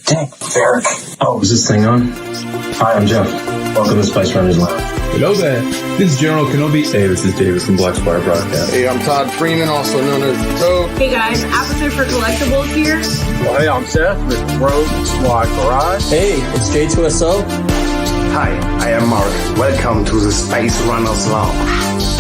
Dang, Eric. Oh, is this thing on? Hi, I'm Jeff. Welcome to Spice Runners Lounge. Hello there. This is General Kenobi. Hey, this is David from Black Spire Broadcast. Hey, I'm Todd Freeman, also known as Toad. Hey guys, Appleton for Collectibles here. Well, hey, I'm Seth with Rogue Squad Garage. Hey, it's J2SO. Hi, I am Mark. Welcome to the Space Runners Lounge.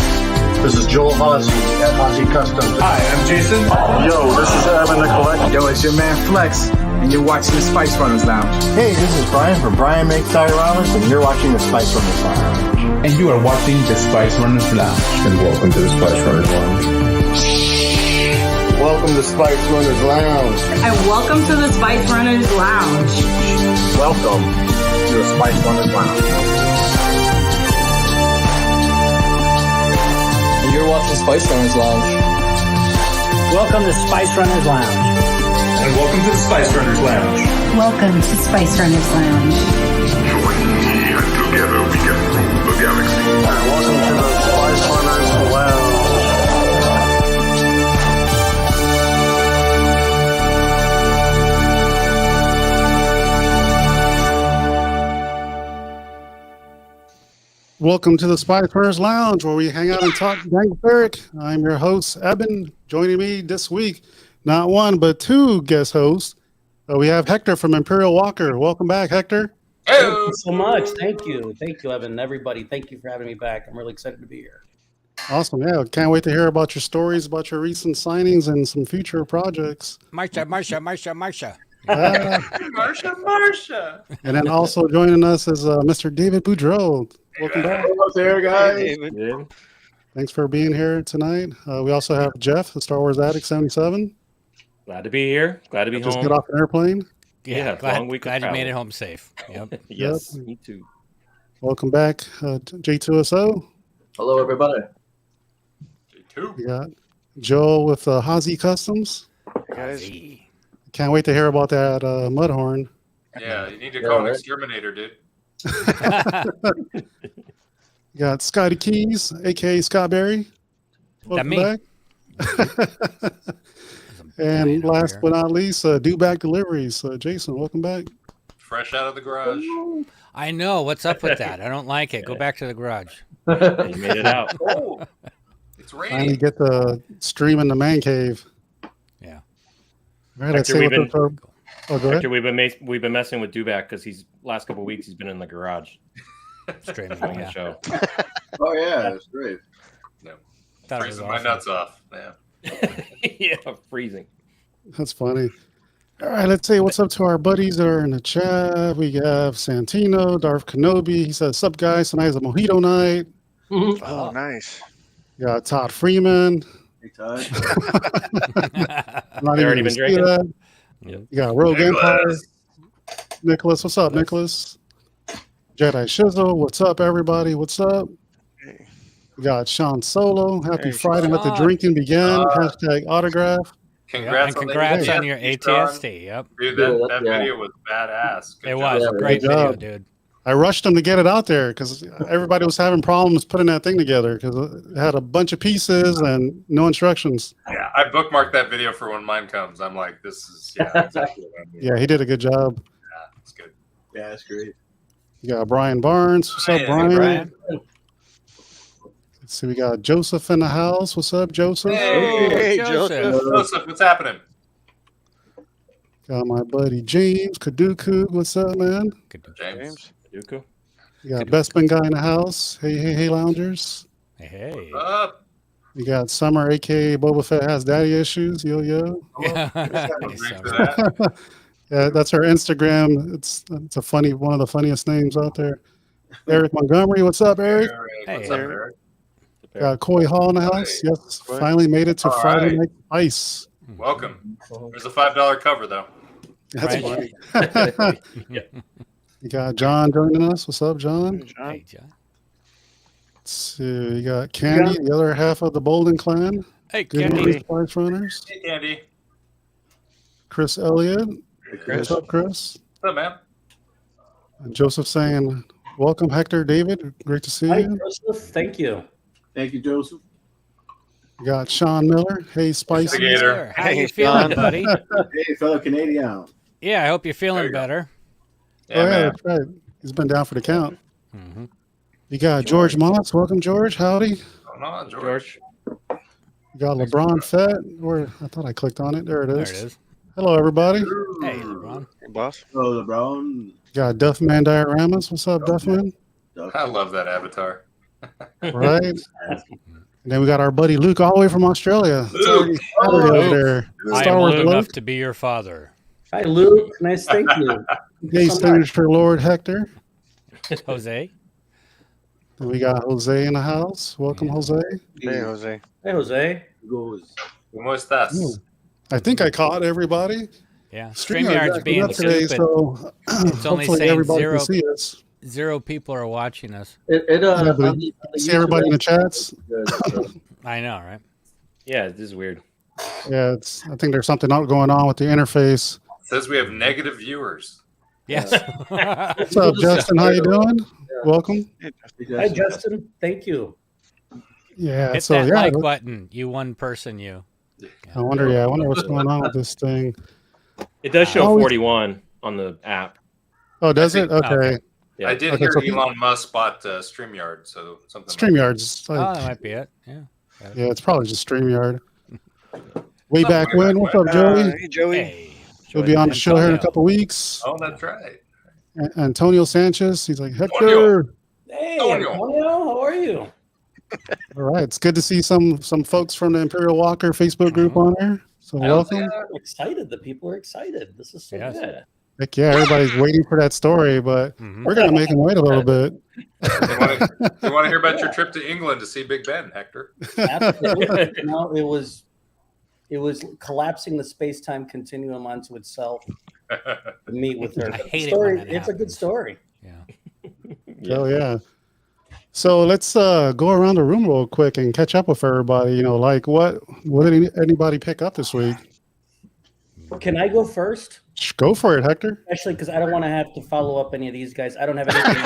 This is Joel Hossie at Hossie Customs. Hi, I'm Jason. Yo, this is Evan the Collect. Yo, it's your man Flex, and you're watching the Spice Runners Lounge. Hey, this is Brian from Brian Makes Dioramas, and you're watching the Spice Runners Lounge. And you are watching the Spice Runners Lounge. And welcome to the Spice Runners Lounge. Welcome to Spice Runners Lounge. And welcome to the Spice Runners Lounge. Welcome to the Spice Runners Lounge. And you're watching Spice Runners Lounge. Welcome to Spice Runners Lounge. And welcome to the Spice Runners Lounge. Welcome to Spice Runners Lounge. Join me and together we can rule the galaxy. And welcome to the Spice Runners Lounge. Welcome to the Spice Runners Lounge, where we hang out and talk dangleberry. I'm your host, Eben. Joining me this week, not one, but two guest hosts. We have Hector from Imperial Walker. Welcome back, Hector. Thank you so much. Thank you, Evan. Everybody, thank you for having me back. I'm really excited to be here. Awesome. Yeah, can't wait to hear about your stories, about your recent signings and some future projects. Marcia. Marcia. And then also joining us is Mr. David Boudreau. Welcome back. Hello there, guys. Yeah. Thanks for being here tonight. We also have Jeff, the Star Wars Addict 77. Glad to be here. Glad to be Just home. get off an airplane. Yeah, glad you made it home safe. Yep. Yes, Yep. me too. Welcome back, J2SO. Hello, everybody. We got Joel with Hossie Customs. Guys. Can't wait to hear about that Mudhorn. Yeah, you need to call an exterminator, dude. You got Scotty Keys, aka Scott Berry. Welcome back. And last but not least, Do Back Deliveries. Jason, welcome back. Fresh out of the garage. I know. What's up with that? I don't like it. Go back to the garage. You made it out. Oh, it's Finally raining. get the stream in the man cave. Yeah. All right, Hector, go ahead. Hector, we've been messing with Dubac because last couple of weeks he's been in the garage Streaming, on the yeah. show. Oh, yeah, that's great. No. That was Freezing my awesome. nuts off. Yeah. Yeah, freezing. That's funny. All right, let's say what's up to our buddies that are in the chat. We have Santino, Darth Kenobi. He says, "Sup, guys? Tonight's a mojito night." Oh, nice. You got Todd Freeman. Hey, Todd. Not Already even been see drinking? that. Yep. You got Rogue Nicholas. Empire. Nicholas, what's up, Nicholas? Jedi Shizzle, what's up, everybody? What's up? Hey. We got Sean Solo. Happy Hey, Friday. Let the Sean. drinking begin. Hashtag autograph. Congrats, And congrats on your ATST, ATST. Yep. Dude, that video was badass. Good It job. was a great good video, job. dude. I rushed them to get it out there because everybody was having problems putting that thing together because it had a bunch of pieces and no instructions. Yeah, I bookmarked that video for when mine comes. I'm like, this is exactly what I'm doing. Yeah, he did a good job. Yeah, it's good. Yeah, that's great. You got Brian Barnes. What's up, Brian. Brian? Let's see, we got Joseph in the house. What's up, Joseph? Hey, Joseph. Joseph, what's happening? Got my buddy James Kaduku. What's up, man? James. Yuko. You got Bespin guy in the house. Hey, loungers. Hey. What's up? You got Summer, aka Boba Fett has daddy issues. Yo. Hey, Drink Summer. for that. Yeah, that's her Instagram. It's a funny, one of the funniest names out there. Eric Montgomery, what's up, Eric? What's Hey, up, Eric? Got Coy Hall in the house. Hey. Yes, finally made it to All Friday right. Night Ice. Welcome. There's a $5 cover, though. That's Right. funny. You got John joining us. What's up, John? Hey, John. Let's see. You got Candy, the other half of the Bolden clan. Hey, Good Candy. evening, Spice Runners. Hey, Candy. Chris Elliott. Hey, Chris. What's up, Chris? What's up, man? And Joseph saying, "Welcome, Hector, David. Great to see Hi, you." Joseph. Thank you. Thank you, Joseph. We got Sean Miller. Hey, Spicy. Gator. How you feeling, buddy? Hey, fellow Canadian. Yeah, I hope you're There feeling you go. better. Yeah, Oh, yeah, man. that's right. He's been down for the count. Mm-hmm. You got George Moss. Welcome, George. Howdy. Going on, George? You got LeBron Fett. Where I thought I clicked on it. There it There is. it is. Hello, everybody. Hey, LeBron. Hey, boss. Hello, LeBron. You got Duffman Dioramas. What's up, Duffman? I love that avatar. Right. And then we got our buddy Luke all the way from Australia. It's already Saturday over there. I Star am Wars old Luke. enough to be your father. Hi, Luke. Nice to thank you. Gay Signature Lord Hector. Jose. And we got Jose in the house. Welcome, Jose. Hey, Jose. Hey, Jose. ¿Cómo estás? I think I caught everybody. Yeah. StreamYard's StreamYard's being acting up today, stupid. so It's only hopefully saying everybody zero, can see us. 0 people are watching us. Yeah, but see everybody in the chats. I know, right? Yeah, this is weird. Yeah, I think there's something going on with the interface. It says we have negative viewers. Yes. What's up, Justin? How you doing? Welcome. Hi, Justin. Thank you. Yeah. Hit so that yeah, like button, you one person, you. I wonder. Yeah, I wonder what's going on with this thing. It does show Oh, 41 on the app. Oh, does it? Okay. Yeah. I did Okay, hear so- Elon Musk bought StreamYard, so something. StreamYard's Oh, like, that might be it. Yeah. yeah, it's probably just StreamYard. Way back when. What's up, Joey? Hey, Joey. Hey. He'll be on the show here in a Antonio. couple weeks. Oh, that's right. Antonio Sanchez. He's like, Hector. Antonio. Hey, Antonio. Antonio. How are you? All right. It's good to see some folks from the Imperial Walker Facebook group on there. So welcome. I'm excited. The people are excited. This is so Yes. good. Heck yeah, everybody's waiting for that story, but we're gonna make them wait a little bit. You want to hear about your trip to England to see Big Ben, Hector? Absolutely. No, it was collapsing the space-time continuum onto itself to meet with her. I hate it Story, when that it's a good happens. story. Yeah. Oh yeah. So let's go around the room real quick and catch up with everybody. You know, like what did anybody pick up this week? Can I go first? Go for it, Hector. Especially because I don't want to have to follow up any of these guys. I don't have anything.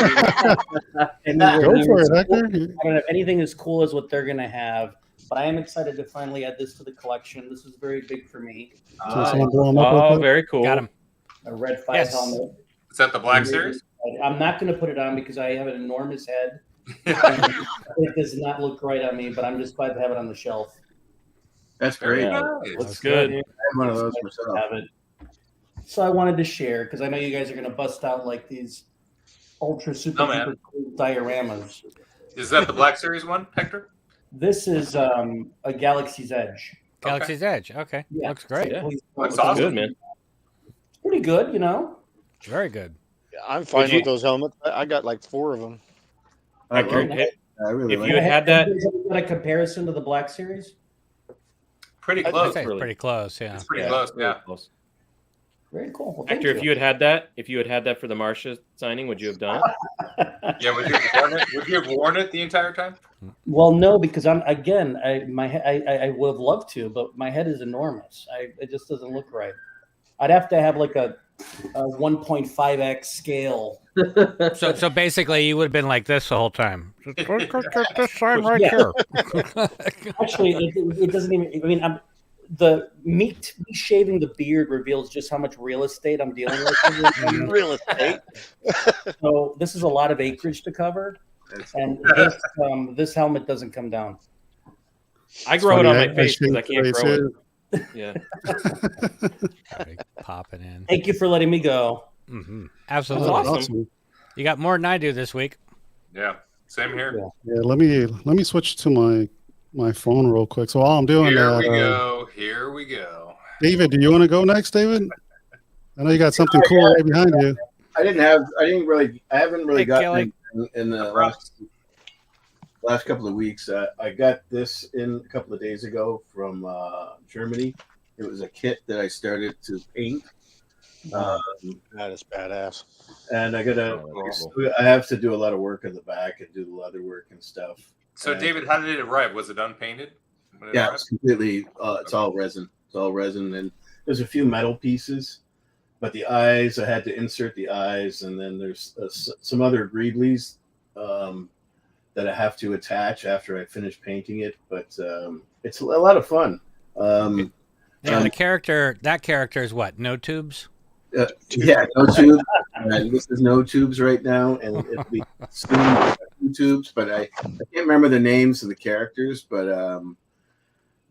Go for it, Hector. I don't have anything as cool as what they're going to have, but I am excited to finally add this to the collection. This is very big for me. So someone blow 'em up real Oh, quick? very cool. Got him. A red 5 Yes. helmet. Is that the Black Series? I'm not going to put it on because I have an enormous head. It does not look right on me, but I'm just glad to have it on the shelf. That's great. Yeah. Nice. Looks good. I have one of those myself. Have it. So I wanted to share because I know you guys are going to bust out like these ultra super, Oh, man. super cool dioramas. Is that the Black Series one, Hector? This is a Galaxy's Edge. Galaxy's Edge. Okay. Yeah. Looks great. Yeah. Looks Looks awesome. good, man. Pretty good, you know. Very good. I'm fine you- with those helmets. I got like 4 of them. Hector, I really if like you it. had that, Is that a comparison to the Black Series? Pretty I'd close. say it's really. pretty close. Yeah. It's pretty close. really Yeah. close. Very cool. Well, thank Hector, if you had that for the Marcia signing, would you have done it? Yeah. Would you have worn it the entire time? Well, no, because I would have loved to, but my head is enormous. It just doesn't look right. I'd have to have like a 1.5x scale. So basically, you would have been like this the whole time. Just go get this sign right Yeah. here. Actually, it doesn't even. I mean, me shaving the beard reveals just how much real estate I'm dealing with. Real estate. So this is a lot of acreage to cover, and this helmet doesn't come down. I grow it on my I face because I shaved can't the grow face, it. Yeah. Popping in. Thank you for letting me go. Mm-hmm. That's Absolutely. awesome. You got more than I do this week. Yeah. Same here. Yeah, let me switch to my phone real quick. So while I'm doing Here that, we go. Here we go. David, do you want to go next, David? I know you got something cool right behind you. I haven't really Hey, gotten Kelly. in the last couple of weeks. I got this in a couple of days ago from Germany. It was a kit that I started to paint. That is badass. And I have to do a lot of work on the back and do the leather work and stuff. So, David, how did it arrive? Was it unpainted? when it Yeah, arrived? it's completely. It's all resin. It's all resin, and there's a few metal pieces, but the eyes I had to insert the eyes, and then there's some other greeblies that I have to attach after I finish painting it. But it's a lot of fun. The character, that character is what? No tubes? Yeah, no tubes. This is no tubes right now, and it'll be soon tubes. But I can't remember the names of the characters. But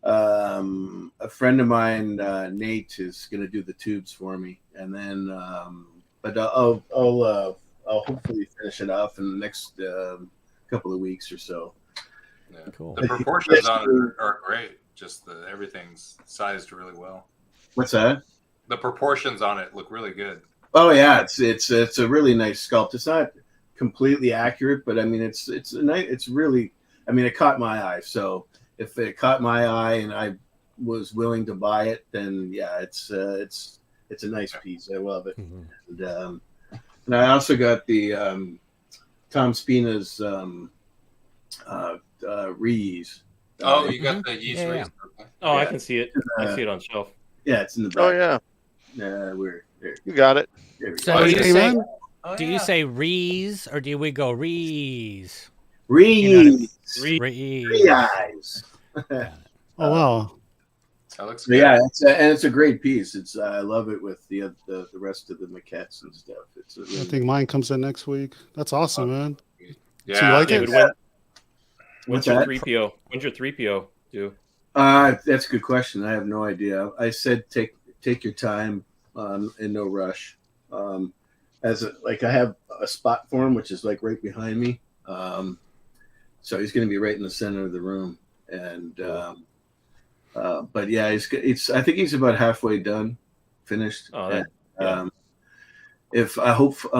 a friend of mine, Nate, is going to do the tubes for me, and then but I'll hopefully finish it off in the next couple of weeks or so. Yeah. Cool. The proportions on it are great. Just everything's sized really well. What's that? The proportions on it look really good. Oh yeah, it's a really nice sculpt. It's not completely accurate, but I mean it's really, I mean, it caught my eye. So if it caught my eye and I was willing to buy it, then yeah, it's a nice piece. I love it. Mm-hmm. And I also got the Tom Spina's reuse. Oh, you got the yeast reuse. Oh, I can see it. I see it on shelf. Yeah, it's in the back. Oh yeah. We're there. You got it. So do you say Rees or do we go Rees? Rees. Rees. Oh wow. That looks good. Yeah, it's a great piece. I love it with the rest of the maquettes and stuff. I think mine comes in next week. That's awesome, man. Yeah. So you like it? When's your 3PO? When's your 3PO due? That's a good question. I have no idea. I said take your time, and no rush. I have a spot for him, which is like right behind me. So he's going to be right in the center of the room, and but yeah, I think he's about halfway done, finished. Oh, I'm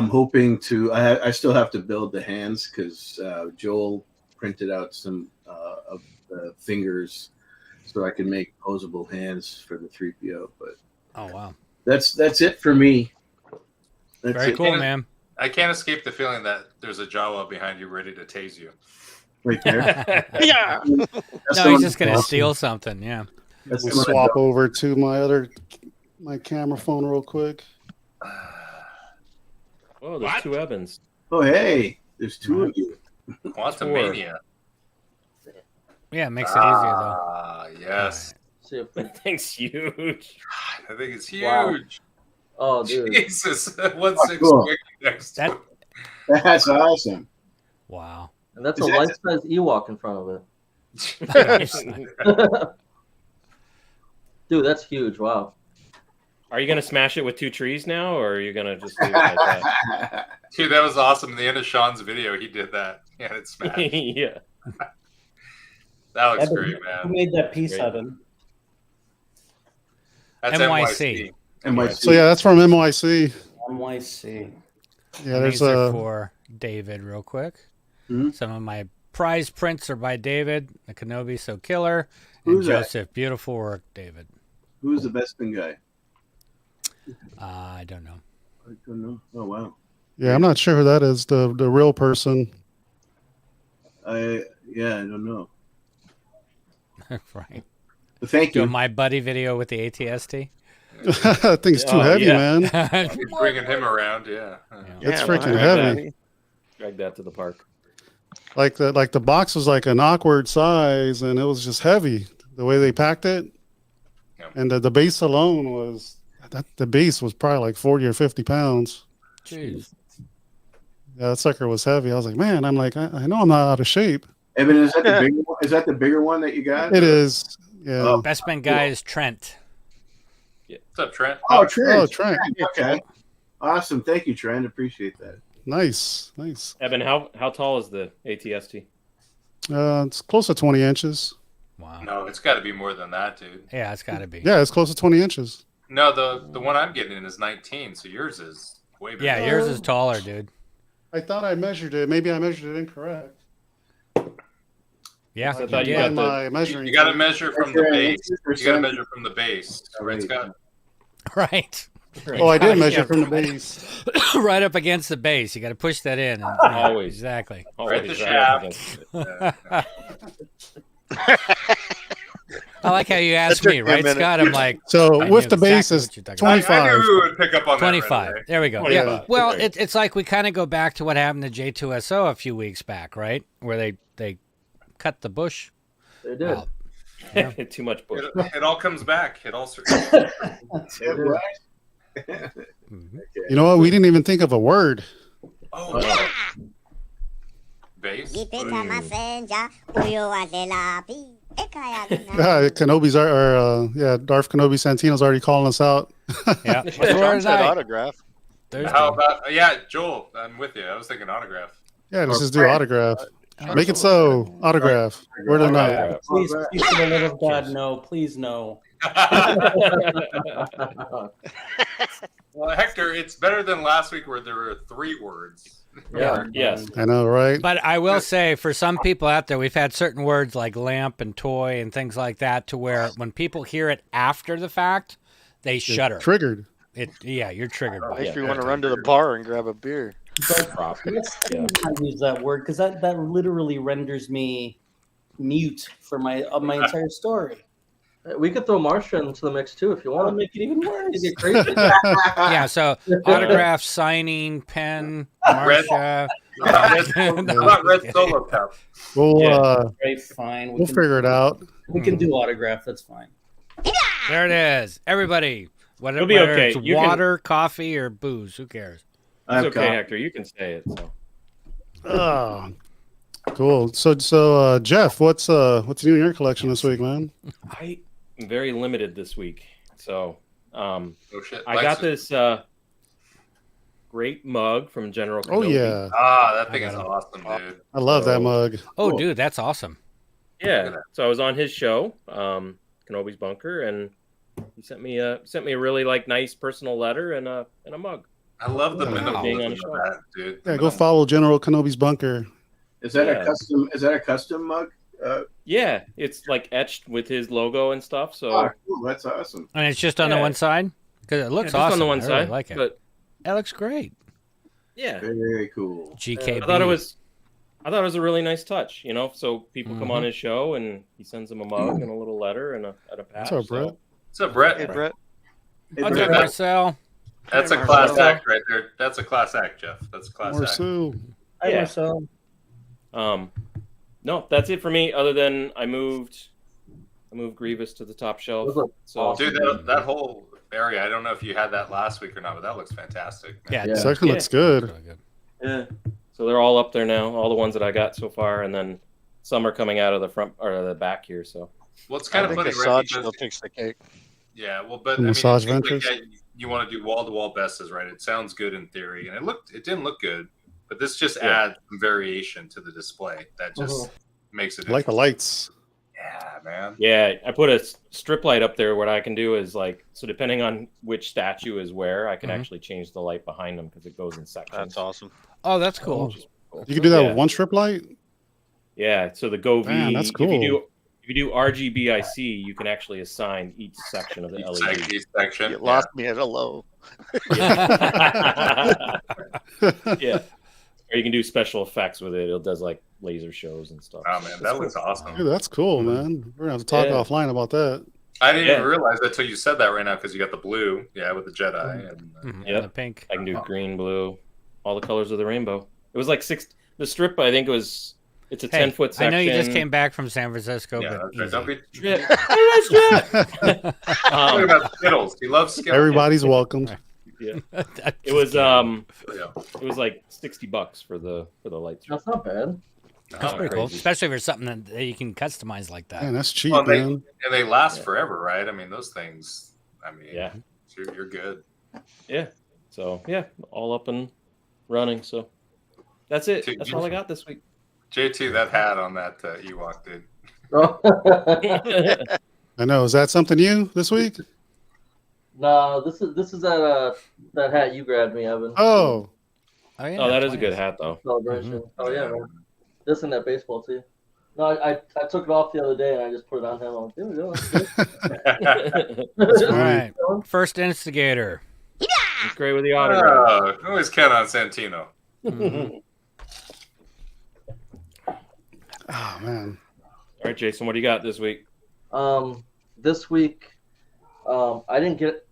hoping to. I still have to build the hands because Joel printed out some of the fingers so I can make posable hands for the 3PO. But oh wow, that's it for me. Very cool, man. I can't escape the feeling that there's a Jawa behind you ready to tase you. Right there. Yeah. No, he's just gonna steal something. Yeah. We'll swap over to my camera phone real quick. Oh, there's two Evans. Oh, hey, there's two of you. Quantum Mania. Yeah, it makes it easier though. Ah, yes. That thing's huge. I think it's huge. Wow. Oh, dude. Jesus. 1/6 cool. next to it. That's awesome. Wow. And that's a life-size Ewok in front of it. Dude, that's huge. Wow. Are you gonna smash it with two trees now, or are you gonna just leave it like that? Dude, that was awesome. At the end of Sean's video, he did that. Yeah, it's smashed. Yeah. That looks great, Who man. made that piece, Evan? That's NYC. NYC. So yeah, that's from NYC. NYC. Yeah, there's These are for David, real quick. Hmm? Some of my prize prints are by David. The Kenobi So Killer and Who's that? Joseph. Beautiful work, David. Who's the Bespin guy? I don't know. I don't know. Oh wow. Yeah, I'm not sure who that is. The real person. I don't know. Right. But thank you. Doing my buddy video with the ATST. That thing's too heavy, man. You're bringing him around, yeah. It's freaking heavy. Drag that to the park. Like the box was like an awkward size, and it was just heavy the way they packed it. Yep. And the base alone was the base was probably like 40 or 50 pounds. Jeez. Yeah, that sucker was heavy. I was like, man, I know I'm not out of shape. Evan, is that the bigger one? Is that the bigger one that you got? It is. Yeah. Oh, Best man guy is Trent. What's up, Trent? Oh, Trent. Oh, Trent. Okay. Awesome. Thank you, Trent. Appreciate that. Nice. Evan, how tall is the ATST? It's close to 20 inches. Wow. No, it's got to be more than that, dude. Yeah, it's got to be. Yeah, it's close to 20 inches. No, the one I'm getting is 19, so yours is way bigger. Yeah, yours is taller, dude. I thought I measured it. Maybe I measured it incorrect. Yeah, I thought you you did. got my measuring. You got to measure from the base. You got to measure from the base. So it's got Right. Oh, I did measure from the base. Right up against the base. You got to push that in. And, Always. Exactly. right the Always right up shaft. against it. I like how you asked took me, me a right, minute. Scott? I'm like, So I with knew the base exactly is what you're talking about. 25. I knew who would pick up on that. 25. Right away. There we go. 25. Yeah. Well, Okay. it's like we kind of go back to what happened to J2SO a few weeks back, right? Where they cut the bush. They did. Well, Too much bush. It all comes back. It all. You know what? We didn't even think of a word. Oh, wow. Base. Kenobi's Darth Kenobi Santino's already calling us out. Yeah. John said autograph. How about Joel? I'm with you. I was thinking autograph. Yeah, let's just do autograph. Make it so. Autograph. Word of the night. Please, for the love of God, no. Please, no. Well, Hector, it's better than last week where there were 3 words. Yeah. Yes. I know, right? But I will say, for some people out there, we've had certain words like lamp and toy and things like that to where when people hear it after the fact, they shudder. Triggered. You're triggered by Makes it. me want to run to the bar and grab a beer. I use that word because that literally renders me mute for my entire story. We could throw Marcia into the mix too if you want That'll make it even worse. Get crazy. Yeah, so autograph, signing, pen, Marcia. How about red solo cup? We'll fine. We'll figure it out. We can do autograph. That's fine. There it is. Everybody. It'll be okay. It's You water, coffee, or booze. Who cares? It's okay, Hector. You can say it. So. Oh, cool. So Jeff, what's new in your collection this week, man? I am very limited this week. So oh shit. I got this great mug from General Kenobi. Oh yeah. That thing is awesome, dude. I love that mug. Oh, dude, that's awesome. Yeah. So I was on his show, Kenobi's Bunker, and he sent me a really nice personal letter and a mug. I love the minimalism of that, dude. Yeah, go follow General Kenobi's Bunker. Is that a custom? Is that a custom mug? Yeah, it's etched with his logo and stuff. So cool. That's awesome. And it's just on the one side? Because it looks just awesome. on the one I side. really like it. But that looks great. Yeah. Very cool. GKB. I thought it was a really nice touch, So people come on his show and he sends them a mug and a little letter and a patch. What's up, Brett? What's up, Brett? Hey, Brett. What's up, Marcel? That's a class act right there. That's a class act, Jeff. That's a class act. Marcel. Hi, Marcel. No, that's it for me. Other than I moved Grievous to the top shelf. So, dude, that whole area. I don't know if you had that last week or not, but that looks fantastic. Man. Yeah, section looks good. Yeah. So they're all up there now. All the ones that I got so far, and then some are coming out of the front or the back here. So, well, it's kind of funny, right? Still takes the cake. Yeah, well, but Massage Ventures. You want to do wall-to-wall bestas, right? It sounds good in theory, and it didn't look good, but this just adds some variation to the display that just makes it. I like the lights. Yeah, man. Yeah, I put a strip light up there. What I can do is so depending on which statue is where, I can actually change the light behind them because it goes in sections. That's awesome. Oh, that's cool. You can do that with one strip light? Yeah, so the Go V. Man, that's cool. If you do RGBIC, you can actually assign each section of the LED. Each section. You lost me at a low. Yeah. Or you can do special effects with it. It does laser shows and stuff. Oh man, that looks awesome. Dude, that's cool, man. We're gonna have to talk offline about that. I didn't even realize that until you said that right now because you got the blue, with the Jedi, and the pink. I can do green, blue, all the colors of the rainbow. It was like 6. The strip, I think, it's a 10-foot section. I know you just came back from San Francisco, but don't be strip. Talking about Skittles. He loves Skittles. Everybody's welcome. Yeah, it was like $60 for the lights. That's not bad. That's pretty cool, especially for something that you can customize like that. Man, that's cheap, Well, man. and they last forever, right? I mean, those things. I mean, you're good. Yeah. So all up and running. So that's it. That's all I got this week. JT, that hat on that Ewok, dude. I know. Is that something new this week? No, this is that hat you grabbed me, Evan. Oh. Oh, that is a good hat though. Celebration. Mm-hmm. Oh yeah, man. This and that baseball too. No, I took it off the other day and I just put it on him. I'm like, here we go. All right. First instigator. It's great with the autograph. Always count on Santino. Oh man. All right, Jason, what do you got this week? This week, I didn't get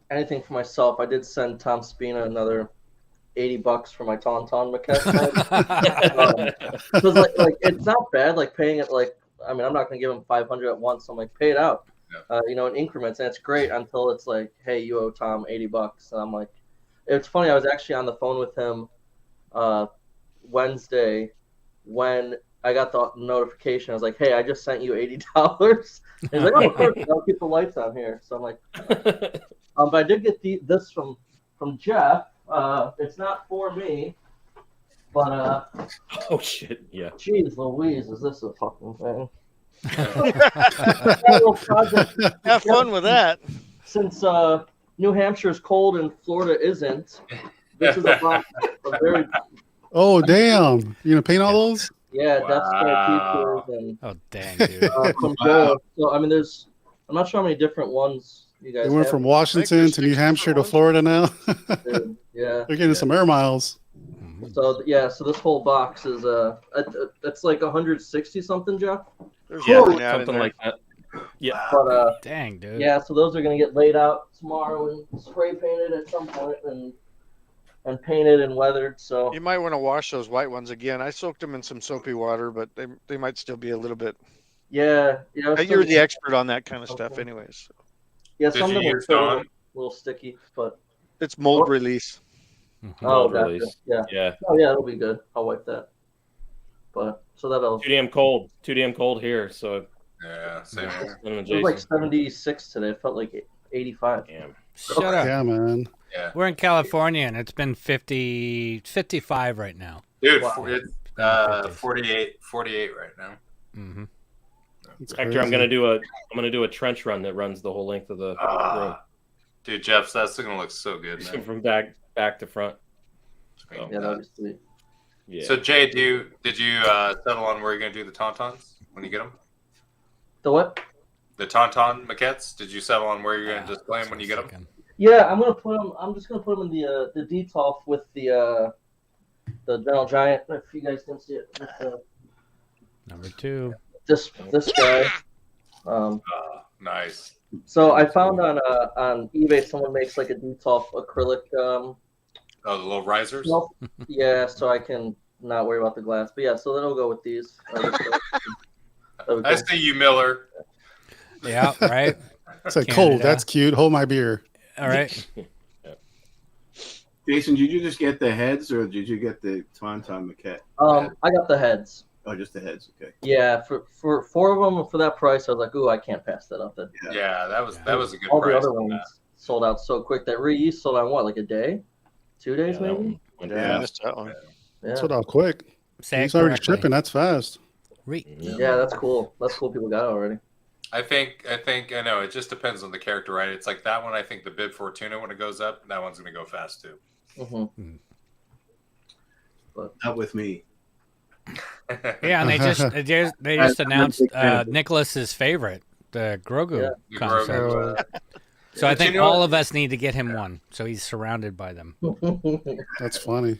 anything for myself. I did send Tom Spina another $80 for my Tauntaun maquette. Because like it's not bad. Like paying it I'm not going to give him 500 at once. So I'm like, pay it out, in increments, and it's great until it's like, hey, you owe Tom $80, and I'm like, it's funny. I was actually on the phone with him Wednesday when I got the notification. I was like, hey, I just sent you $80. He's like, oh, of course, I'll keep the lights on here. So I'm like, but I did get this from Jeff. It's not for me, but oh shit, yeah. Jeez Louise, is this a fucking thing? Have fun with that. Since New Hampshire is cold and Florida isn't, this is a very. Oh damn! You gonna paint all those? Yeah, Death Star teachers and. Oh dang, dude. From Joel. So I mean, I'm not sure how many different ones you guys. They went from Washington to New Hampshire to Florida now. Dude, yeah. They're getting some air miles. So so this whole box is it's like 160 something, Jeff. There's something like that. Yeah. But dang, dude. Yeah, so those are gonna get laid out tomorrow and spray painted at some point and painted and weathered. So you might want to wash those white ones again. I soaked them in some soapy water, but they might still be a little bit. Yeah. You're the expert on that kind of stuff, anyways. So. Yeah, some of them are still a little sticky, but it's mold release. Mold release. Yeah. Yeah. Oh yeah, it'll be good. I'll wipe that. But so that'll. Too damn cold here. So. Yeah, same here. It was like 76 today. It felt like 85. Damn. Shut up. Yeah, man. Yeah. We're in California and it's been 55 right now. Dude, it's 48 right now. Mm-hmm. Hector, I'm gonna do a trench run that runs the whole length of the room. Dude, Jeff, that's gonna look so good, man. From back to front. Yeah, that'd be sweet. Yeah. So Jay, did you settle on where you're gonna do the Tauntauns when you get them? The what? The Tauntaun maquettes. Did you settle on where you're gonna display them when you get them? Yeah, I'm just gonna put them in the Detolf with the Gentle Giant. If you guys can see it. Number 2. This guy. Nice. So I found on eBay someone makes like a Detolf acrylic. Oh, the little risers. Yeah, so I can not worry about the glass. But yeah, so then I'll go with these. I see you, Miller. Yeah, right. It's like cold. That's cute. Hold my beer. All right. Jason, did you just get the heads or did you get the Tauntaun maquette? I got the heads. Oh, just the heads. Okay. Yeah, for 4 of them for that price, I was like, ooh, I can't pass that up. Yeah, that was a good all price. All the other ones sold out so quick. That Reese sold out what, like a day, 2 days maybe. Yeah, missed that one. Yeah. Sold out quick. Say He's already shipping. That's fast. Yeah, that's cool. That's cool. People got it already. I think I know. It just depends on the character, right? It's like that one. I think the Bib Fortuna when it goes up, that one's gonna go fast too. Mm-hmm. But not with me. Yeah, and they just announced Nicholas's favorite, the Grogu concept. So I think all of us need to get him one, so he's surrounded by them. That's funny.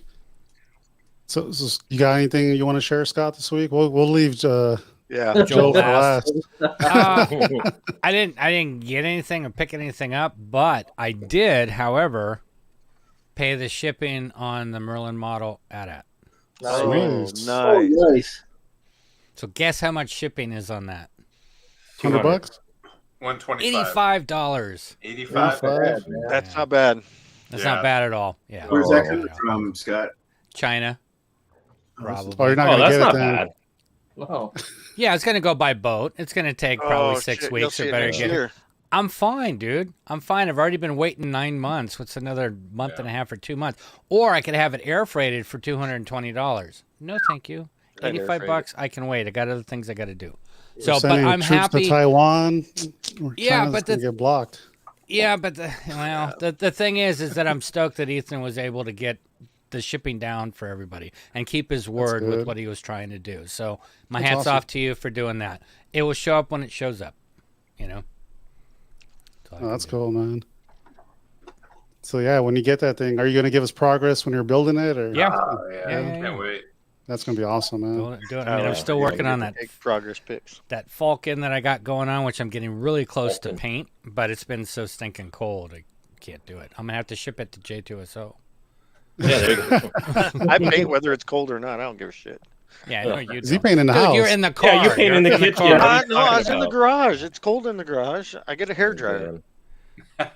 So you got anything you want to share, Scott, this week? We'll leave. Joel for last. I didn't get anything or pick anything up, but I did, however, pay the shipping on the Merlin model at. Nice. Nice. So guess how much shipping is on that? $100. $125. $85. 85. That's not bad. That's not bad at all. Yeah. Where's that coming from, Scott? China. Probably. Oh, you're not gonna that's get not it then. bad. No. Yeah, it's gonna go by boat. It's gonna take probably 6 shit, weeks you'll or see it better next get it. year. I'm fine, dude. I'm fine. I've already been waiting 9 months. What's another month and a half or 2 months? Or I could have it air freighted for $220. No, thank you. $85. I can wait. I got other things I got to do. So, but I'm troops happy. to Taiwan. Yeah, China's but gonna get blocked. Yeah, but the thing is that I'm stoked that Ethan was able to get the shipping down for everybody and keep his word with what he was trying to do. So my That's hats awesome. off to you for doing that. It will show up when it shows up, you know. Oh, that's cool, man. So yeah, when you get that thing, are you going to give us progress when you're building it, or Yeah. Yeah. Can't wait. That's gonna be awesome, man. I mean, I'm still working on that progress pics. That Falcon that I got going on, which I'm getting really close to paint, but it's been so stinking cold, I can't do it. I'm gonna have to ship it to J2SO. Yeah, there you go. I paint whether it's cold or not. I don't give a shit. Yeah, no, you. Is he painting the house? You're in the car. Yeah, you paint in the kitchen. No, I was in the garage. It's cold in the garage. I get a hairdryer.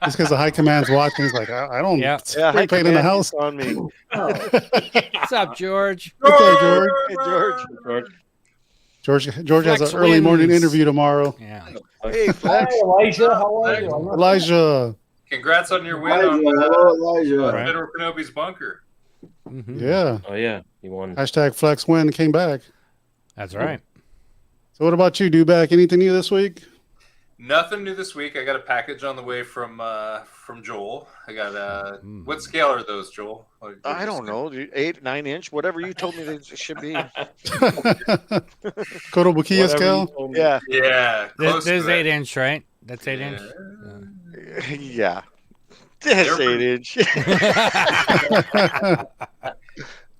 Just because the high command's watching, he's like, I don't high paint in the house. on me. What's up, George? What's up, George? Hey, George. George has an early morning interview tomorrow. Yeah. Hey, Flex. Hi, Elijah. How are you? Elijah. Congrats on your win Elijah. on General Kenobi's bunker. Mm-hmm. Yeah. Oh yeah, he won. Hashtag flex win came back. That's right. So what about you, Dewback? Anything new this week? Nothing new this week. I got a package on the way from Joel. I got what scale are those, Joel? I don't know, 8, 9 inch, whatever you told me they should be. Kotobukiya scale? Yeah. Yeah. This is 8 inch, right? That's 8 inch. Yeah. That's 8 inch.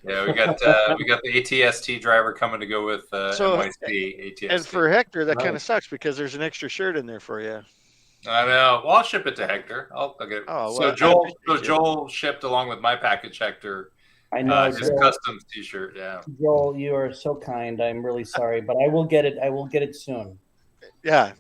Yeah, we got the ATST driver coming to go with NYC ATST. And for Hector, that kind of sucks because there's an extra shirt in there for you. I know. Well, I'll ship it to Hector. I'll get it. Oh, so well, Joel shipped along with my package, Hector. I know. His custom T-shirt. Yeah. Joel, you are so kind. I'm really sorry, but I will get it. I will get it soon. Yeah.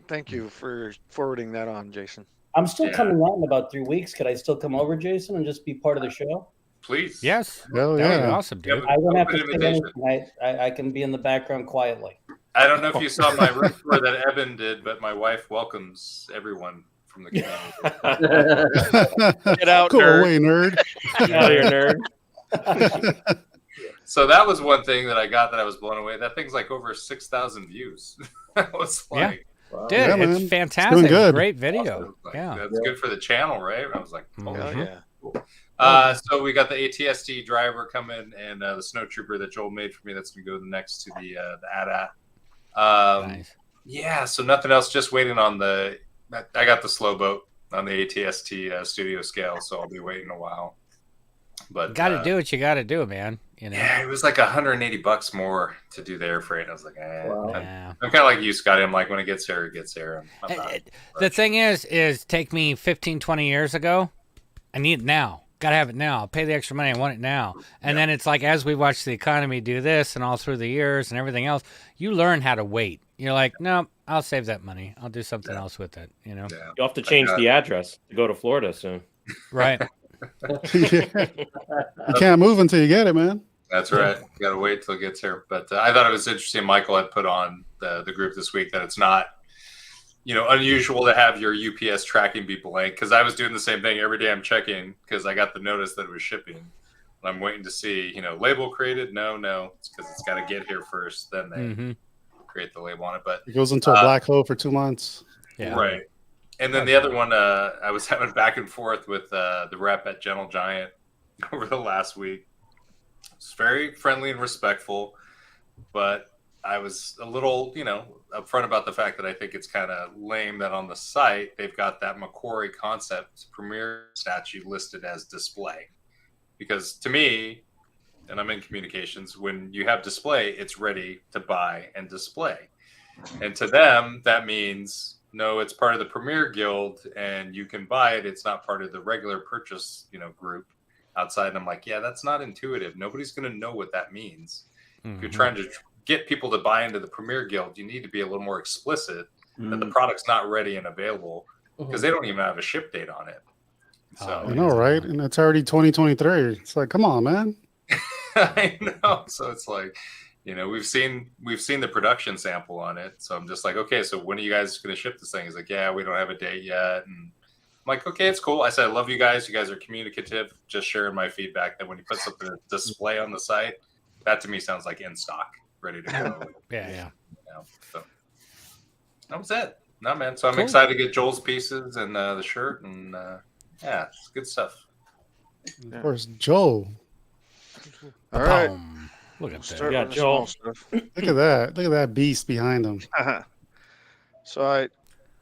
Thank you for forwarding that on, Jason. I'm still coming out in about 3 weeks. Could I still come over, Jason, and just be part of the show? Please. Yes. Oh, That would be yeah. awesome, dude. I don't have to Open say invitation. anything. I can be in the background quietly. I don't know if you saw my room tour that Evan did, but my wife welcomes everyone from the community. Get out, Go nerd. away, nerd. Get out of here, nerd. So that was one thing that I got that I was blown away. That thing's like over 6,000 views. I was like, Dude, Yeah, man. it's It's fantastic. doing good. Great video. awesome. Like, Yeah. that's good for the channel, right? I was like, holy Oh, shit. yeah. So we got the ATST driver coming and the snow trooper that Joel made for me. That's gonna go next to the AT-AT. Nice. Yeah. So nothing else. Just waiting on the. I got the slow boat on the ATST studio scale, so I'll be waiting a while. But Got to do what you got to do, man. You know. yeah, it was like $180 more to do the air freight. I was like, Yeah. I'm kind of like you, Scotty. I'm like, when it gets there, it gets there. I'm not, The thing is take me 15, 20 years ago. I need it now. Got to have it now. I'll pay the extra money. I want it now. And then it's like, as we watch the economy do this and all through the years and everything else, you learn how to wait. You're like, no, I'll save that money. I'll do something else with it. You know? Yeah. You'll have to change the address to go to Florida soon. Right. You can't move until you get it, man. That's right. You got to wait till it gets here. But I thought it was interesting. Michael had put on the group this week that it's not, unusual to have your UPS tracking be blank, because I was doing the same thing every day. I'm checking because I got the notice that it was shipping. And I'm waiting to see, label created. No, it's because it's got to get here first. Then they create the label on it. But It goes into a black hole for 2 months. Yeah. right. And then the other one, I was having back and forth with the rep at Gentle Giant over the last week. It's very friendly and respectful, but I was a little, upfront about the fact that I think it's kind of lame that on the site they've got that Macquarie Concept Premier statue listed as display. Because to me, and I'm in communications, when you have display, it's ready to buy and display. And to them, that means, no, it's part of the Premier Guild and you can buy it. It's not part of the regular purchase, group outside. And I'm like, yeah, that's not intuitive. Nobody's going to know what that means. If you're trying to get people to buy into the Premier Guild, you need to be a little more explicit that the product's not ready and available, because they don't even have a ship date on it. So I know, right? And it's already 2023. It's like, come on, man. I know. So it's like, we've seen the production sample on it. So I'm just like, okay, so when are you guys going to ship this thing? He's like, yeah, we don't have a date yet. And I'm like, okay, it's cool. I said, I love you guys. You guys are communicative. Just sharing my feedback that when you put something display on the site, that to me sounds like in stock, ready to go. Yeah. So that was it. No, man. So I'm excited to get Joel's pieces and the shirt, and it's good stuff. Of course, Joel. All right. Look at that. Start Yeah, with the small Joel. stuff. Look at that. Look at that beast behind him. So I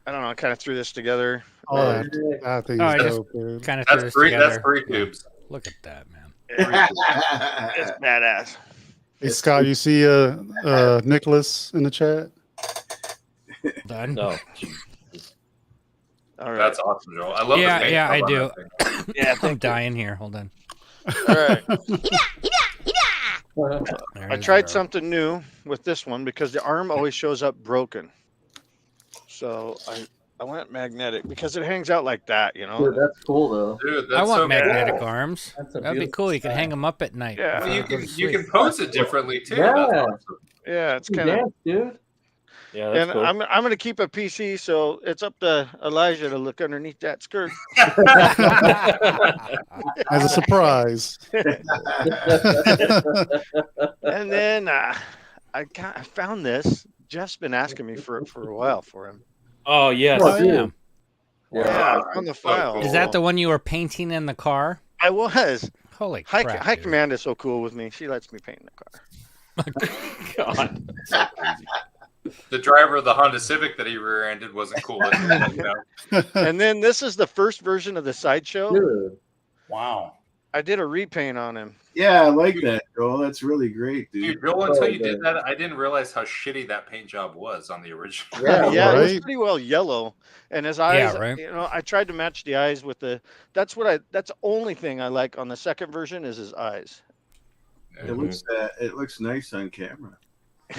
don't know. I kind of threw this together. Oh, that thing I is just dope, dude. kind of That's three tubes. Look at that, man. It's badass. Hey Scott, you see Nicholas in the chat? Done. No. All right. That's awesome, Joel. I love Yeah, the paint yeah, job I on do. that thing. Yeah, I'm dying here. Hold on. All right. There I it is. tried something new with this one because the arm always shows up broken. So I went magnetic because it hangs out like that, you know. Dude, that's cool though. Dude, I that's want so magnetic cool. arms. That's a That'd be beautiful cool. You can design. hang them up at night. Yeah. Well, before you go to can sleep. pose it differently too. Yeah. That's awesome. Yeah, it's You kind of. dance, dude. Yeah, that's And cool. I'm going to keep a PC, so it's up to Elijah to look underneath that skirt. As a surprise. And then I found this. Jeff's been asking me for a while for him. Oh yes. Oh yeah. Yeah, on the file. cool. Is that the one you were painting in the car? I was. Holy Hi, crap! Hi dude. Command is so cool with me. She lets me paint in the car. God. The driver of the Honda Civic that he rear-ended wasn't cool. You know? And then this is the first version of the sideshow. Dude. Wow. I did a repaint on him. Yeah, I like that, Joel. That's really great, dude. Dude, Joel, until you did that, I didn't realize how shitty that paint job was on the original. Yeah, Yeah, it was right? pretty well yellow, and his eyes. Yeah, right. You know, I tried to match the eyes with the. That's the only thing I like on the second version is his eyes. It looks nice on camera.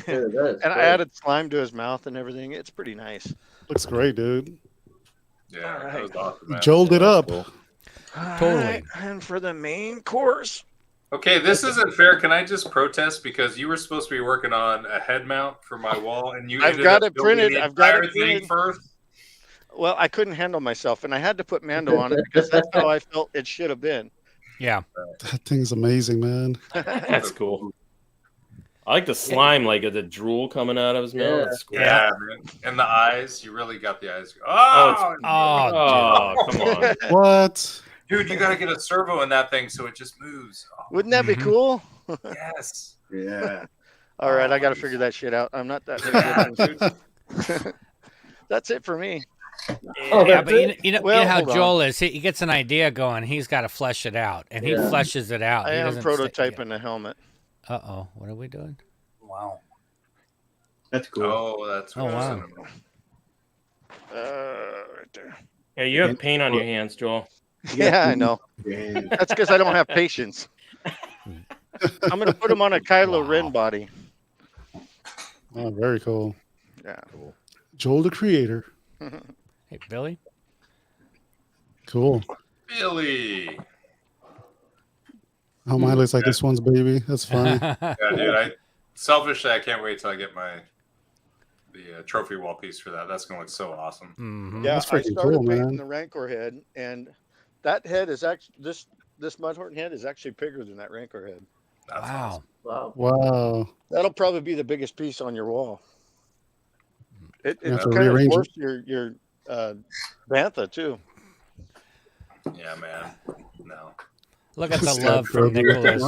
Dude, that is And I great. added slime to his mouth and everything. It's pretty nice. Looks great, dude. Yeah, that was awesome, man. Joeled it up. Totally. Alright, and for the main course. Okay, this isn't fair. Can I just protest because you were supposed to be working on a head mount for my wall, and you I've ended got up it building printed. the I've got it entire thing printed. first. Well, I couldn't handle myself, and I had to put Mando on it because that's how I felt it should have been. Yeah. That thing's amazing, man. That's cool. I like the slime, like the drool coming out of his mouth. It's cool. Yeah, man. And the eyes, you really got the eyes. Oh, Oh, come on. What? dude, you got to get a servo in that thing so it just moves. Oh, Wouldn't that be cool? yes. Yeah. All right, I got to figure that shit out. I'm not that very good at it. That's it for me. Yeah, but you know Well, how hold on. Joel is. He gets an idea going. He's got to flesh it out, and he fleshes it out. I He am doesn't prototyping the helmet. Uh-oh. What are we doing? Wow. That's cool. Oh, that's Oh, wow. Right there. Yeah, you have paint on your hands, Joel. Yeah, I know. That's because I don't have patience. I'm going to put him on a Kylo Ren body. Oh, very cool. Yeah. Joel the creator. Hey, Billy. Cool. Billy. Oh, mine looks like this one's baby. That's funny. Yeah, dude. Selfishly, I can't wait till I get the trophy wall piece for that. That's gonna look so awesome. Mm-hmm. Yeah, That's I freaking started cool, painting man. the Rancor head, and that head is actually this Mudhorn head is actually bigger than that Rancor head. That's Wow. Wow. Wow. That'll probably be the biggest piece on your wall. It You have it's to kind of rearrange dwarfs your Bantha too. awesome. Yeah, man. No. Look at the Stop, love from Grogu. Nicholas.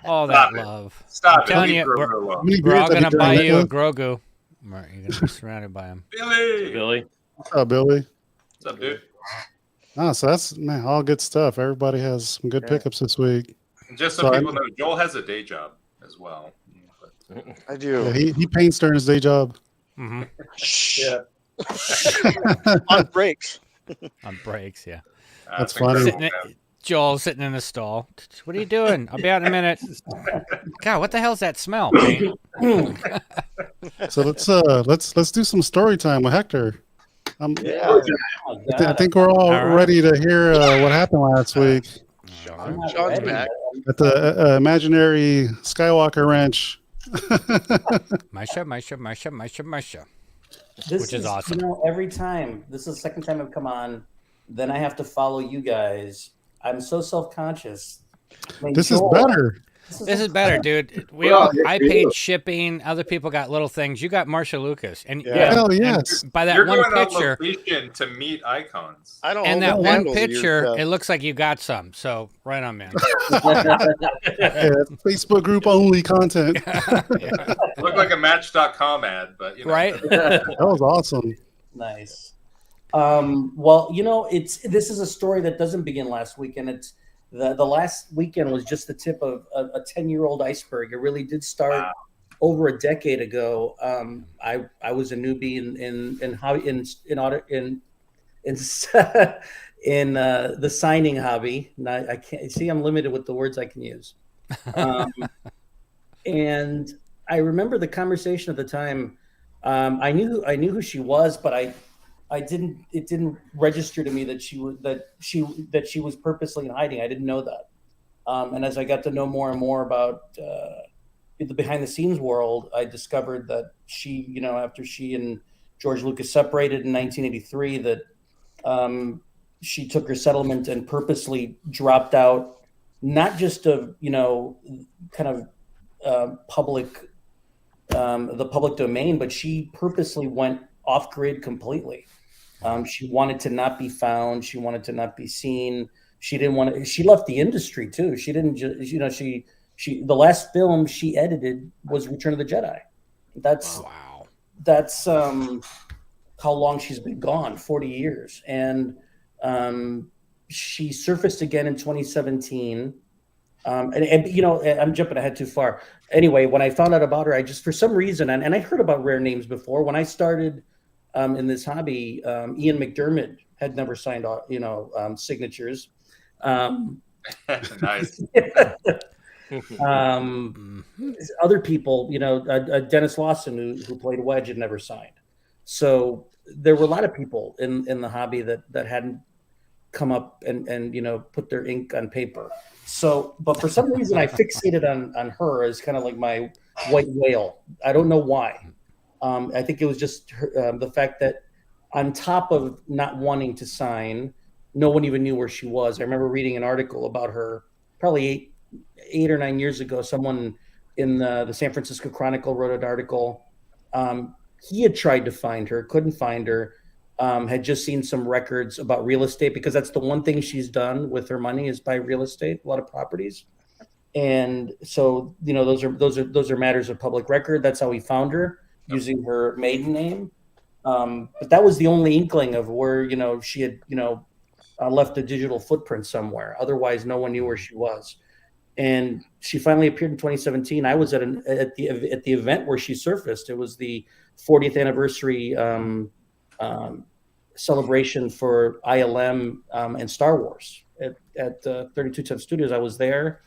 All that Stop it. love. Stop I'm telling it. you, Leave Grogu alone. How many We're all beers have going to you buy drank, you a Nicholas? Grogu. Right, you're going to be surrounded by him. Billy. Billy. What's up, Billy? What's up, dude? Ah, so that's all good stuff. Everybody has some good pickups this week. And just so So people know, Joel has a day job as well. I do. Yeah, he paints during his day job. Mm-hmm. Yeah. On breaks. On breaks, yeah. That's incredible, funny. man. Joel sitting in the stall. What are you doing? I'll be out in a minute. God, what the hell's that smell? Paint? So let's do some story time with Hector. Yeah. I think we're all right. ready to hear what happened last week Sean's back. at the imaginary Skywalker Ranch. Marsha. This Which is awesome. You know, every time, this is the second time I've come on, then I have to follow you guys. I'm so self-conscious. I mean, This is Joel, better. This is better, dude. I paid shipping. Other people got little things. You got Marcia Lucas, and Yeah. Hell and yes. by that You're one going on picture, location to meet icons. I don't and hold that the one handle to your picture, stuff. it looks like you got some. So right on, man. Yeah, Facebook group only content. Look like a Match.com ad, but you know. Right? That was awesome. Nice. Well, you know, this is a story that doesn't begin last week, and the last weekend was just the tip of a 10-year-old iceberg. It really did start over a decade ago. I was a newbie in the signing hobby. I can't see. I'm limited with the words I can use. And I remember the conversation at the time. I knew who she was, but it didn't register to me that she was purposely in hiding. I didn't know that. And as I got to know more and more about the behind the scenes world, I discovered that she, after she and George Lucas separated in 1983, that she took her settlement and purposely dropped out, not just of, kind of public, the public domain, but she purposely went off grid completely. She wanted to not be found. She wanted to not be seen. She didn't want to. She left the industry too. She didn't just. She. The last film she edited was Return of the Jedi. That's how long she's been gone. 40 years, and she surfaced again in 2017. I'm jumping ahead too far. Anyway, when I found out about her, I just, for some reason, and I heard about rare names before. When I started in this hobby, Ian McDermott had never signed, signatures. Nice. Other people, Dennis Lawson, who played Wedge, had never signed. So there were a lot of people in the hobby that hadn't come up and put their ink on paper. So, but for some reason, I fixated on her as kind of like my white whale. I don't know why. I think it was just the fact that on top of not wanting to sign, no one even knew where she was. I remember reading an article about her probably eight or 9 years ago. Someone in the San Francisco Chronicle wrote an article. He had tried to find her, couldn't find her, had just seen some records about real estate, because that's the one thing she's done with her money is buy real estate, a lot of properties. And so, those are matters of public record. That's how he found her, using her maiden name. But that was the only inkling of where, she had, left a digital footprint somewhere. Otherwise, no one knew where she was. And she finally appeared in 2017. I was at the event where she surfaced. It was the 40th anniversary celebration for ILM and Star Wars at 3210 Studios. I was there,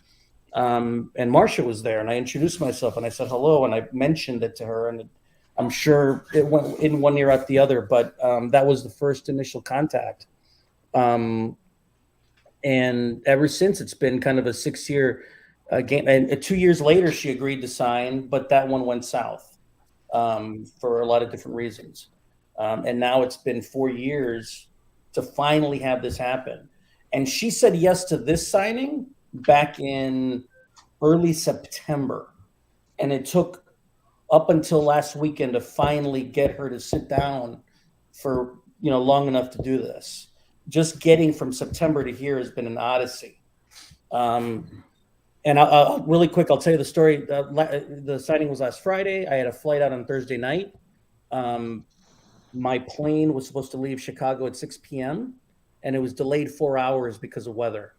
and Marcia was there, and I introduced myself and I said hello, and I mentioned it to her, and I'm sure it went in one ear out the other, but that was the first initial contact. And ever since, it's been kind of a 6-year game. And 2 years later, she agreed to sign, but that one went south for a lot of different reasons. And now it's been 4 years to finally have this happen. And she said yes to this signing back in early September. And it took up until last weekend to finally get her to sit down for, long enough to do this. Just getting from September to here has been an odyssey. And I'll really quick, I'll tell you the story. The signing was last Friday. I had a flight out on Thursday night. My plane was supposed to leave Chicago at 6 p.m. and it was delayed 4 hours because of weather.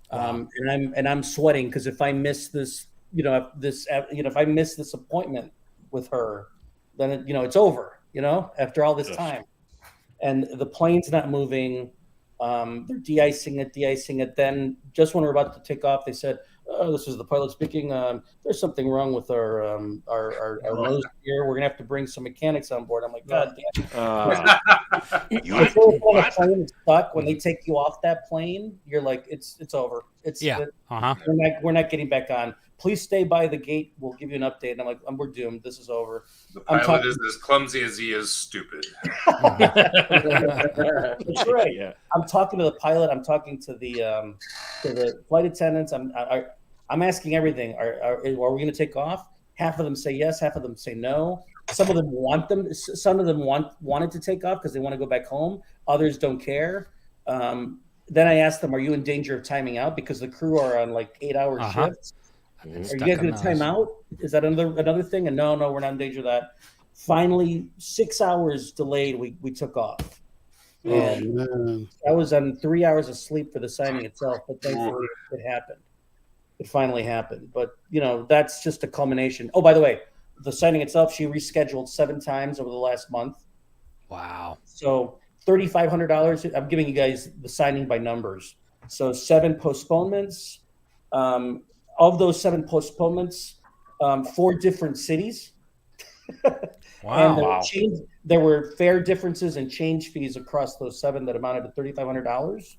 And I'm sweating because if I miss this, if I miss this appointment with her, then it's over. After all this time, and the plane's not moving. They're de-icing it. Then just when we're about to take off, they said, "Oh, this is the pilot speaking. There's something wrong with our nose here. We're gonna have to bring some mechanics on board." I'm like, God damn. When a plane is stuck, when they take you off that plane, you're like, it's over. We're not getting back on. Please stay by the gate. We'll give you an update. And I'm like, we're doomed. This is over. The pilot is as clumsy as he is stupid. That's right. Yeah. I'm talking to the pilot. I'm talking to the flight attendants. I'm asking everything. Are we going to take off? Half of them say yes. Half of them say no. Some of them want them. Some of them wanted to take off because they want to go back home. Others don't care. Then I asked them, "Are you in danger of timing out?" Because the crew are on like 8-hour shifts. Are you guys going to time out? Is that another thing? And no, we're not in danger of that. Finally, 6 hours delayed, we took off. Oh man. I was on 3 hours of sleep for the signing itself, but thankfully it happened. It finally happened. But that's just a culmination. Oh, by the way, the signing itself, she rescheduled 7 times over the last month. Wow. So $3,500. I'm giving you guys the signing by numbers. So 7 postponements. Of those 7 postponements, 4 different cities. Wow. And there were fare differences and change fees across those 7 that amounted to $3,500.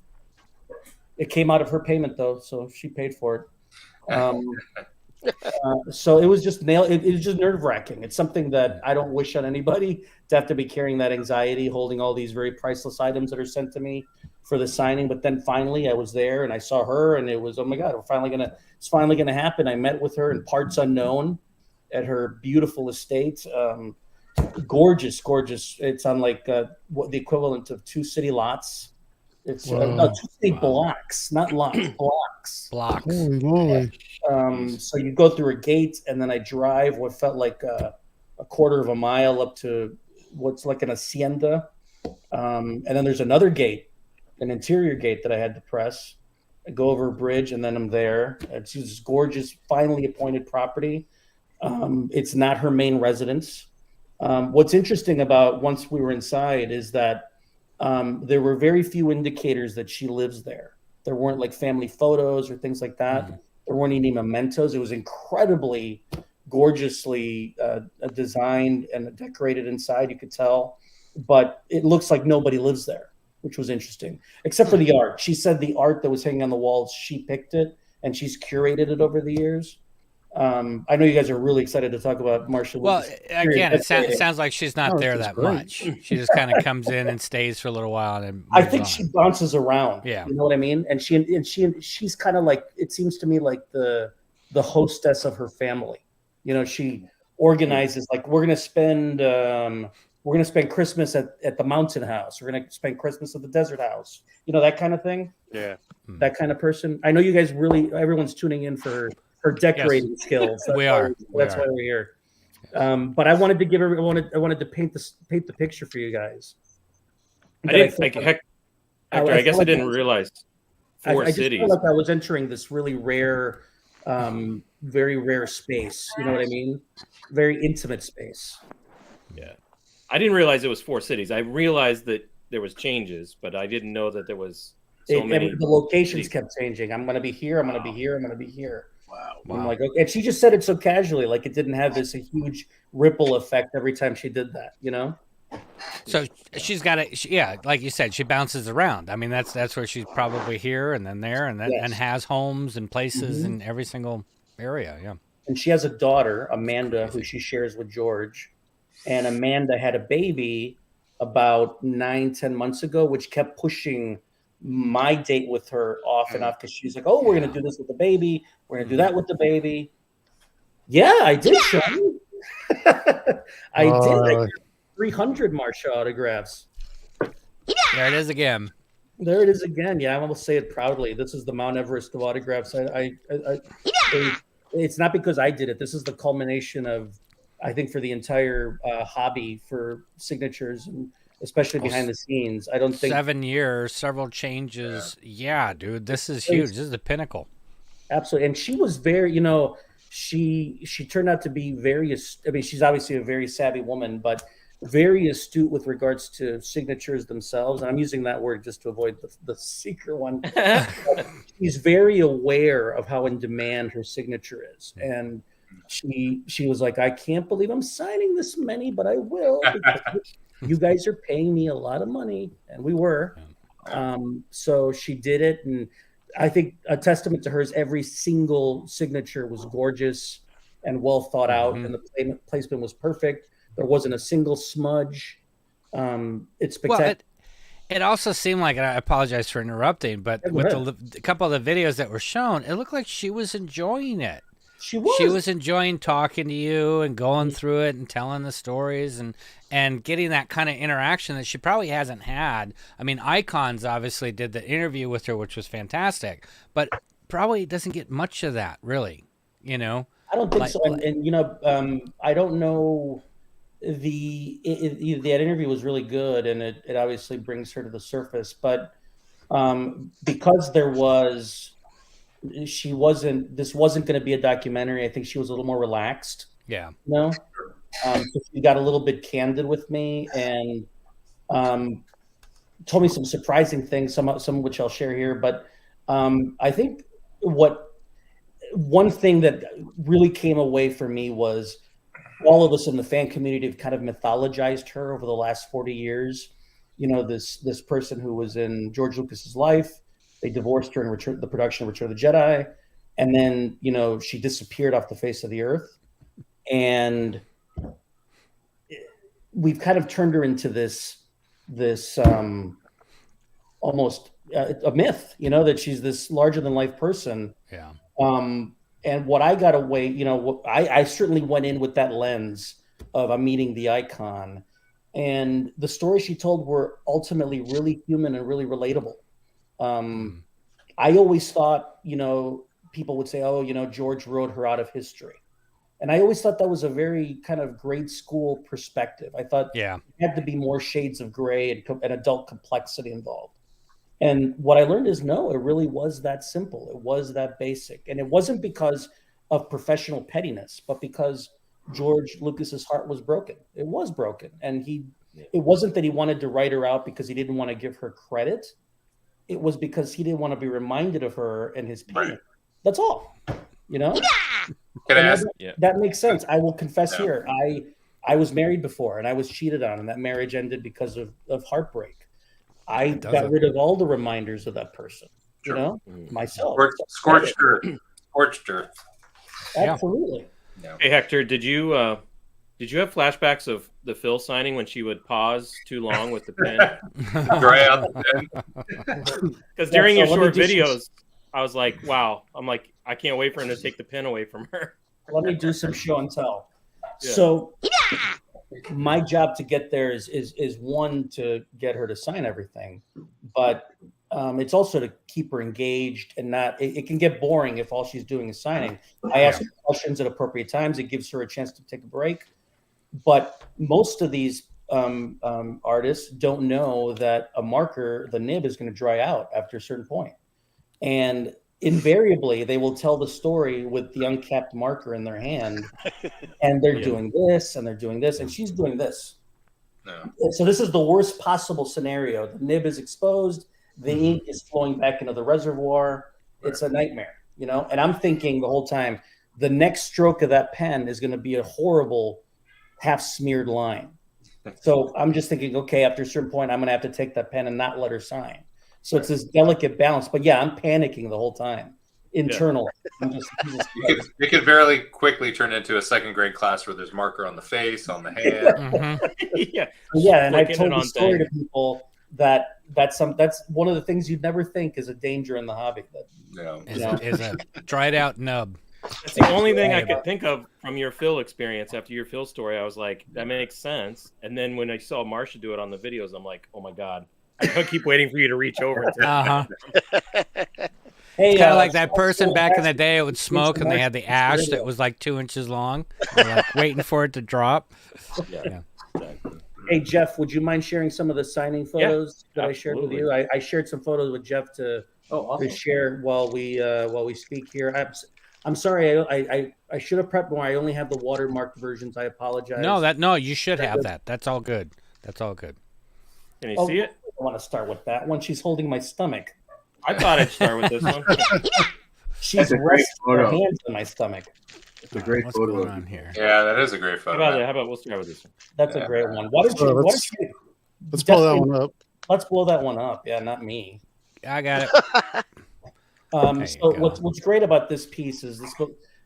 It came out of her payment though, so she paid for it. So it was just it was just nerve wracking. It's something that I don't wish on anybody to have to be carrying that anxiety, holding all these very priceless items that are sent to me for the signing. But then finally I was there and I saw her and it was, oh my God, it's finally gonna happen. I met with her in parts unknown at her beautiful estate. Gorgeous. It's on like what the equivalent of 2 city lots. It's 2 city blocks, not lots, blocks. Holy moly. So you go through a gate, and then I drive what felt like a quarter of a mile up to what's like an hacienda. And then there's another gate, an interior gate that I had to press. I go over a bridge, and then I'm there. It's this gorgeous, finally appointed property. It's not her main residence. What's interesting about once we were inside is that there were very few indicators that she lives there. There weren't like family photos or things like that. Mm-hmm. There weren't any mementos. It was incredibly gorgeously designed and decorated inside, you could tell. But it looks like nobody lives there, which was interesting, except for the art. She said the art that was hanging on the walls, she picked it, and she's curated it over the years. I know you guys are really excited to talk about Marcia Lucas. Well, again, it sounds like she's not there that much. She just kind of comes in and stays for a little while, and I think she bounces around. Yeah, you know what I mean. And she's kind of like, it seems to me like the hostess of her family. She organizes like we're gonna spend Christmas at the mountain house. We're gonna spend Christmas at the desert house. That kind of thing. Yeah, that kind of person. I know you guys everyone's tuning in for her decorating skills. That's why we're here. But I wanted to I wanted to paint the picture for you guys. Hector, I guess I didn't realize 4 I cities. just felt like I was entering this really rare, very rare space. You know what I mean? Very intimate space. Yeah, I didn't realize it was 4 cities. I realized that there was changes, but I didn't know that there was so many. The locations kept changing. I'm going to be here. I'm going to be here. I'm going to be here. Wow. I'm like, okay. And she just said it so casually, like it didn't have this huge ripple effect every time she did that, So she's got like you said, she bounces around. I mean, that's where she's probably here and then there and then and has homes and places in every single area. Yeah. And she has a daughter, Amanda, who she shares with George. And Amanda had a baby about 9-10 months ago, which kept pushing my date with her off and off because she's like, oh, we're going to do this with the baby. We're going to do that with the baby. Yeah, I did, Sean. I did. I got 300 Marcia autographs. There it is again. There it is again. Yeah, I will say it proudly. This is the Mount Everest of autographs. It's not because I did it. This is the culmination of, I think, for the entire hobby for signatures and especially behind the scenes. I don't think 7 years, several changes. Yeah, dude, this is huge. This is the pinnacle. Absolutely. And she was very, she turned out to be she's obviously a very savvy woman, but very astute with regards to signatures themselves. And I'm using that word just to avoid the secret one. She's very aware of how in demand her signature is. And she was like, I can't believe I'm signing this many, but I will. Because you guys are paying me a lot of money, and we were. So she did it, and I think a testament to her is every single signature was gorgeous and well thought out, and the placement was perfect. There wasn't a single smudge. It's spectacular. Well, it also seemed like, and I apologize for interrupting, but with a couple of the videos that were shown, it looked like she was enjoying it. She was enjoying talking to you and going through it and telling the stories and getting that kind of interaction that she probably hasn't had. I mean, Icons obviously did the interview with her, which was fantastic, but probably doesn't get much of that, really. I don't think so. And I don't know. that interview was really good, and it obviously brings her to the surface. But because this wasn't going to be a documentary. I think she was a little more relaxed. Yeah. So she got a little bit candid with me and told me some surprising things, some of which I'll share here. But I think one thing that really came away for me was all of us in the fan community have kind of mythologized her over the last 40 years. This person who was in George Lucas's life. They divorced her in the production of Return of the Jedi. And then, she disappeared off the face of the earth. And we've kind of turned her into this almost a myth, that she's this larger than life person. Yeah. And what I got away, I certainly went in with that lens of I'm meeting the icon. And the stories she told were ultimately really human and really relatable. I always thought, people would say, oh, George wrote her out of history. And I always thought that was a very kind of grade school perspective. I thought there had to be more shades of gray and adult complexity involved. And what I learned is no, it really was that simple. It was that basic. And it wasn't because of professional pettiness, but because George Lucas's heart was broken. It was broken. And it wasn't that he wanted to write her out because he didn't want to give her credit. It was because he didn't want to be reminded of her and his pain. Right. That's all, Yeah. Can I ask? That makes sense. I will confess here. I was married before and I was cheated on, and that marriage ended because of heartbreak. I got rid of all the reminders of that person, myself. Scorched earth. Scorched earth. Absolutely. Yeah. Hey, Hector, did you have flashbacks of the Phil signing when she would pause too long with the pen? Dry out the pen. Because during your short videos, I was like, wow. I'm like, I can't wait for him to take the pen away from her. Let me do some show and tell. Yeah. So my job to get there is one, to get her to sign everything, but it's also to keep her engaged and not. It can get boring if all she's doing is signing. I ask her questions at appropriate times. It gives her a chance to take a break. But most of these artists don't know that a marker, the nib, is going to dry out after a certain point. And invariably, they will tell the story with the uncapped marker in their hand, and they're doing this, and they're doing this, and she's doing this. No. So this is the worst possible scenario. The nib is exposed, the ink is flowing back into the reservoir. It's a nightmare, And I'm thinking the whole time, the next stroke of that pen is going to be a horrible half-smeared line. So I'm just thinking, okay, after a certain point, I'm going to have to take that pen and not let her sign. So it's this delicate balance, but I'm panicking the whole time internally. It could very quickly turn into a second grade class where there's marker on the face, on the hand. And I've told the story to people that's one of the things you'd never think is a danger in the hobby. Is a dried out nub. That's the only thing I could think of from your Phil experience. After your Phil story, I was like, that makes sense. And then when I saw Marcia do it on the videos, I'm like, oh my God. I keep waiting for you to reach over. Hey, kind of like that person back in the day. It would smoke, and they had the ash that was like 2 inches long, like waiting for it to drop. Yeah. Exactly. Hey, Jeff, would you mind sharing some of the signing photos that I shared with you? I shared some photos with Jeff to share while we speak here. I'm sorry, I should have prepped more. I only have the watermarked versions. I apologize. No, you should have that. That's all good. That's all good. Can you see it? I want to start with that one. She's holding my stomach. I thought I'd start with this one. She's resting her hands on my stomach. It's a great photo on here. Yeah, that is a great photo. How about we'll start with this one? That's a great one. Let's blow that one up. Let's blow that one up. Yeah, not me. I got it. So what's great about this piece is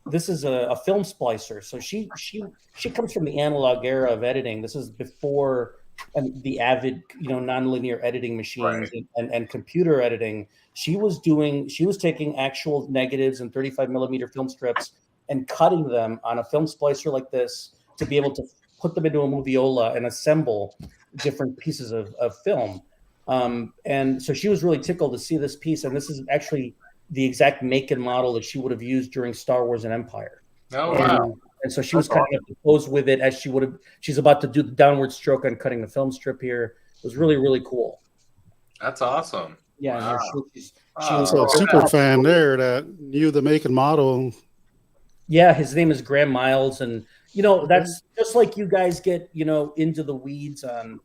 this is a film splicer. So she comes from the analog era of editing. This is before the avid, nonlinear editing machines and computer editing. She was taking actual negatives and 35 millimeter film strips and cutting them on a film splicer like this to be able to put them into a moviola and assemble different pieces of film. And so she was really tickled to see this piece. And this is actually the exact make and model that she would have used during Star Wars and Empire. Oh, wow. And so she was That's kind of posed with it as she would have. She's about to do the downward stroke on cutting the film strip here. It was really, really cool. That's awesome. Yeah, Wow. she was So a super fan there that knew the make and model. Yeah, his name is Graham Miles, and that's just like you guys get into the weeds on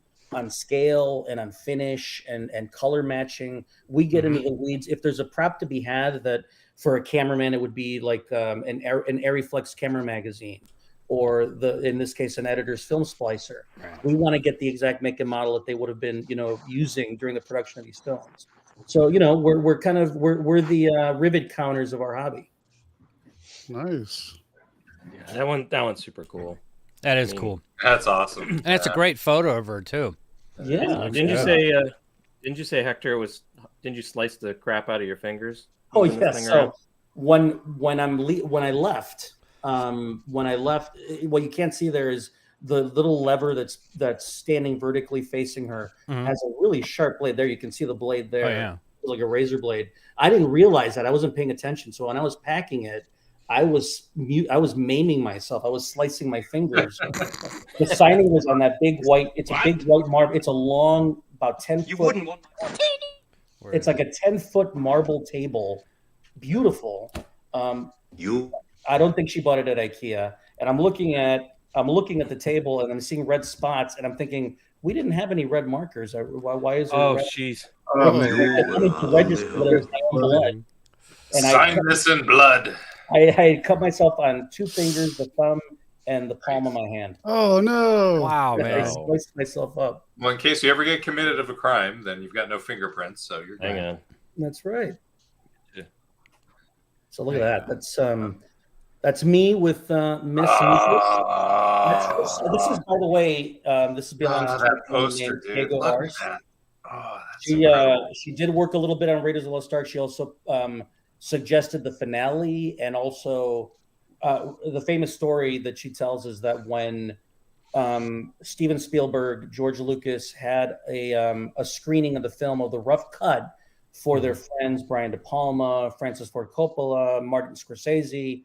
scale and on finish and color matching. We get into the weeds. If there's a prop to be had that for a cameraman, it would be like an Arriflex camera magazine, or in this case an editor's film splicer. Right. We want to get the exact make and model that they would have been using during the production of these films. So we're the rivet counters of our hobby. Nice. Yeah, that one's super cool. That is cool. That's awesome. And it's a great photo of her too. Yeah. Didn't you say Hector didn't you slice the crap out of your fingers? Oh moving yes. this thing So around? when I left, what you can't see there is the little lever that's standing vertically facing her has a really sharp blade there. You can see the blade there. Oh, yeah. Like a razor blade. I didn't realize that. I wasn't paying attention. So when I was packing it, I was maiming myself. I was slicing my fingers. The signing was on that big white. It's a big white marble. It's a long, about 10 foot. You wouldn't want. It's like a 10-foot marble table. Beautiful. I don't think she bought it at IKEA. And I'm looking at the table and I'm seeing red spots and I'm thinking, we didn't have any red markers. Why is there? Oh, jeez. Sign this in blood. I cut myself on 2 fingers, the thumb, and the palm of my hand. Oh no! Wow, man! I sliced myself up. Well, in case you ever get committed of a crime, then you've got no fingerprints, so you're good. Hang on. That's right. Yeah. So look at that. That's me with Miss Lucas. This is, by the way, this belongs to that poster, dude. Diego Look Ars. at that. Oh, that's She did work a little bit on Raiders of the Lost Ark. She also suggested the finale, and also the famous story that she tells is that when Steven Spielberg, George Lucas had a screening of the film of the rough cut for their friends Brian De Palma, Francis Ford Coppola, Martin Scorsese.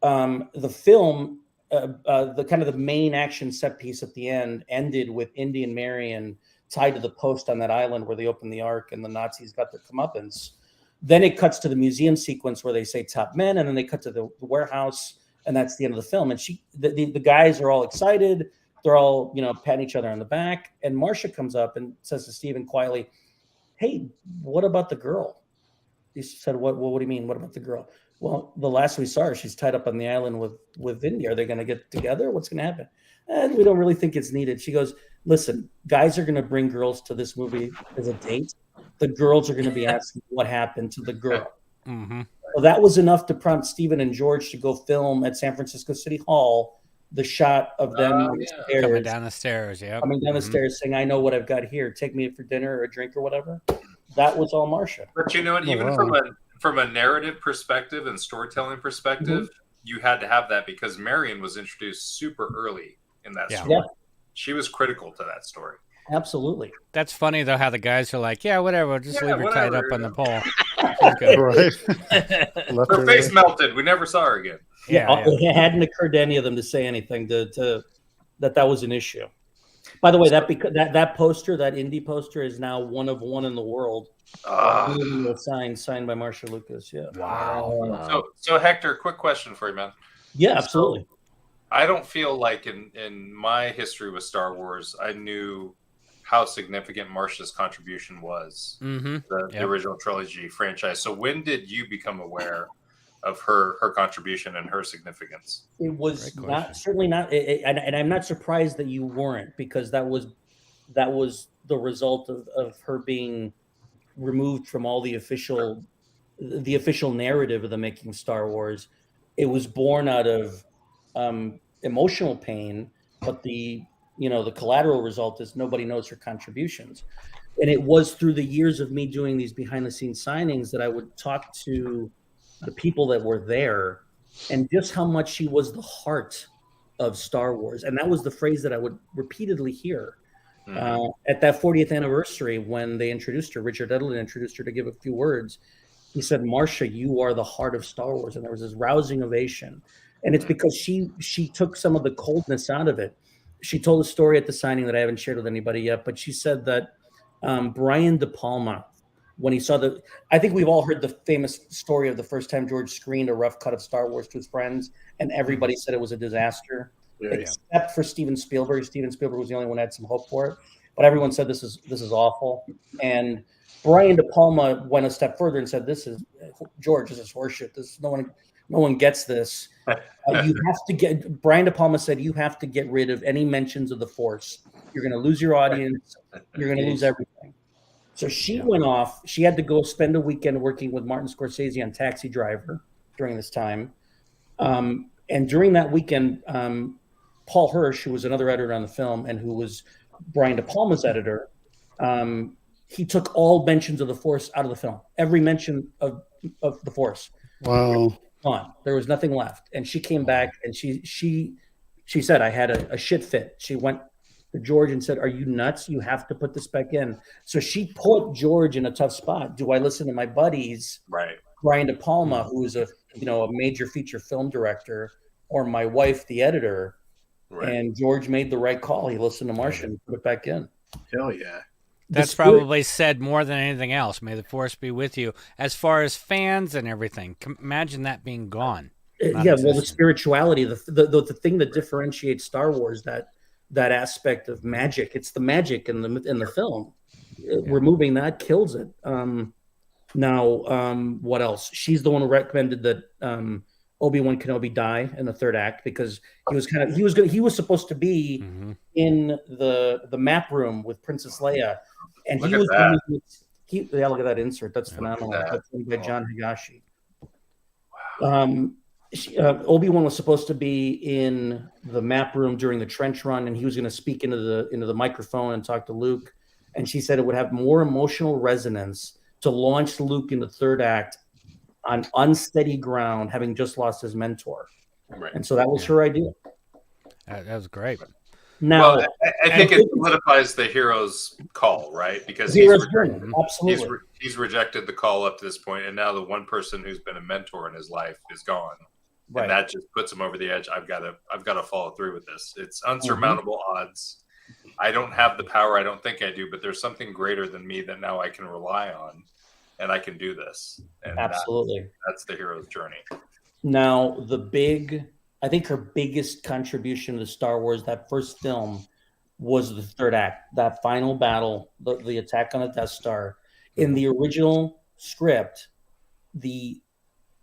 The film, the kind of the main action set piece at the end ended with Indy and Marion tied to the post on that island where they opened the Ark and the Nazis got their comeuppance. Then it cuts to the museum sequence where they say top men, and then they cut to the warehouse, and that's the end of the film. And the guys are all excited. They're all, patting each other on the back. And Marcia comes up and says to Steven quietly, "Hey, what about the girl?" He said, What do you mean? What about the girl? Well, the last we saw her, she's tied up on the island with Indy. Are they going to get together? What's going to happen? And we don't really think it's needed. She goes, "Listen, guys are going to bring girls to this movie as a date. The girls are going to be asking what happened to the girl." Mm-hmm. Well, that was enough to prompt Steven and George to go film at San Francisco City Hall the shot of them on the stairs, Coming down the stairs, yeah. coming down the stairs saying, "I know what I've got here. Take me for dinner or a drink or whatever." That was all Marcia. But you know what? Even from a narrative perspective and storytelling perspective, you had to have that because Marion was introduced super early in that story. Yeah. She was critical to that story. Absolutely. That's funny though how the guys are like, yeah, whatever, just leave her tied up on the pole. Right. Her face melted. We never saw her again. Yeah. It hadn't occurred to any of them to say anything that was an issue. By the way, that poster, that indie poster, is now one of one in the world. Signed by Marcia Lucas. Yeah. Wow. So Hector, quick question for you, man. Yeah, absolutely. I don't feel like in my history with Star Wars, I knew how significant Marcia's contribution was. The original trilogy franchise. So when did you become aware of her contribution and her significance? It was certainly not, and I'm not surprised that you weren't, because that was the result of her being removed from all the official narrative of the making of Star Wars. It was born out of emotional pain, but the collateral result is nobody knows her contributions. And it was through the years of me doing these behind the scenes signings that I would talk to the people that were there and just how much she was the heart of Star Wars. And that was the phrase that I would repeatedly hear at that 40th anniversary when they introduced her. Richard Edlund introduced her to give a few words. He said, "Marcia, you are the heart of Star Wars." And there was this rousing ovation. and it's because she took some of the coldness out of it. She told a story at the signing that I haven't shared with anybody yet, but she said that Brian De Palma, when he saw I think we've all heard the famous story of the first time George screened a rough cut of Star Wars to his friends, and everybody said it was a disaster, except for Steven Spielberg. Steven Spielberg was the only one that had some hope for it, but everyone said this is awful. And Brian De Palma went a step further and said, "This is George. This is horseshit. No one gets this. You have to get." Brian De Palma said, "You have to get rid of any mentions of the Force. You're going to lose your audience. You're going to lose everything." So she went off. She had to go spend a weekend working with Martin Scorsese on Taxi Driver during this time. And during that weekend, Paul Hirsch, who was another editor on the film and who was Brian De Palma's editor, he took all mentions of the Force out of the film. Every mention of the Force. Wow. Gone. There was nothing left. And she came back and she said, "I had a shit fit." She went to George and said, "Are you nuts? You have to put this back in." So she put George in a tough spot. Do I listen to my buddies, right? Brian De Palma, who is a major feature film director, or my wife, the editor? Right. And George made the right call. He listened to Marcia and put it back in. Hell yeah. That's probably said more than anything else. May the Force be with you. As far as fans and everything, imagine that being gone. Yeah, well, the spirituality, the thing that differentiates Star Wars, that aspect of magic. It's the magic in the film. Removing that kills it. Now, what else? She's the one who recommended that Obi-Wan Kenobi die in the third act because he was supposed to be in the map room with Princess Leia, and look look at that insert. That's phenomenal. That's by John Higashi. Obi-Wan was supposed to be in the map room during the trench run, and he was going to speak into the microphone and talk to Luke. And she said it would have more emotional resonance to launch Luke in the third act on unsteady ground, having just lost his mentor. Right. And so that was her idea. That was great. Now, well, I think it solidifies the hero's call, right? Because he's rejected the call up to this point, and now the one person who's been a mentor in his life is gone. Right. And that just puts him over the edge. I've got to follow through with this. It's unsurmountable odds. I don't have the power. I don't think I do, but there's something greater than me that now I can rely on, and I can do this. And absolutely, that's the hero's journey. Now, I think her biggest contribution to Star Wars, that first film, was the third act, that final battle, the attack on the Death Star. In the original script, the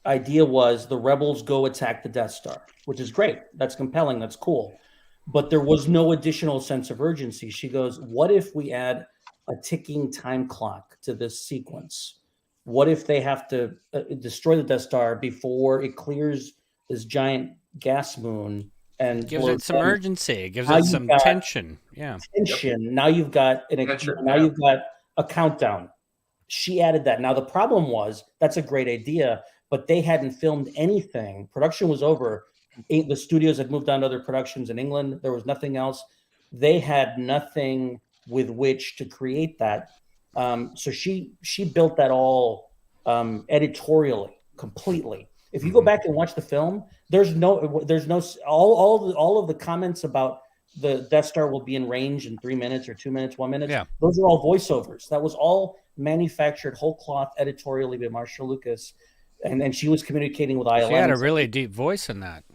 idea was the rebels go attack the Death Star, which is great. That's compelling. That's cool. But there was no additional sense of urgency. She goes, what if we add a ticking time clock to this sequence? What if they have to destroy the Death Star before it clears this giant gas moon and gives it some urgency? It gives it some tension. Yeah. Tension. Yep. Now you've got you've got a countdown. She added that. Now the problem was that's a great idea, but they hadn't filmed anything. Production was over. The studios had moved on to other productions in England. There was nothing else. They had nothing with which to create that. So she built that all editorially, completely. If you go back and watch the film, there's no all of the comments about the Death Star will be in range in 3 minutes or 2 minutes, 1 minute. Yeah. Those are all voiceovers. That was all manufactured whole cloth editorially by Marcia Lucas, and she was communicating with ILM. She had a really deep voice in that.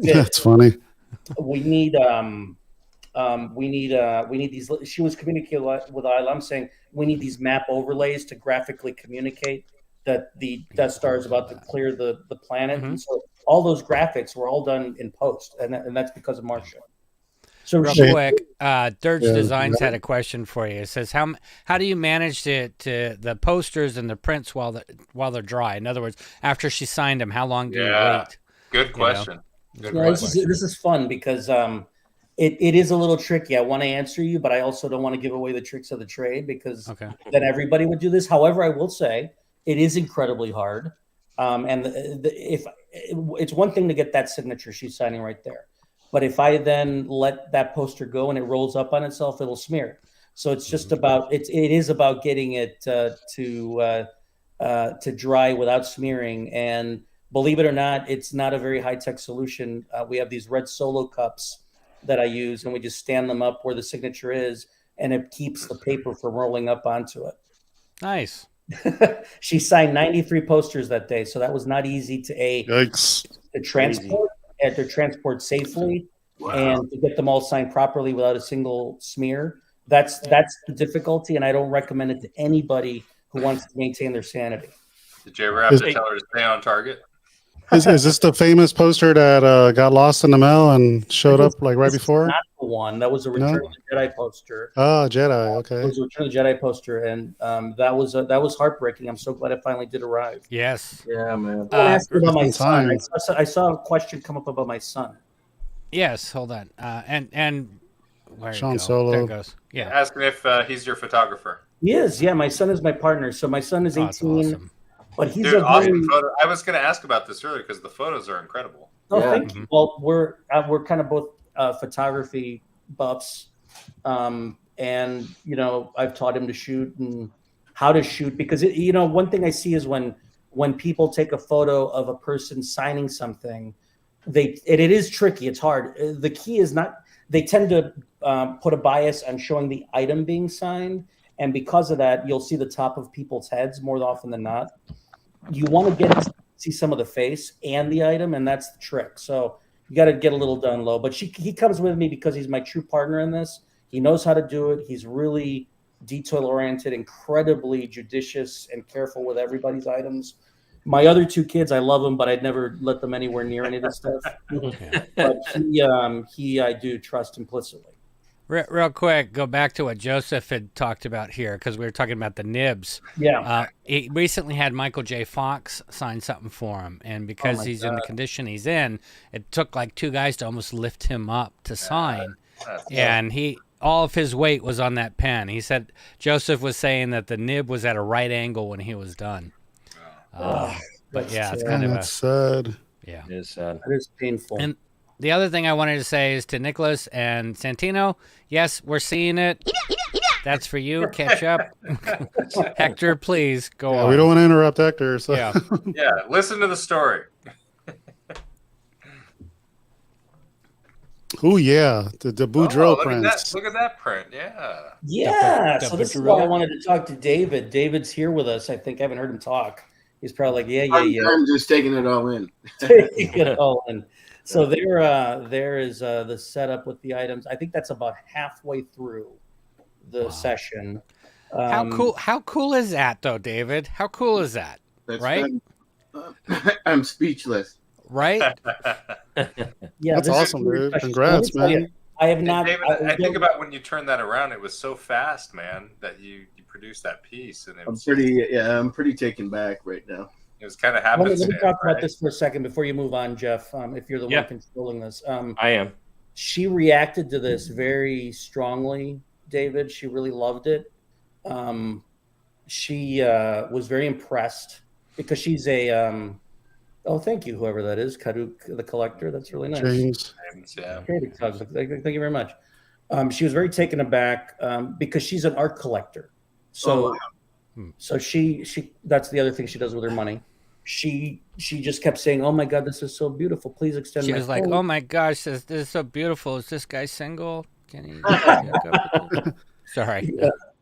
That's funny. We need these. She was communicating with ILM saying we need these map overlays to graphically communicate that the Death Star is about to clear the planet. And so all those graphics were all done in post, and that's because of Marcia. So real quick, Dirge Designs had a question for you. It says, how do you manage the posters and the prints while they're dry? In other words, after she signed them, how long do you wait? Good question. This is fun because it is a little tricky. I want to answer you, but I also don't want to give away the tricks of the trade because then everybody would do this. However, I will say it is incredibly hard. And if it's one thing to get that signature she's signing right there. But if I then let that poster go and it rolls up on itself, it'll smear. So it's just about it is about getting it to dry without smearing. And Believe it or not, it's not a very high-tech solution. We have these red Solo cups that I use, and we just stand them up where the signature is, and it keeps the paper from rolling up onto it. Nice. She signed 93 posters that day, so that was not easy to transport safely and to get them all signed properly without a single smear. That's the difficulty, and I don't recommend it to anybody who wants to maintain their sanity. Did you ever have to tell her to stay on target? Is this the famous poster that got lost in the mail and showed up like right before? Not the one. That was a Return of the Jedi poster. Oh, Jedi. Okay. It was a Return of the Jedi poster, and that was heartbreaking. I'm so glad it finally did arrive. Yes. Yeah, man. I asked about my son. I saw a question come up about my son. Yes. Hold on. And where Sean Solo. There it goes. Yeah. Ask him if he's your photographer. He is. Yeah, my son is my partner. So my son is 18. Awesome. But he's Dude, a awesome photo. I was going to ask about this earlier because the photos are incredible. Oh, thank you. Well, we're kind of both photography buffs, and I've taught him to shoot and how to shoot because one thing I see is when people take a photo of a person signing something, it is tricky. It's hard. The key is not. They tend to put a bias on showing the item being signed, and because of that, you'll see the top of people's heads more often than not. You want to get to see some of the face and the item, and that's the trick. So you got to get a little down low. But he comes with me because he's my true partner in this. He knows how to do it. He's really detail-oriented, incredibly judicious and careful with everybody's items. My other two kids, I love them, but I'd never let them anywhere near any of this stuff. But I do trust implicitly. Real quick, go back to what Joseph had talked about here because we were talking about the nibs. Yeah. He recently had Michael J. Fox sign something for him, and because he's in the condition he's in, it took like two guys to almost lift him up to sign. And all of his weight was on that pen. He said Joseph was saying that the nib was at a right angle when he was done. But yeah, it's kind of that's sad. Yeah, it is sad. It is painful. And the other thing I wanted to say is to Nicholas and Santino, yes, we're seeing it. That's for you. Catch up. Hector, please go on. We don't want to interrupt Hector. So. Yeah. Yeah, listen to the story. Oh, yeah. The Boudreaux prints. Look at that print. Yeah. Yeah. So this is why I wanted to talk to David. David's here with us. I think I haven't heard him talk. He's probably like, yeah. I'm just taking it all in. Taking it all in. So there is the setup with the items. I think that's about halfway through the session. How cool is that, though, David? How cool is that? Right? I'm speechless. Right? Yeah, that's awesome, dude. Congrats, man. I have not. David, I think about when you turned that around. It was so fast, man, that you produced that piece, and I'm pretty taken back right now. It was kind of happening. Let me talk about this for a second before you move on, Jeff. If you're the one controlling this, I am. She reacted to this very strongly, David. She really loved it. She was very impressed because she's a. Oh, thank you, whoever that is, Kaduk the collector. That's really nice. James. Yeah. Thank you very much. She was very taken aback because she's an art collector. So, so she that's the other thing she does with her money. She just kept saying, "Oh my God, this is so beautiful. Please extend." She my was like, phone." "Oh my gosh, this is so beautiful. Is this guy single? Can he?" Sorry.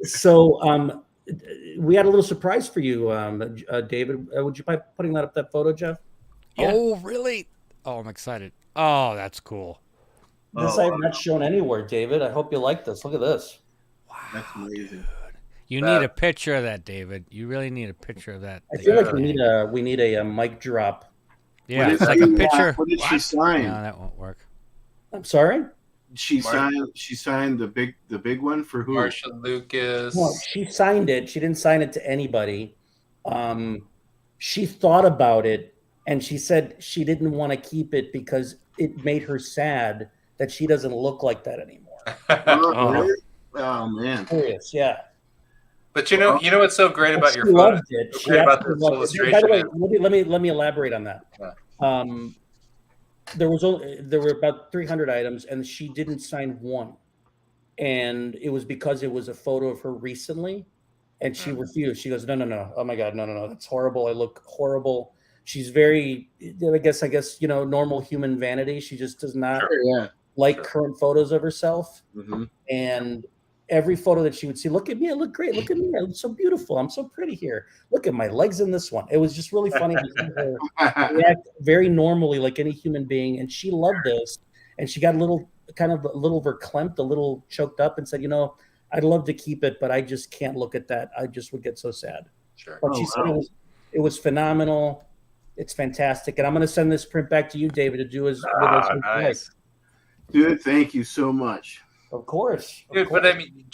So we had a little surprise for you, David. Would you mind putting that photo, Jeff? Yeah. Oh, really? Oh, I'm excited. Oh, that's cool. This I have not shown anywhere, David. I hope you like this. Look at this. Wow, that's amazing. You need a picture of that, David. You really need a picture of that. I feel like we need a mic drop. Yeah, it's like a picture. What did she sign? No, that won't work. I'm sorry. She signed the big one for who? Marcia Lucas. No, she signed it. She didn't sign it to anybody. She thought about it, and she said she didn't want to keep it because it made her sad that she doesn't look like that anymore. Really? Oh man. Serious, yeah. But you know what's so great about your photo? Loved it. She great about this loved illustration. it. By the way, let me elaborate on that. Yeah. There were about 300 items, and she didn't sign one, and it was because it was a photo of her recently, and she refused. She goes, no, oh my God, no, that's horrible. I look horrible. she's very, I guess, normal human vanity. She just does not like current photos of herself. Mm-hmm. And every photo that she would see, look at me, I look great. Look at me, I look so beautiful. I'm so pretty here. Look at my legs in this one. It was just really funny to see her react very normally like any human being. And she loved this. And she got a little verklempt, a little choked up and said, I'd love to keep it, but I just can't look at that. I just would get so sad. Sure. But she said it was phenomenal. It's fantastic. And I'm going to send this print back to you, David, to do as nice. Dude, thank you so much. Of course. Dude, but I mean,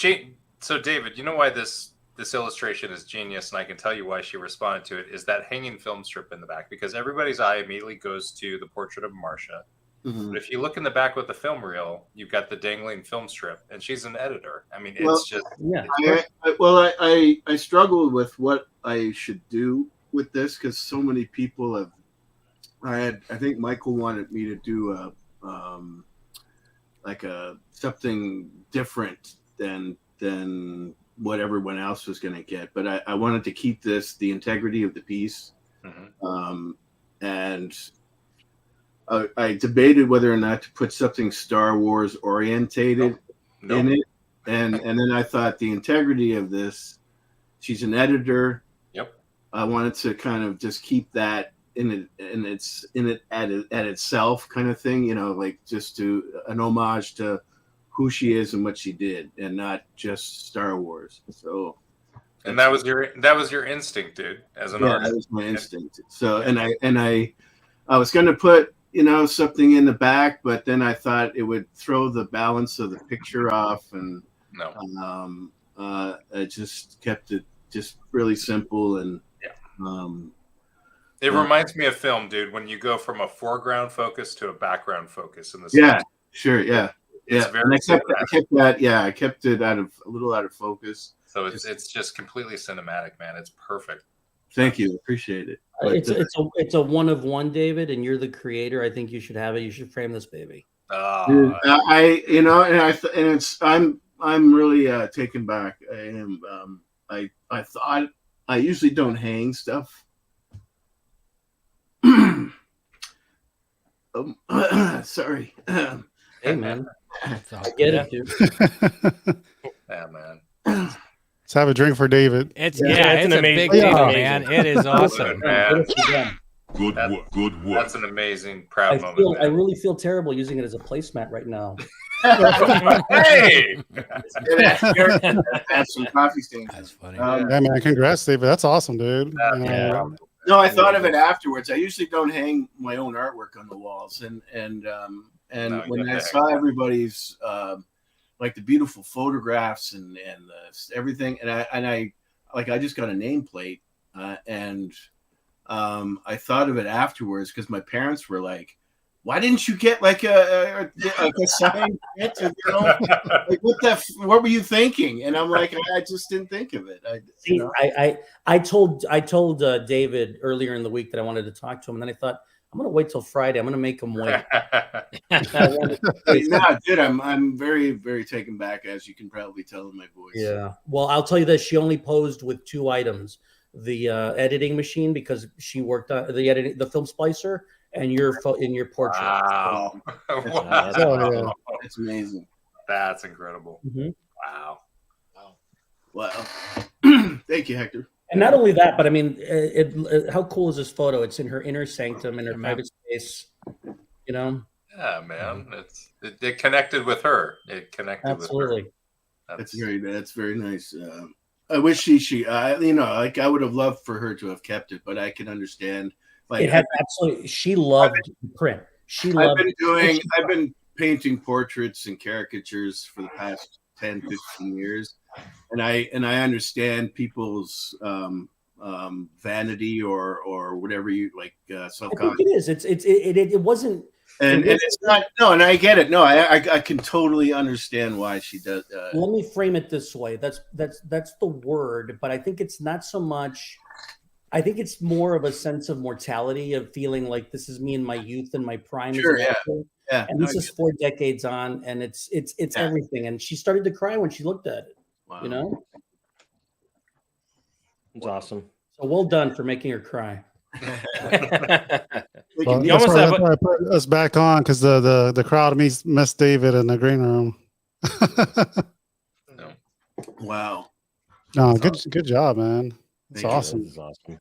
so David, you know why this illustration is genius, and I can tell you why she responded to it, is that hanging film strip in the back, because everybody's eye immediately goes to the portrait of Marcia. Mm-hmm. But if you look in the back with the film reel, you've got the dangling film strip, and she's an editor. I mean, it's I struggled with what I should do with this because so many people have. I think Michael wanted me to do something different than what everyone else was going to get, but I wanted to keep the integrity of the piece, and I debated whether or not to put something Star Wars orientated in it, and then I thought the integrity of this. She's an editor. Yep. I wanted to kind of just keep that in it at itself, kind of thing, like just to an homage to who she is and what she did, and not just Star Wars. So. And that was your instinct, dude. As an artist, that was my instinct. So, and I was going to put something in the back, but then I thought it would throw the balance of the picture off, and I just kept it just really simple and. It reminds me of film, dude. When you go from a foreground focus to a background focus in the sure, yeah. And I kept it a little out of focus. So it's just completely cinematic, man. It's perfect. Thank you, appreciate it. It's a one of one, David, and you're the creator. I think you should have it. You should frame this baby. Dude, I'm really taken back. I am. I thought I usually don't hang stuff. Sorry. Hey, man. I get it, dude. Yeah, man. Let's have a drink for David. It's a big deal, man. It is awesome. Man. Good work. That's an amazing, proud moment. I really feel terrible using it as a placemat right now. Hey! Have some coffee stains. That's funny. Yeah, man. Congrats, David. That's awesome, dude. No, I thought of it afterwards. I usually don't hang my own artwork on the walls, and when I saw everybody's like the beautiful photographs and everything, and I just got a nameplate, and I thought of it afterwards because my parents were like, "Why didn't you get like a signed kit? Like what were you thinking?" And I'm like, I just didn't think of it. I told David earlier in the week that I wanted to talk to him, and then I thought I'm going to wait till Friday. I'm going to make him wait. No, dude, I'm very, very taken back, as you can probably tell in my voice. Yeah. Well, I'll tell you this: she only posed with 2 items: the editing machine, because she worked on the film splicer, and your portrait. Wow. It's amazing. That's incredible. Mm-hmm. Wow. Thank you, Hector. And not only that, but I mean, how cool is this photo? It's in her inner sanctum, in her private space. Yeah, man. It connected with her. It connected with her. That's very nice. I wish she I would have loved for her to have kept it, but I can understand. Like, it had absolutely. She loved print. I've been painting portraits and caricatures for the past 10, 15 years, and I understand people's vanity or whatever you like. Self-conscious. It is. It wasn't. And it's not. No, and I get it. No, I can totally understand why she does. Let me frame it this way. That's the word, but I think it's not so much. I think it's more of a sense of mortality, of feeling like this is me in my youth and my prime. Sure, yeah. And this is 4 decades on, and it's everything. And she started to cry when she looked at it. Wow. It's awesome. So well done for making her cry. Well, You that's almost why, have that's why I put us back on because the crowd missed David in the green room. Wow. No, good job, man. It's Thank you. awesome. This is awesome.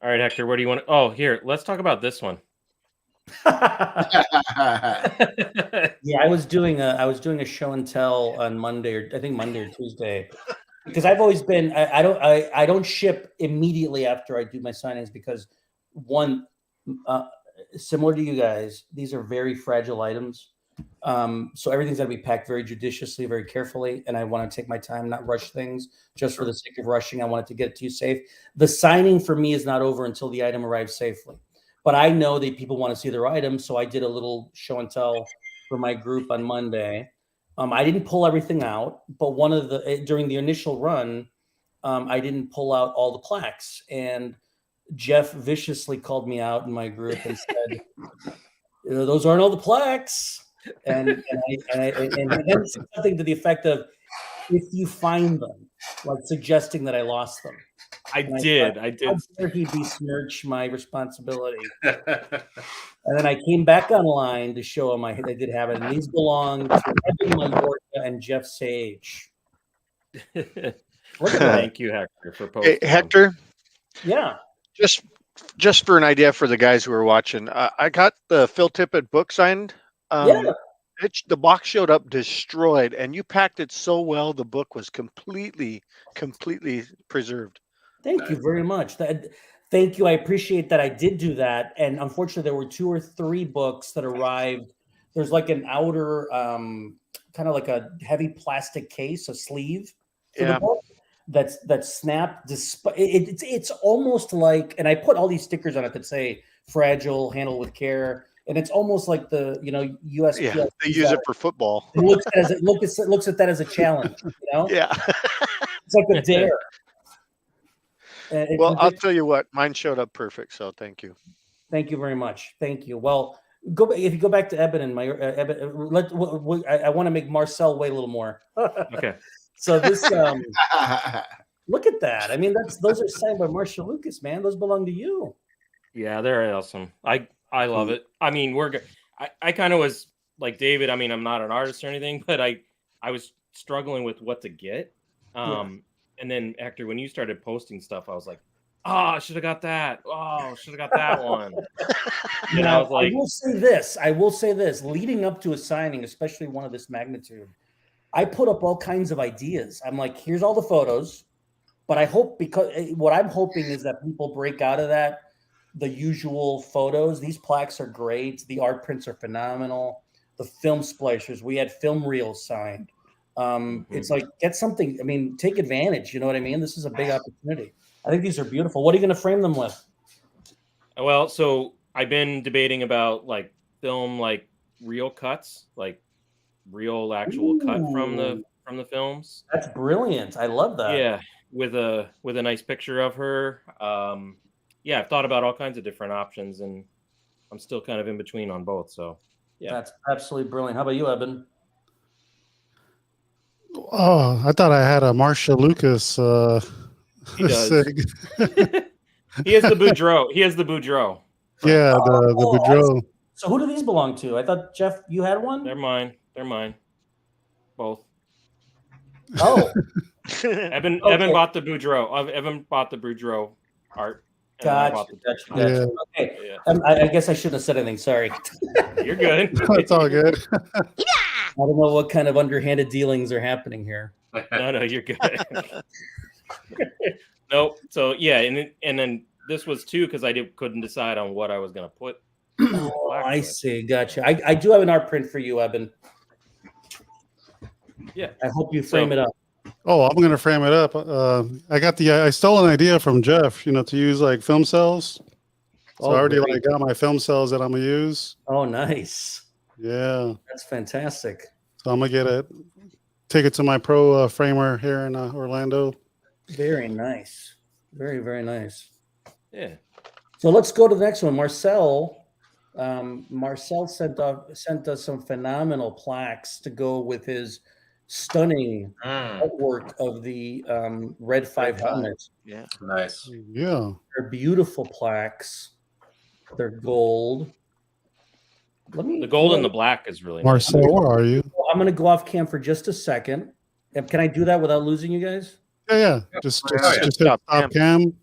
All right, Hector, what do you want? Oh, here, let's talk about this one. Yeah, I was doing a show and tell on Monday, or I think Monday or Tuesday, because I've always been I don't ship immediately after I do my signings because one, similar to you guys, these are very fragile items. So everything's got to be packed very judiciously, very carefully, and I want to take my time, not rush things just for the sake of rushing. I want it to get to you safe. The signing for me is not over until the item arrives safely. But I know that people want to see their items, so I did a little show and tell for my group on Monday. I didn't pull everything out, but during the initial run, I didn't pull out all the plaques, and Jeff viciously called me out in my group and said, "Those aren't all the plaques." And then said something to the effect of, "If you find them," like suggesting that I lost them. I did. How dare he besmirch my responsibility? And then I came back online to show him I did have it, and these belong to Evan Mallorca and Jeff Sage. Thank you, Hector, for posting. Hey, Hector. Yeah. Just for an idea for the guys who are watching, I got the Phil Tippett book signed. The box showed up destroyed, and you packed it so well. The book was completely preserved. Thank you very much. Thank you. I appreciate that. I did do that, and unfortunately, there were 2 or 3 books that arrived. There's like an outer, kind of like a heavy plastic case, a sleeve for the book that's snapped. It's almost like, and I put all these stickers on it that say "fragile, handle with care." And it's almost like the USPS. Yeah, they use it for football. It looks at that as a challenge. Yeah, it's like a dare. Well, I'll tell you what, mine showed up perfect. So thank you. Thank you very much. Thank you. Well, if you go back to Eben and my I want to make Marcel wait a little more. Okay. So this look at that. I mean, those are signed by Marcia Lucas, man. Those belong to you. Yeah, they're awesome. I love it. I mean, I kind of was like David. I mean, I'm not an artist or anything, but I was struggling with what to get. And then Hector, when you started posting stuff, I was like, "Oh, I should have got that. Oh, should have got that one." And I was like, I will say this. Leading up to a signing, especially one of this magnitude, I put up all kinds of ideas. I'm like, "Here's all the photos," but I hope what I'm hoping is that people break out of that. The usual photos. These plaques are great. The art prints are phenomenal. The film splashers. We had film reels signed. It's like, get something. I mean, take advantage. You know what I mean? This is a big opportunity. I think these are beautiful. What are you going to frame them with? Well, so I've been debating about like film, like real cuts, like real actual cut from the films. That's brilliant. I love that. Yeah, with a nice picture of her. Yeah, I've thought about all kinds of different options, and I'm still kind of in between on both. So, yeah, that's absolutely brilliant. How about you, Eben? Oh, I thought I had a Marcia Lucas. He does. He has the Boudreaux. Yeah, the Boudreaux. So, who do these belong to? I thought Jeff, you had one. They're mine. Both. Oh, Evan bought the Boudreaux. Evan bought the Boudreaux art. Gotcha. Yeah. Okay. Yeah. I guess I shouldn't have said anything. Sorry. You're good. It's all good. I don't know what kind of underhanded dealings are happening here. No, you're good. Nope. So yeah, and then this was too because I couldn't decide on what I was gonna put. Oh, I see. Gotcha. I do have an art print for you, Eben. Yeah. I hope you frame it up. Oh, I'm gonna frame it up. I stole an idea from Jeff. To use like film cells. So I already got my film cells that I'm gonna use. Oh, nice. Yeah, that's fantastic. So I'm gonna take it to my pro framer here in Orlando. Very nice. Very, very nice. Yeah. So let's go to the next one. Marcel sent us some phenomenal plaques to go with his stunning artwork of the Red 5 helmets. Yeah. Nice. Yeah. They're beautiful plaques. They're gold. The gold and the black is really Marcel, nice. where are you? I'm going to go off cam for just a second. Can I do that without losing you guys? Yeah. Just hit stop cam.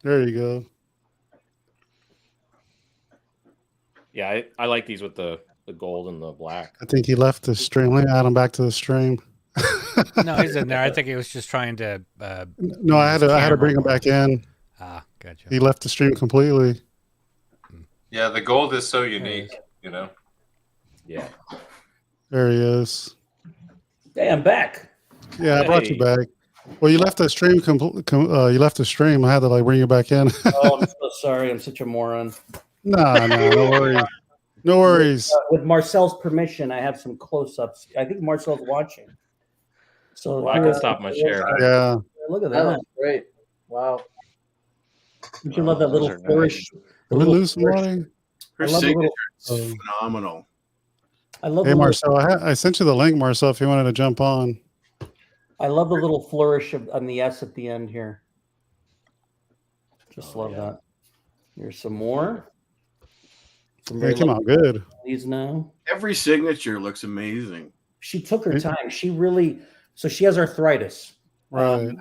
There you go. Yeah, I like these with the gold and the black. I think he left the stream. Let me add him back to the stream. No, he's in there. I think he was just trying to. No, I had to bring him back in. Ah, gotcha. He left the stream completely. Yeah, the gold is so unique, you know. Yeah. There he is. Hey, I'm back. Yeah, I brought you back. Well, you left the stream. You left the stream. I had to bring you back in. Oh, I'm so sorry. I'm such a moron. No worries. No worries. With Marcel's permission, I have some close-ups. I think Marcel's watching. So I can stop my share. Yeah. Look at That that. looks great. Wow. Don't you love that little flourish? Did we lose somebody? Her signature is phenomenal. I love. Hey, the Marcel, I sent you the link, Marcel, if you wanted to jump on. I love the little flourish on the S at the end here. Just love that. Here's some more. They came out good. These now. Every signature looks amazing. She took her time. She really. So she has arthritis. Right.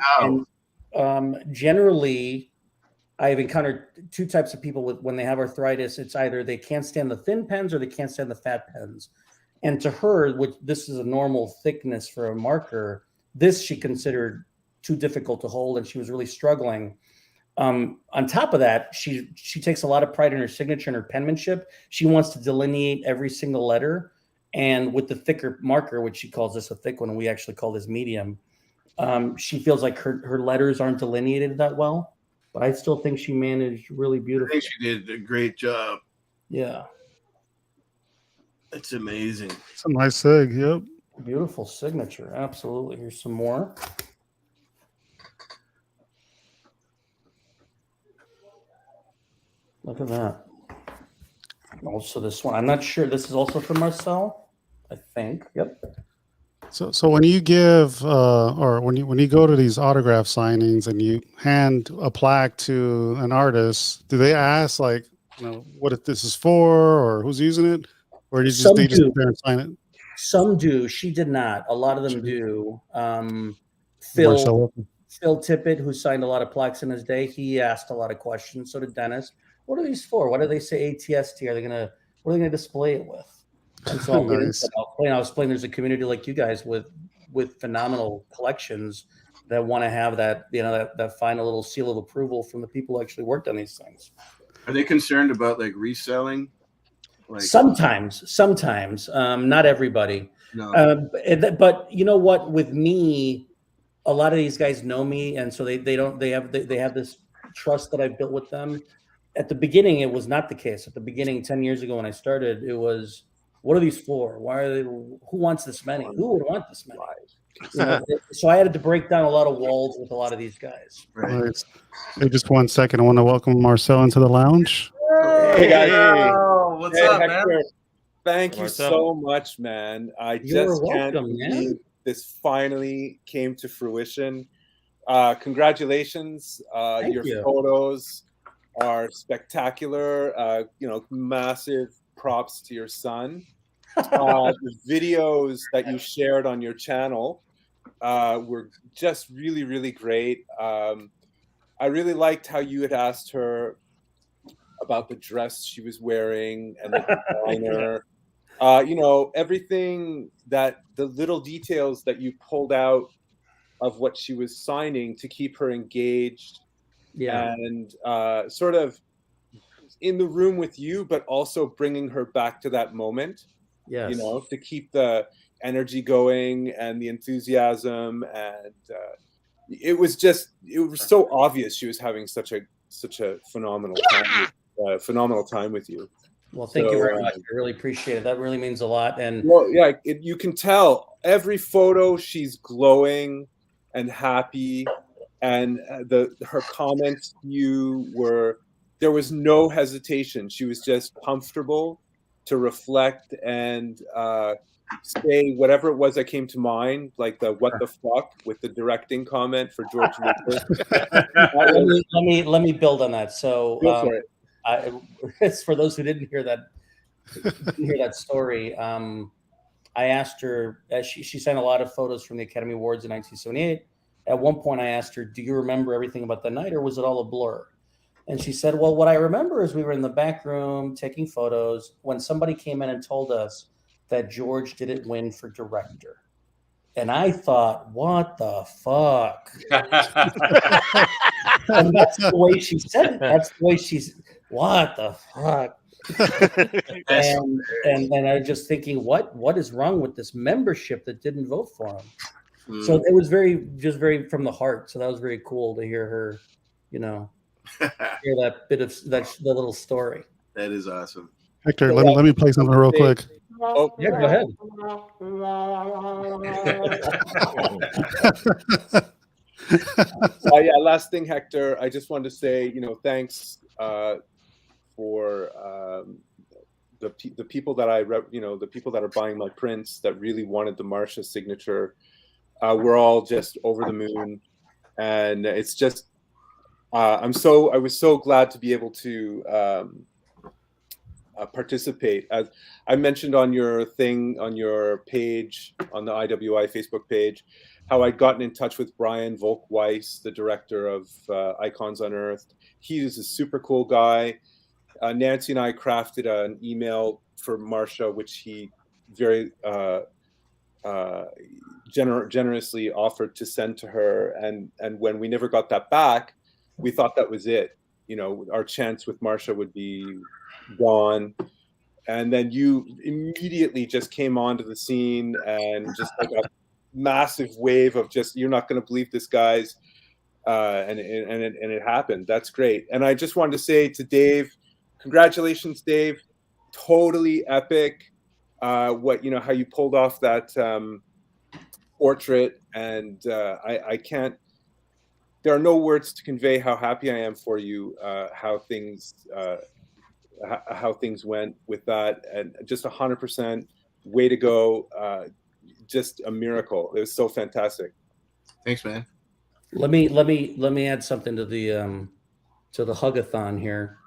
Generally, I've encountered two types of people when they have arthritis. It's either they can't stand the thin pens or they can't stand the fat pens. And to her, which this is a normal thickness for a marker, this she considered too difficult to hold, and she was really struggling. On top of that, she takes a lot of pride in her signature and her penmanship. She wants to delineate every single letter, and with the thicker marker, which she calls this a thick one, and we actually call this medium, she feels like her letters aren't delineated that well. But I still think she managed really I beautifully. think she did a great job. Yeah, It's amazing. It's a nice sig. Yep. beautiful signature. Absolutely. Here's some more. Look at that. Also, this one. I'm not sure. This is also from Marcel, I think. Yep. So when you give or when you go to these autograph signings and you hand a plaque to an artist, do they ask what if this is for or who's using it, or do you just they just sit there and sign it? Some do. She did not. A lot of them do. Marcel. Phil Tippett, who signed a lot of plaques in his day, he asked a lot of questions. So did Dennis. What are these for? What do they say ATST? What are they gonna display it with? And so I'll explain there's a community like you guys with phenomenal collections that want to have that, that final little seal of approval from the people who actually worked on these things. Are they concerned about reselling? Sometimes, not everybody. No. But you know what? With me, a lot of these guys know me, and so they have this trust that I've built with them. At the beginning, it was not the case. At the beginning, 10 years ago when I started, it was, what are these for? Why are they? Who wants this many? Who would want this many? So I had to break down a lot of walls with a lot of these guys. Right. Hey, just 1 second. I want to welcome Marcel into the lounge. Hey guys. Oh, what's up, Hector, man? Thank you so much, man. I just can't believe this finally came to fruition. Congratulations. Your photos are spectacular. Massive props to your son. The videos that you shared on your channel were just really, really great. I really liked how you had asked her about the dress she was wearing and the designer. Everything the little details that you pulled out of what she was signing to keep her engaged and sort of in the room with you, but also bringing her back to that moment. Yes. To keep the energy going and the enthusiasm, and it was so obvious she was having such a phenomenal time with you. Well, thank you very much. I really appreciate it. That really means a lot. And you can tell every photo she's glowing and happy, and her comments to you there was no hesitation. She was just comfortable to reflect and say whatever it was that came to mind, like the "what the fuck" with the directing comment for George Lucas. let me build on that. So, Go for it. it's for those who didn't hear that story. I asked her. She sent a lot of photos from the Academy Awards in 1978. At one point, I asked her, "Do you remember everything about the night, or was it all a blur?" And she said, "Well, what I remember is we were in the back room taking photos when somebody came in and told us that George didn't win for director." And I thought, what the fuck? And that's the way she said it. That's the way she's, what the fuck? and I was just thinking, what is wrong with this membership that didn't vote for him? So it was very from the heart. So that was very cool to hear her, hear that bit of the little story. That is awesome. Hector, let me play something real quick. Oh, yeah, go ahead. Yeah, last thing, Hector. I just wanted to say, thanks for the people that the people that are buying my prints that really wanted the Marcia signature. We're all just over the moon, and it's just I was so glad to be able to participate. As I mentioned on your page, on the IWI Facebook page, how I'd gotten in touch with Brian Volkweiss, the director of Icons Unearthed. He is a super cool guy. Nancy and I crafted an email for Marcia, which he very generously offered to send to her. And when we never got that back, we thought that was it. Our chance with Marcia would be gone. And then you immediately just came onto the scene and just like a massive wave of just, you're not going to believe this, guys. And it happened. That's great. And I just wanted to say to Dave, congratulations, Dave. Totally epic. How you pulled off that portrait. And I can't, there are no words to convey how happy I am for you, how things went with that, and just 100% way to go. Just a miracle. It was so fantastic. Thanks, man. Let me add something to the hugathon here.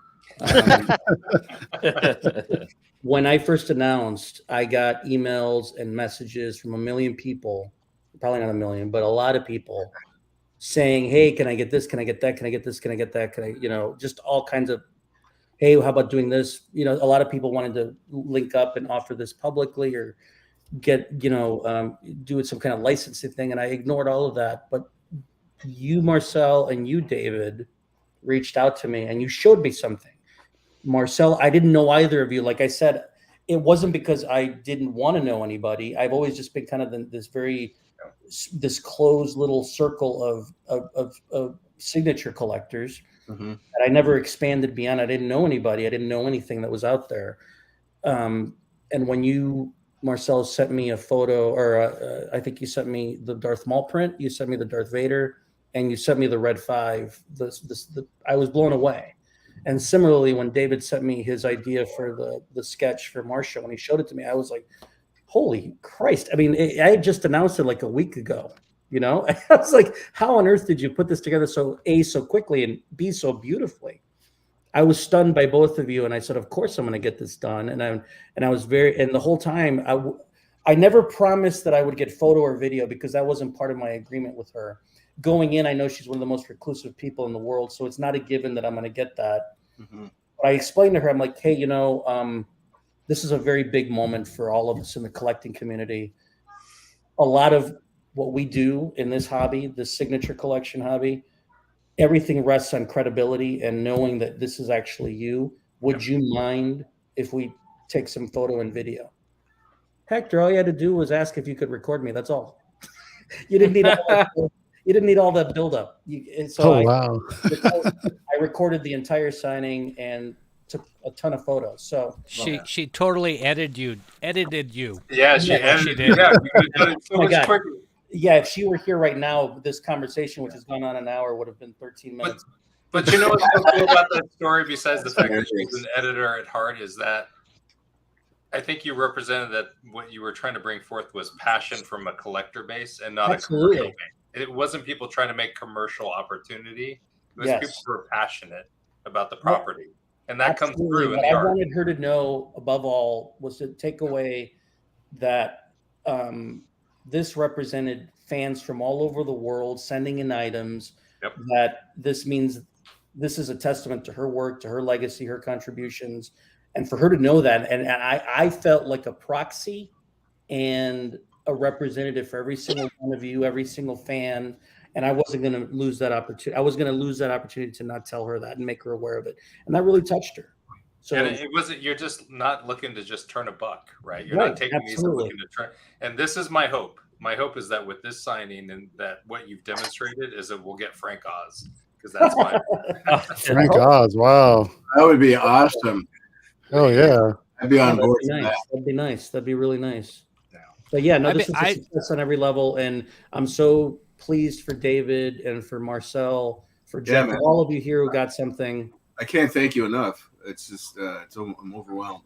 When I first announced, I got emails and messages from a million people, probably not a million, but a lot of people saying, "Hey, can I get this? Can I get that? Can I get this? Can I get that? Can I, just all kinds of, hey, how about doing this?" A lot of people wanted to link up and offer this publicly or get, do some kind of licensing thing. And I ignored all of that. But you, Marcel, and you, David, reached out to me and you showed me something. Marcel, I didn't know either of you. Like I said, it wasn't because I didn't want to know anybody. I've always just been kind of this closed little circle of signature collectors. Mm-hmm. And I never expanded beyond. I didn't know anybody. I didn't know anything that was out there. And when you, Marcel, sent me a photo, or I think you sent me the Darth Maul print, you sent me the Darth Vader, and you sent me the Red 5. I was blown away. And similarly, when David sent me his idea for the sketch for Marcia, when he showed it to me, I was like, holy Christ. I mean, I had just announced it like a week ago. I was like, how on earth did you put this together so quickly and B, so beautifully? I was stunned by both of you, and I said, of course I'm going to get this done. And I was and the whole time I never promised that I would get photo or video because that wasn't part of my agreement with her. Going in, I know she's one of the most reclusive people in the world, so it's not a given that I'm going to get that. Mm-hmm. But I explained to her, I'm like, hey, this is a very big moment for all of us in the collecting community. A lot of what we do in this hobby, this signature collection hobby, everything rests on credibility and knowing that this is actually you. Would you mind if we take some photo and video? Hector, all you had to do was ask if you could record me. That's all. You didn't need all that buildup. Wow. I recorded the entire signing and took a ton of photos. So she totally edited you. Yeah, she did. Yeah, oh my God. Yeah, if she were here right now, this conversation, which has gone on an hour, would have been 13 minutes. But you know what's so cool about that story, besides the fact that she's an editor at heart, is that I think you represented that what you were trying to bring forth was passion from a collector base and not Absolutely. a commercial base. It wasn't people trying to make commercial opportunity. It was Yes. people who were passionate about the property. And that comes Absolutely. through in What the I art. wanted her to know above all was to take away that this represented fans from all over the world sending in items. Yep. That this means this is a testament to her work, to her legacy, her contributions, and for her to know that. And I felt like a proxy and a representative for every single one of you, every single fan. And I wasn't going to lose that opportunity. I was going to lose that opportunity to not tell her that and make her aware of it. And that really touched her. So and it wasn't, you're just not looking to just turn a buck, right? You're Right, not taking these and absolutely. looking to turn. And this is my hope. My hope is that with this signing and that what you've demonstrated is that we'll get Frank Oz, because that's my Frank Oz, wow. That would be awesome. Oh yeah. I'd be on that'd board be for nice. that. That'd be nice. That'd be really nice. But yeah, no, I this mean, was a success on every level, and I'm so pleased for David and for Marcel, for Yeah, Jeff, man. all of you here who got something. I can't thank you enough. It's just, I'm overwhelmed.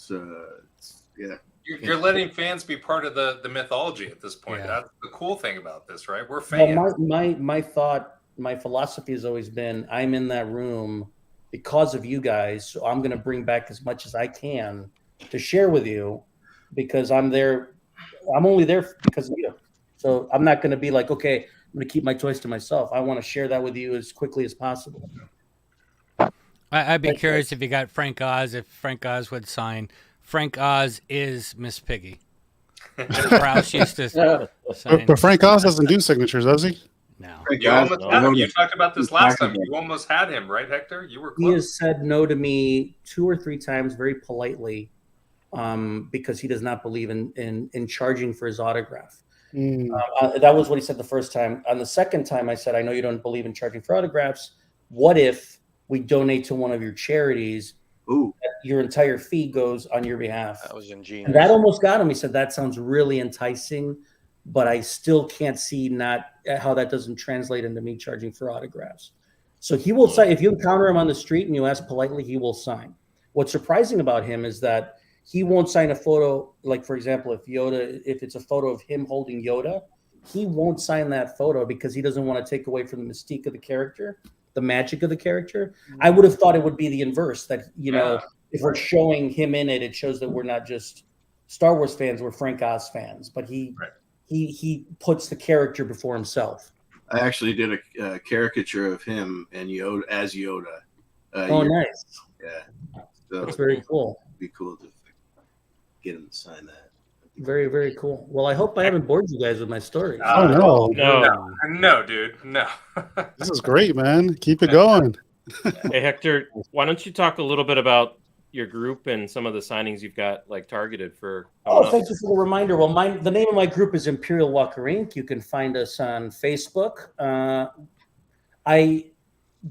Yeah. You're letting fans be part of the mythology at this point. Yeah. That's the cool thing about this, right? We're Well, fans. my philosophy has always been, I'm in that room because of you guys, so I'm going to bring back as much as I can to share with you, because I'm there. I'm only there because of you. So I'm not going to be like, okay, I'm going to keep my toys to myself. I want to share that with you as quickly as possible. I'd be curious if you got Frank Oz, if Frank Oz would sign. Frank Oz is Miss Piggy. Rouse used to sign. But Frank Oz doesn't do signatures, does he? No. You almost had him. You talked about this last time. You almost had him, right, Hector? You were He close. has said no to me 2 or 3 times very politely, because he does not believe in charging for his autograph. That was what he said the first time. On the second time, I said, I know you don't believe in charging for autographs. What if we donate to one of your charities? Ooh. Your entire fee goes on your behalf. That was ingenious. And that almost got him. He said, that sounds really enticing, but I still can't see how that doesn't translate into me charging for autographs. So he will sign. If you encounter him on the street and you ask politely, he will sign. What's surprising about him is that he won't sign a photo. Like, for example, if it's a photo of him holding Yoda, he won't sign that photo because he doesn't want to take away from the mystique of the character, the magic of the character. I would have thought it would be the inverse, that, if we're showing him in it, it shows that we're not just Star Wars fans, we're Frank Oz fans. But he puts the character before himself. I actually did a caricature of him and Yoda as Yoda. Nice. Yeah. So That's very cool. It'd be cool to get him to sign that. Very, very cool. Well, I hope I haven't bored you guys with my story. Oh, No, dude, no. This is great, man. Keep it going. Hey, Hector, why don't you talk a little bit about your group and some of the signings you've got targeted for? Thank you for the reminder. Well, the name of my group is Imperial Walker Ink. You can find us on Facebook. I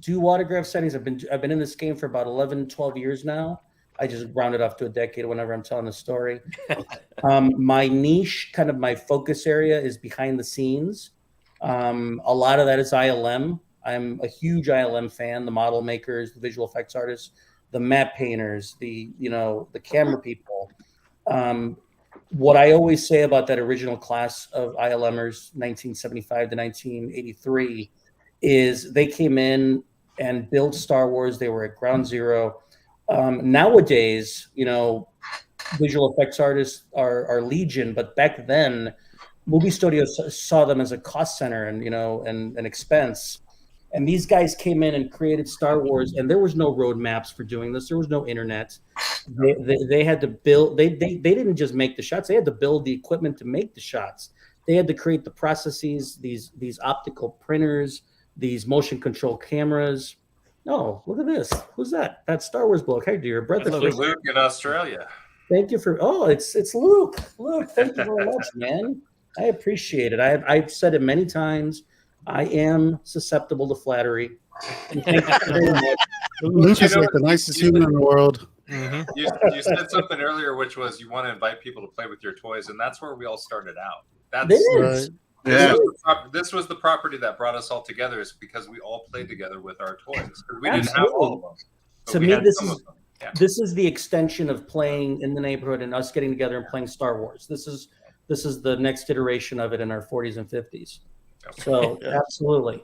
do autograph signings. I've been in this game for about 11, 12 years now. I just rounded off to a decade whenever I'm telling a story. My niche, kind of my focus area, is behind the scenes. A lot of that is ILM. I'm a huge ILM fan. The model makers, the visual effects artists, the map painters, the camera people. What I always say about that original class of ILMers, 1975 to 1983, is they came in and built Star Wars. They were at ground zero. Nowadays, visual effects artists are legion, but back then, movie studios saw them as a cost center and an expense. And these guys came in and created Star Wars, and there was no roadmaps for doing this. There was no internet. They had to build. They didn't just make the shots. They had to build the equipment to make the shots. They had to create the processes, these optical printers, these motion control cameras. Oh, look at this. Who's that? That's Star Wars bloke. Hey, dear brother. That's Luke in Australia. Thank you for. Oh, it's Luke. Luke, thank you very much, man. I appreciate it. I've said it many times. I am susceptible to flattery. And thank you very much. Luke is like the nicest human in the world. Mm-hmm. You said something earlier, which was you want to invite people to play with your toys, and that's where we all started out. This was the property that brought us all together, is because we all played together with our toys. We didn't have all of them. To me, This is the extension of playing in the neighborhood and us getting together and playing Star Wars. This is the next iteration of it in our 40s and 50s. So absolutely.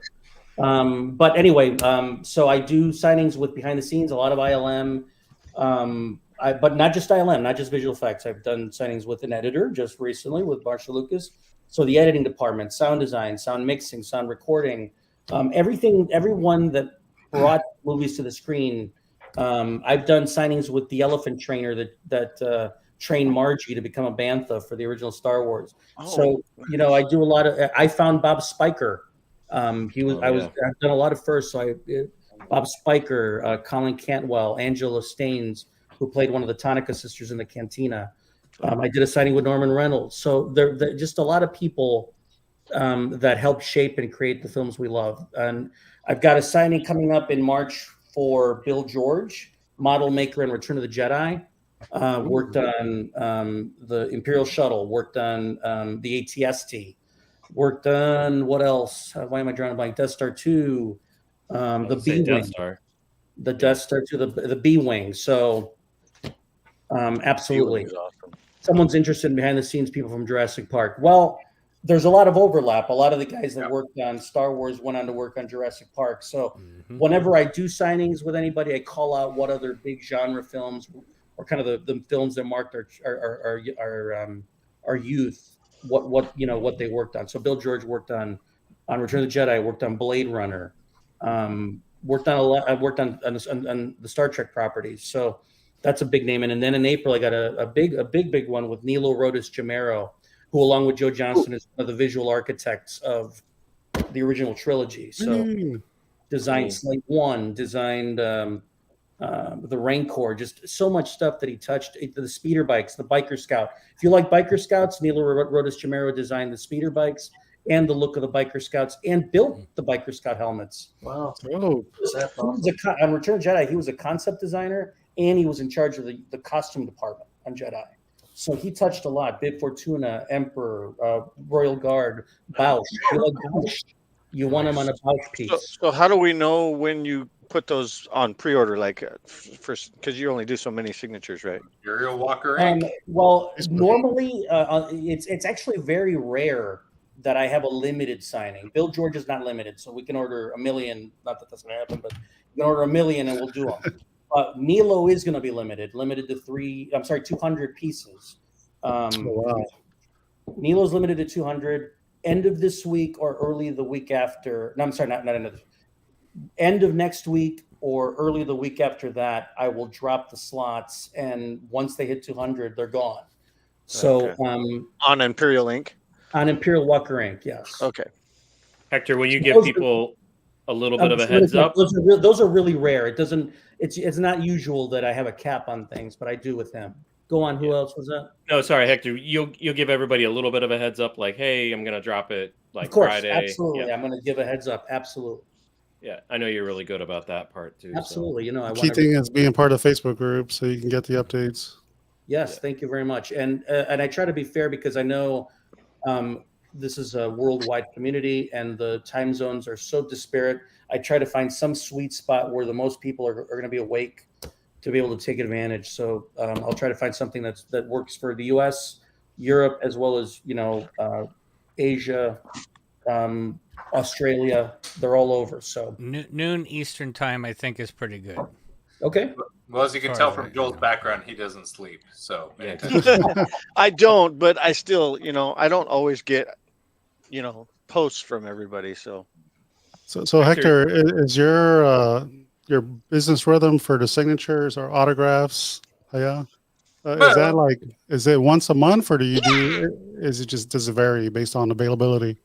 But anyway, so I do signings with behind the scenes, a lot of ILM, but not just ILM, not just visual effects. I've done signings with an editor just recently with Marcia Lucas. So the editing department, sound design, sound mixing, sound recording, everyone that brought movies to the screen. I've done signings with the elephant trainer that trained Margie to become a bantha for the original Star Wars. So I do a lot of. I found Bob Spiker. I've done a lot of firsts. So Bob Spiker, Colin Cantwell, Angela Staines, who played one of the Tonica sisters in the Cantina. I did a signing with Norman Reynolds. So there just a lot of people that helped shape and create the films we love. And I've got a signing coming up in March for Bill George, model maker in Return of the Jedi. Worked on the Imperial Shuttle, worked on the ATST, worked on what else? Why am I drawing a blank? Death Star 2, the B Wing. The Death Star 2, the B Wing. So absolutely. Awesome. Someone's interested in behind the scenes people from Jurassic Park. Well, there's a lot of overlap. A lot of the guys that worked on Star Wars went on to work on Jurassic Park. So whenever I do signings with anybody, I call out what other big genre films or kind of the films that marked our youth, what they worked on. So Bill George worked on Return of the Jedi, worked on Blade Runner, worked on a lot. I worked on the Star Trek properties. So that's a big name. And then in April, I got a big one with Nilo Rodis Jamero, who, along with Joe Johnston, is one of the visual architects of the original trilogy. So designed Slate 1, designed the Rancor, just so much stuff that he touched. The speeder bikes, the Biker Scout. If you like Biker Scouts, Nilo Rodis Jamero designed the speeder bikes and the look of the Biker Scouts and built the Biker Scout helmets. Wow. On Return of the Jedi, he was a concept designer and he was in charge of the costume department on Jedi. So he touched a lot. Bib Fortuna, Emperor, Royal Guard, Bausch. You like Bausch? You want him on a Bausch piece. So how do we know when you put those on pre-order? Like first, because you only do so many signatures, right? Imperial Walker Ink. Well, normally it's actually very rare that I have a limited signing. Bill George is not limited, so we can order 1 million. Not that that's going to happen, but we can order 1 million and we'll do them. Nilo is going to be limited to 200 pieces. Wow. Nilo's limited to 200. End of this week or early the week after. No, I'm sorry, not end of this. End of next week or early the week after that, I will drop the slots. And once they hit 200, they're gone. So on Imperial Ink? On Imperial Walker Ink, yes. Okay. Hector, will you give people a little bit of a heads up? Those are really rare. It's not usual that I have a cap on things, but I do with him. Go on. Who else was that? No, sorry, Hector. You'll give everybody a little bit of a heads up, like, hey, I'm gonna drop it like of course, Friday. Absolutely. Yeah. I'm gonna give a heads up. Absolutely. Yeah, I know you're really good about that part too. Absolutely. So. Key thing is being part of the Facebook group so you can get the updates. Yes, thank you very much. And I try to be fair because I know this is a worldwide community and the time zones are so disparate. I try to find some sweet spot where the most people are going to be awake to be able to take advantage. So I'll try to find something that works for the U.S., Europe, as well as Asia, Australia. They're all over. So noon Eastern time, I think, is pretty good. Okay. Well, as you can tell from Joel's background, he doesn't sleep. So I don't, but I still, I don't always get, posts from everybody. So Hector, is your business rhythm for the signatures or autographs? Yeah. Is it once a month or does it vary based on availability?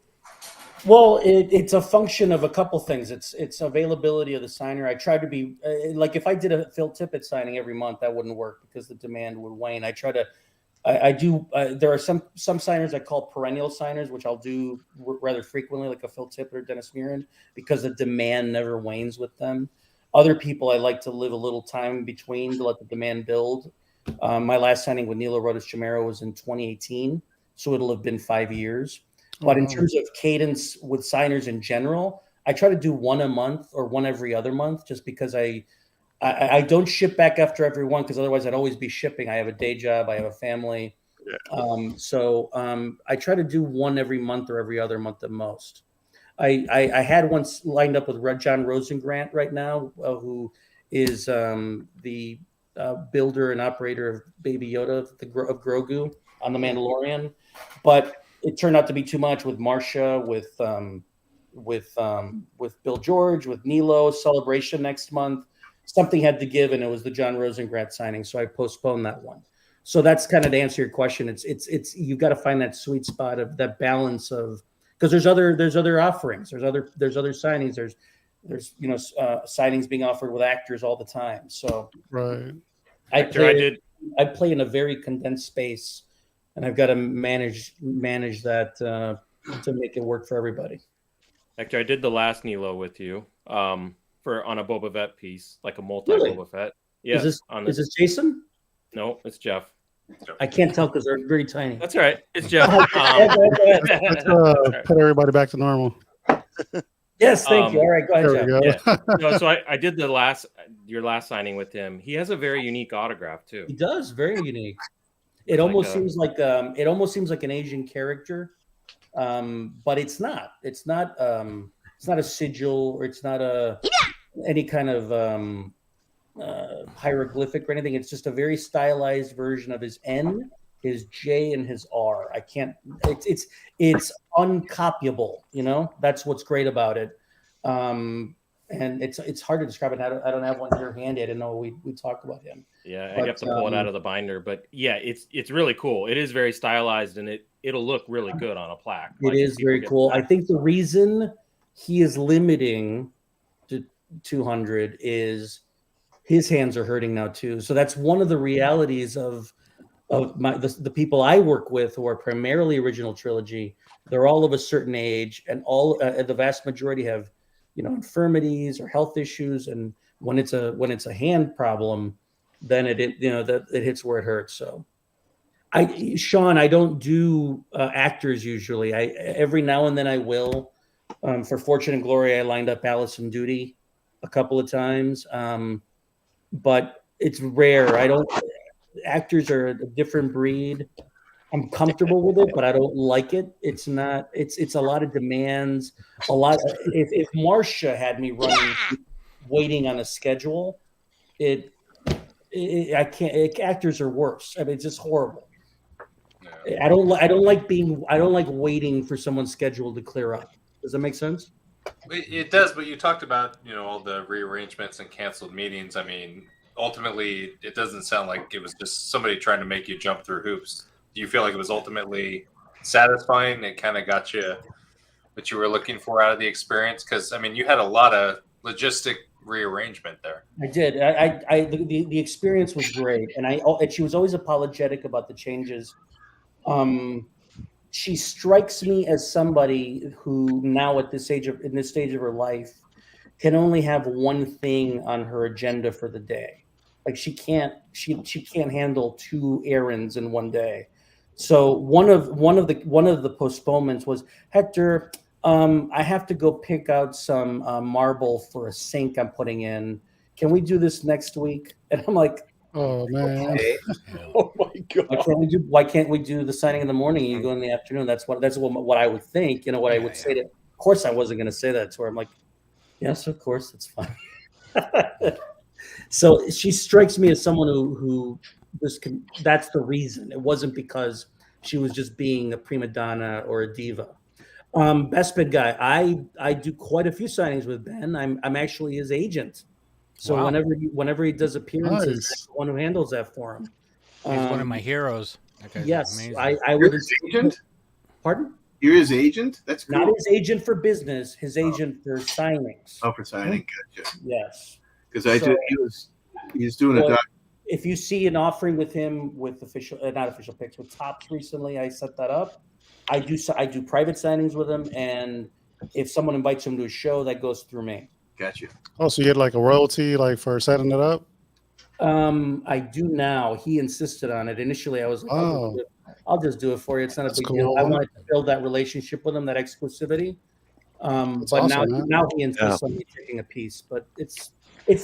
Well, it's a function of a couple things. It's availability of the signer. I try to be like if I did a Phil Tippett signing every month, that wouldn't work because the demand would wane. There are some signers I call perennial signers, which I'll do rather frequently, like a Phil Tippett or Dennis Murin, because the demand never wanes with them. Other people, I like to live a little time in between to let the demand build. My last signing with Nilo Rodis Jamero was in 2018, so it'll have been 5 years. But in terms of cadence with signers in general, I try to do one a month or one every other month, just because I I don't ship back after every one because otherwise I'd always be shipping. I have a day job. I have a family. So I try to do one every month or every other month at most. I had one lined up with John Rosengrant right now, who is the builder and operator of Baby Yoda of Grogu on The Mandalorian, but it turned out to be too much with Marcia, with Bill George, with Nilo Celebration next month. Something had to give, and it was the John Rosengrant signing, so I postponed that one. So that's kind of to answer your question. It's you've got to find that sweet spot of that balance of, because there's other offerings, there's other signings, there's signings being offered with actors all the time. So right, I play in a very condensed space, and I've got to manage that to make it work for everybody. Hector, I did the last Nilo with you on a Boba Fett piece, like a multi Boba Fett. Yeah, is this Jason? No, it's Jeff. I can't tell because they're very tiny. That's all right. It's Jeff. Let's put everybody back to normal. Yes, thank you. All right, go ahead, Jeff. Yeah. No, so I did your last signing with him. He has a very unique autograph too. He does, very unique. It almost seems like an Asian character, but it's not. It's not a sigil, or it's not any kind of hieroglyphic or anything. It's just a very stylized version of his N, his J, and his R. I can't. It's uncopyable. That's what's great about it. And it's hard to describe it. I don't have one here handy. I didn't know we talked about him. Yeah, I have to pull it out of the binder, but yeah, it's really cool. It is very stylized, and it'll look really good on a plaque. It is very cool. I think the reason he is limiting to 200 is his hands are hurting now too. So that's one of the realities of the people I work with, who are primarily original trilogy. They're all of a certain age, and all the vast majority have infirmities or health issues. And when it's a hand problem, then it hits where it hurts. So Sean, I don't do actors usually. Every now and then I will. For Fortune and Glory, I lined up Allison Duty a couple of times. But it's rare. Actors are a different breed. I'm comfortable with it, but I don't like it. It's not. It's a lot of demands. If Marcia had me waiting on a schedule, I can't. Actors are worse. I mean, it's just horrible. Yeah. I don't like waiting for someone's schedule to clear up. Does that make sense? It does, but you talked about all the rearrangements and canceled meetings. I mean, ultimately, it doesn't sound like it was just somebody trying to make you jump through hoops. Do you feel like it was ultimately satisfying? It kind of got you what you were looking for out of the experience? Because I mean, you had a lot of logistic rearrangement there. I did. The experience was great, and she was always apologetic about the changes. She strikes me as somebody who now in this stage of her life can only have one thing on her agenda for the day. Like she can't handle two errands in one day. So one of the postponements was, Hector, I have to go pick out some marble for a sink I'm putting in. Can we do this next week? And I'm like, oh man. Okay. Oh my god. Why can't we do the signing in the morning and you go in the afternoon? That's what I would think. What I would say to. Of course, I wasn't going to say that to her. I'm like, yes, of course, it's fine. So she strikes me as someone who that's the reason. It wasn't because she was just being a prima donna or a diva. Best bid guy. I do quite a few signings with Ben. I'm actually his agent. So wow. whenever he does appearances, I'm the one who handles that for him. He's one of my heroes. Yes, I would. His agent? Pardon? You're his agent? That's cool. Not his agent for business. His agent for signings. Oh, for signing, gotcha. Yes. Because he's doing a doc. If you see an offering with him with not official picks, with Topps recently, I set that up. I do private signings with him, and if someone invites him to a show, that goes through me. Gotcha. Oh, so you get like a royalty like for setting it up? I do now. He insisted on it. Initially, I was like, I'll just do it for you. It's not a big deal. I wanted to build that relationship with him, that exclusivity. But awesome, now he insists on me taking a piece. But it's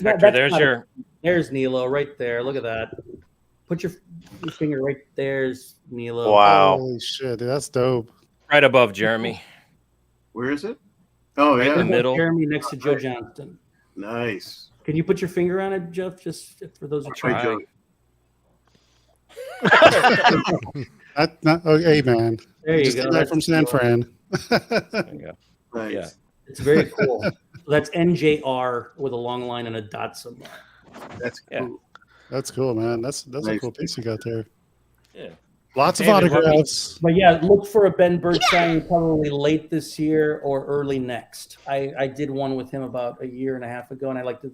not. Hector, That's there's Nilo right there. Look at that. Put your finger right there's Nilo. Wow. Holy shit, dude, that's dope. right above Jeremy. Where is it? Oh, Right yeah. in the middle. Jeremy next to Joe Johnston. Nice. Can you put your finger on it, Jeff? Just for those who Try, Joe. Hey, man. There you Just go. came back from San Fran. There you go. Nice. Yeah. It's very cool. So that's NJR with a long line and a dot somewhere. That's cool. Yeah. That's cool, man. That's a Nice. cool piece you got there. Yeah. Lots of David, autographs. But yeah, look for a Ben Bird signing probably late this year or early next. I did one with him about a year and a half ago, and I like to.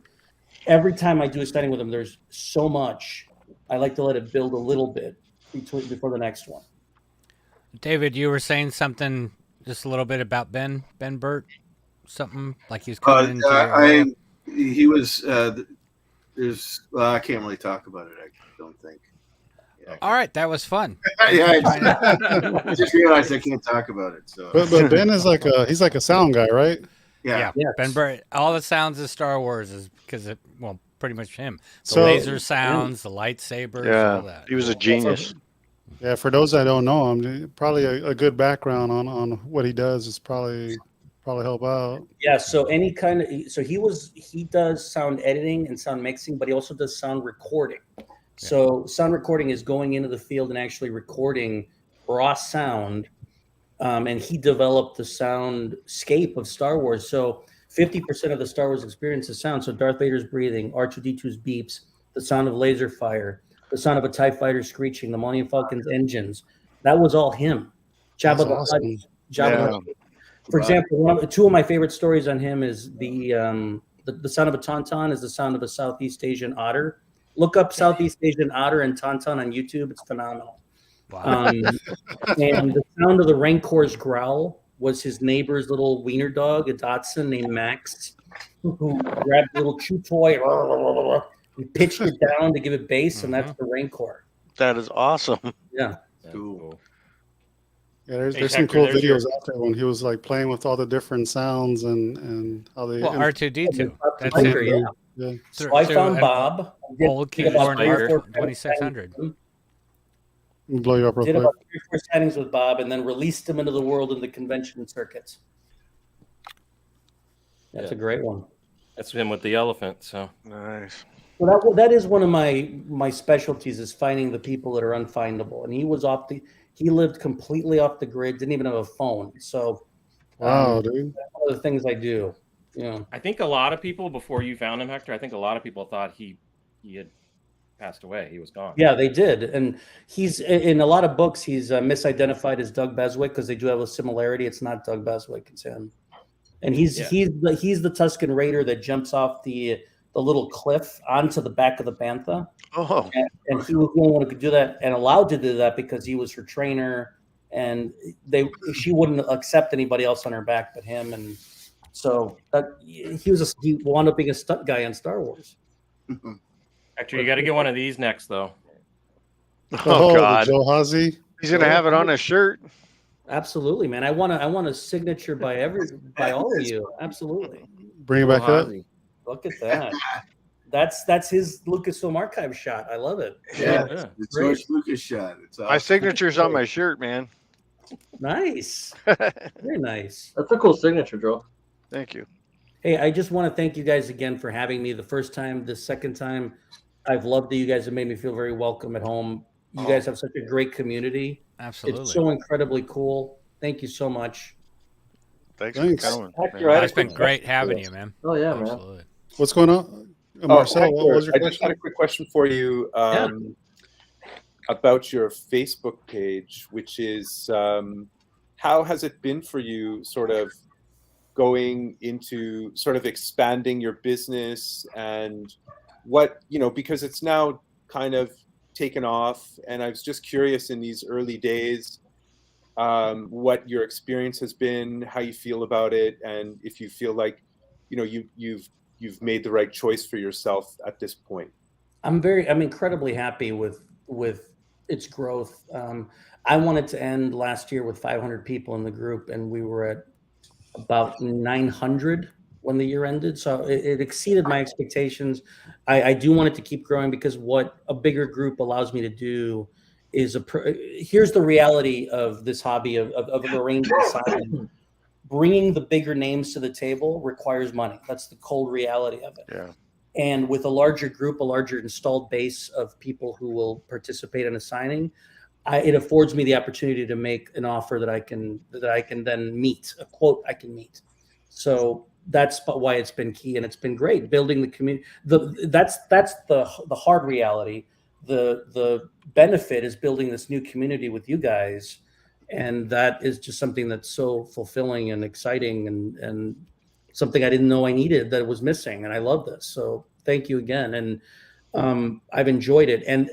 Every time I do a signing with him, there's so much. I like to let it build a little bit before the next one. David, you were saying something just a little bit about Ben Burt, something like he's coming into your he was there's I can't really talk about it. I don't think. Yeah. All right, that was fun. Yeah, I just realized I can't talk about it. So, But Ben is he's like a sound guy, right? yeah. Yes. Ben Burt, all the sounds of Star Wars is because of, well, pretty much him. The So- laser sounds, the lightsabers, all that. He was a genius. Yeah, for those that don't know him, probably a good background on what he does is probably help out. Yeah, so any kind of he does sound editing and sound mixing, but he also does sound recording. So sound recording is going into the field and actually recording raw sound. And he developed the soundscape of Star Wars. So 50% of the Star Wars experience is sound. So Darth Vader's breathing, R2-D2's beeps, the sound of laser fire, the sound of a TIE fighter screeching, the Millennium Falcon's engines. That was all him. Jabba That's the awesome. Hutt. Jabba the Hutt. For example, two of my favorite stories on him is the sound of a tauntaun is the sound of a Southeast Asian otter. Look up Southeast Asian otter and tauntaun on YouTube. It's phenomenal. Wow. And the sound of the Rancor's growl was his neighbor's little wiener dog, a Dachshund named Max, who grabbed a little chew toy and pitched it down to give it bass, and that's the Rancor. That is awesome. Yeah. Cool. Yeah, there's Hey, some Hector, cool there's videos out there when he was like playing with all the different sounds and how they. Well, R2-D2. That's Hunter, it. yeah. Yeah. So I found an Bob. Old Did about keyboard 3 or 4 2600. Blow you up real Did quick. about 3 or 4 signings with Bob, and then released him into the world in the convention circuits. That's a great one. That's him with the elephant. So Nice. Well, that is one of my specialties is finding the people that are unfindable. And he lived completely off the grid, didn't even have a phone. So Wow, dude. that's one of the things I do. Yeah. I think a lot of people before you found him, Hector, I think a lot of people thought he had passed away. He was gone. Yeah, they did. And he's in a lot of books, he's misidentified as Doug Beswick because they do have a similarity. It's not Doug Beswick, it's him. And he's the Tusken Raider that jumps off the little cliff onto the back of the Bantha. Oh. And he was the only one who could do that and allowed to do that because he was her trainer, and she wouldn't accept anybody else on her back but him. And so he wound up being a stunt guy on Star Wars. Hector, you got to get one of these next, though. Oh, God. Joe Hazy. He's gonna have it on his shirt. Absolutely, man. I want a signature by all of you. Absolutely. Bring it back up. Look at that. That's his Lucasfilm archive shot. I love it. Yeah. The George Lucas shot. It's awesome. My signature's on my shirt, man. Nice. Very nice. That's a cool signature, Joe. Thank you. Hey, I just want to thank you guys again for having me the first time, the second time. I've loved it. You guys have made me feel very welcome at home. You guys have such a great community. Absolutely. It's so incredibly cool. Thank you so much. Thanks. For coming. Hector, It's been great having you, man. Oh yeah, Absolutely. man. What's going on? Marcel, Hector, what was your I just had question? a quick question for you about your Facebook page, which is how has it been for you sort of going into sort of expanding your business and what, because it's now kind of taken off. And I was just curious in these early days, what your experience has been, how you feel about it, and if you feel like, you've made the right choice for yourself at this point. I'm incredibly happy with its growth. I wanted to end last year with 500 people in the group, and we were at about 900 when the year ended. So it exceeded my expectations. I do want it to keep growing because what a bigger group allows me to do is here's the reality of this hobby of arranging signing. Bringing the bigger names to the table requires money. That's the cold reality of it. Yeah. And with a larger group, a larger installed base of people who will participate in a signing, it affords me the opportunity to make an offer that I can then meet, a quote I can meet. So that's why it's been key, and it's been great building the community. That's the hard reality. The benefit is building this new community with you guys, and that is just something that's so fulfilling and exciting, and something I didn't know I needed that was missing. And I love this. So thank you again. And I've enjoyed it. And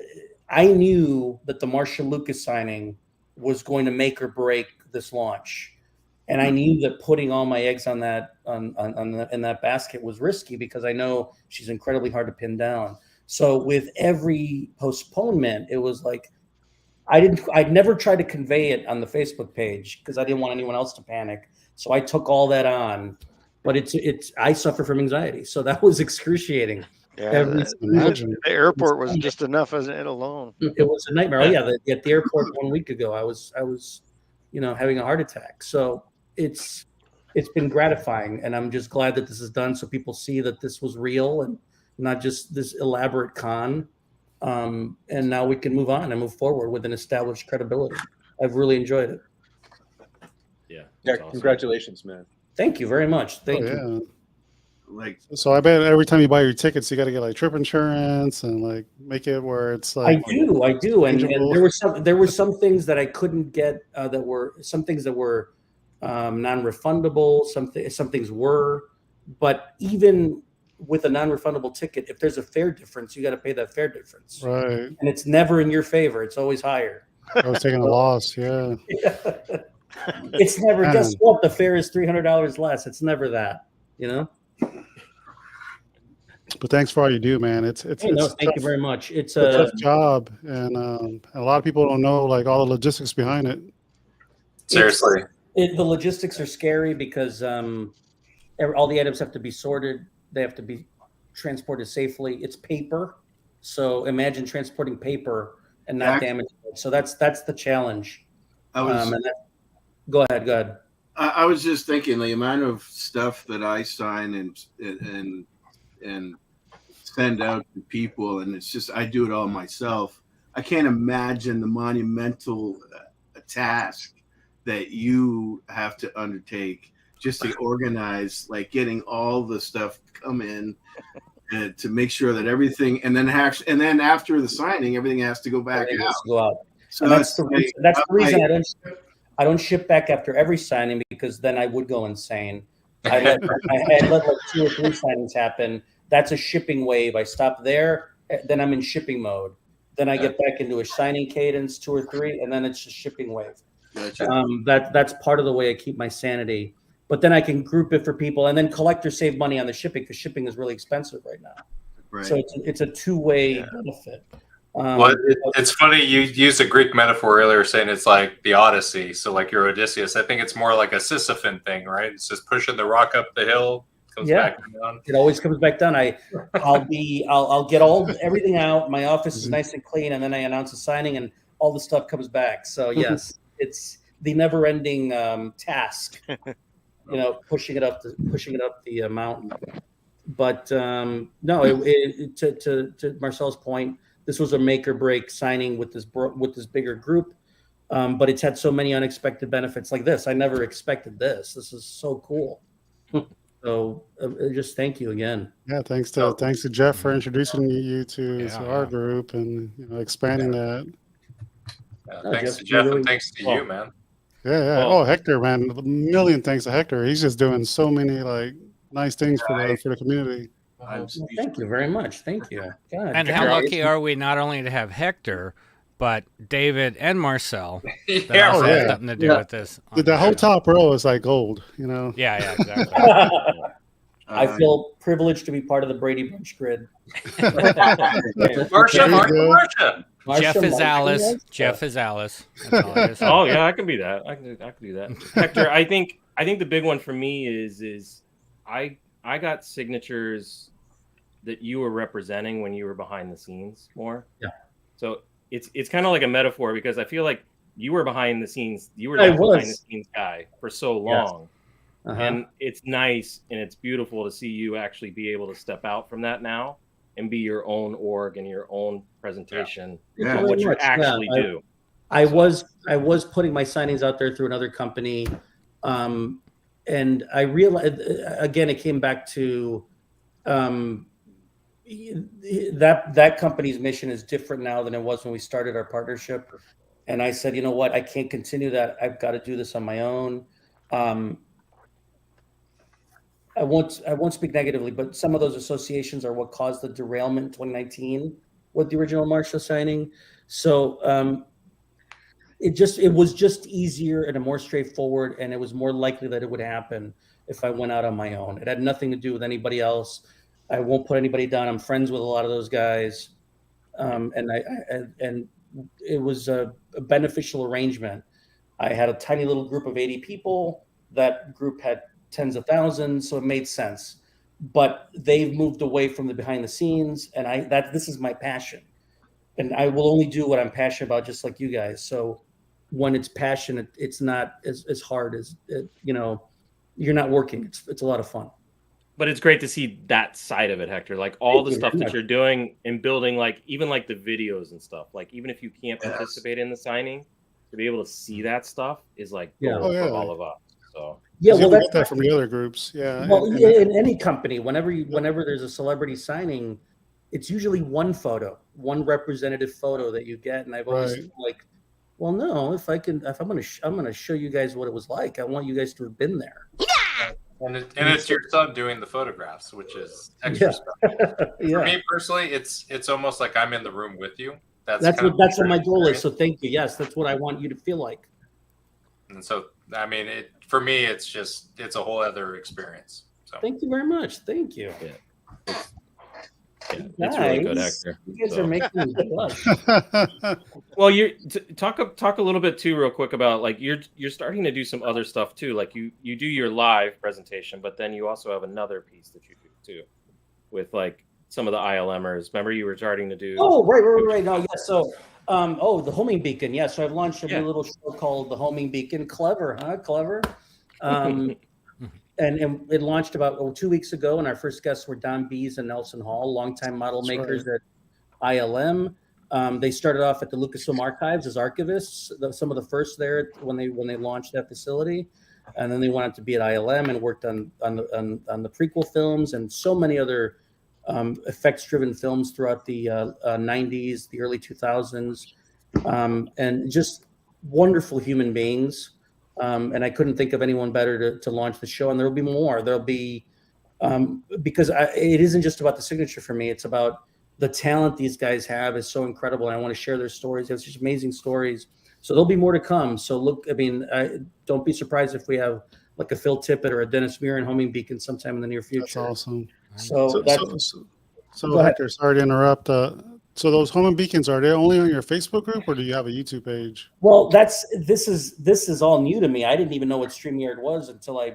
I knew that the Marcia Lucas signing was going to make or break this launch. And I knew that putting all my eggs in that basket was risky because I know she's incredibly hard to pin down. So with every postponement, it was like, I'd never tried to convey it on the Facebook page because I didn't want anyone else to panic. So I took all that on, but I suffer from anxiety. So that was excruciking. Yeah, the airport was just enough as it alone. It was a nightmare. Oh yeah, at the airport 1 week ago, I was, having a heart attack. So it's been gratifying, and I'm just glad that this is done, so people see that this was real and not just this elaborate con. And now we can move on and move forward with an established credibility. I've really enjoyed it. Yeah, awesome. Congratulations, man. Thank you very much. Thank you. So I bet every time you buy your tickets, you got to get like trip insurance and like make it where it's like. I do, and there were some things that I couldn't get that were non-refundable. Some things were, but even with a non-refundable ticket, if there's a fare difference, you got to pay that fare difference. Right. And it's never in your favor. It's always higher. I was taking a loss. Yeah. It's never. Guess what? The fare is $300 less. It's never that. But thanks for all you do, man. Thank you very much. It's a tough job, and a lot of people don't know like all the logistics behind it. Seriously, the logistics are scary because all the items have to be sorted. They have to be transported safely. It's paper, so imagine transporting paper and not damaging it. So that's the challenge. Go ahead. I was just thinking the amount of stuff that I sign and send out to people, and it's just I do it all myself. I can't imagine the monumental task that you have to undertake just to organize, like getting all the stuff come in to make sure that everything, and then after the signing, everything has to go back out. So that's the reason I don't ship back after every signing, because then I would go insane. I let like 2 or 3 signings happen. That's a shipping wave. I stop there, then I'm in shipping mode. Then I get back into a signing cadence, 2 or 3, and then it's just shipping wave. Gotcha. That's part of the way I keep my sanity. But then I can group it for people, and then collectors save money on the shipping because shipping is really expensive right now. Right. So it's a two-way benefit. It's funny you used a Greek metaphor earlier, saying it's like the Odyssey. So like your Odysseus, I think it's more like a Sisyphant thing, right? It's just pushing the rock up the hill, comes back down. It always comes back down. I'll get everything out. My office is nice and clean, and then I announce a signing, and all the stuff comes back. So yes, it's the never-ending task. Pushing it up the mountain. But no, to Marcel's point, this was a make or break signing with this bigger group. But it's had so many unexpected benefits like this. I never expected this. This is so cool. So just thank you again. Yeah, thanks to Jeff for introducing you to our group and expanding that. Thanks to Jeff and thanks to you, man. Yeah. Oh, Hector, man, a million thanks to Hector. He's just doing so many nice things for the community. Thank you very much. Thank you. God, and how lucky are we not only to have Hector, but David and Marcel that also have something to do with this. The whole top row is like gold, Yeah, exactly. I feel privileged to be part of the Brady Bunch grid. Marcia. Jeff is Alice. Jeff is Alice. Oh yeah, I can be that. I can do that. Hector, I think I think the big one for me is I got signatures that you were representing when you were behind the scenes more. Yeah. So it's kind of like a metaphor because I feel like you were behind the scenes. You were I that was. behind the scenes guy for so long. Uh-huh. And it's nice and it's beautiful to see you actually be able to step out from that now and be your own org and your own presentation Yeah. of what you Very much. actually Yeah, do. I was putting my signings out there through another company, and I realized again it came back to that company's mission is different now than it was when we started our partnership. And I said, you know what, I can't continue that. I've got to do this on my own. I won't speak negatively, but some of those associations are what caused the derailment in 2019 with the original Marcia signing. So it was just easier and a more straightforward, and it was more likely that it would happen if I went out on my own. It had nothing to do with anybody else. I won't put anybody down. I'm friends with a lot of those guys, and it was a beneficial arrangement. I had a tiny little group of 80 people. That group had tens of thousands, so it made sense. But they've moved away from the behind the scenes, and this is my passion, and I will only do what I'm passionate about, just like you guys. So when it's passionate, it's not as hard as you're not working. It's a lot of fun. But it's great to see that side of it, Hector. Like all the stuff that you're doing and building, like even like the videos and stuff. Like even if you can't participate in the signing, to be able to see that stuff is like gold for all of us. So well, that's that from the other groups. Yeah. Well, in any company, whenever there's a celebrity signing, it's usually one photo, one representative photo that you get. And I've always been like, well, no, if I'm gonna show you guys what it was like. I want you guys to have been there. And it's your son doing the photographs, which is extra special. For me personally, it's almost like I'm in the room with you. That's what my goal is. So thank you. Yes, that's what I want you to feel like. And so, I mean, for me, it's a whole other experience. So thank you very much. Thank you. It's really good, Hector. You guys are making me blush. Well, talk a little bit too, real quick, about like you're starting to do some other stuff too. Like you do your live presentation, but then you also have another piece that you do too, with like some of the ILMers. Remember, you were starting to do. Oh, right. No, yeah. So, the homing beacon. Yeah. So I've launched a new little show called the Homing Beacon. Clever, huh? Clever. And it launched about 2 weeks ago, and our first guests were Don Bees and Nelson Hall, longtime model makers at ILM. They started off at the Lucasfilm Archives as archivists, some of the first there when they launched that facility, and then they went on to be at ILM and worked on the prequel films and so many other effects-driven films throughout the 90s, the early 2000s, and just wonderful human beings. And I couldn't think of anyone better to launch the show. And there will be more. There'll be because it isn't just about the signature for me. It's about the talent these guys have is so incredible, and I want to share their stories. They have such amazing stories. So there'll be more to come. So look, I mean, don't be surprised if we have like a Phil Tippett or a Dennis Muir and homing beacon sometime in the near future. That's awesome. So Hector, sorry to interrupt. So those homing beacons, are they only on your Facebook group, or do you have a YouTube page? Well, this is all new to me. I didn't even know what StreamYard was until I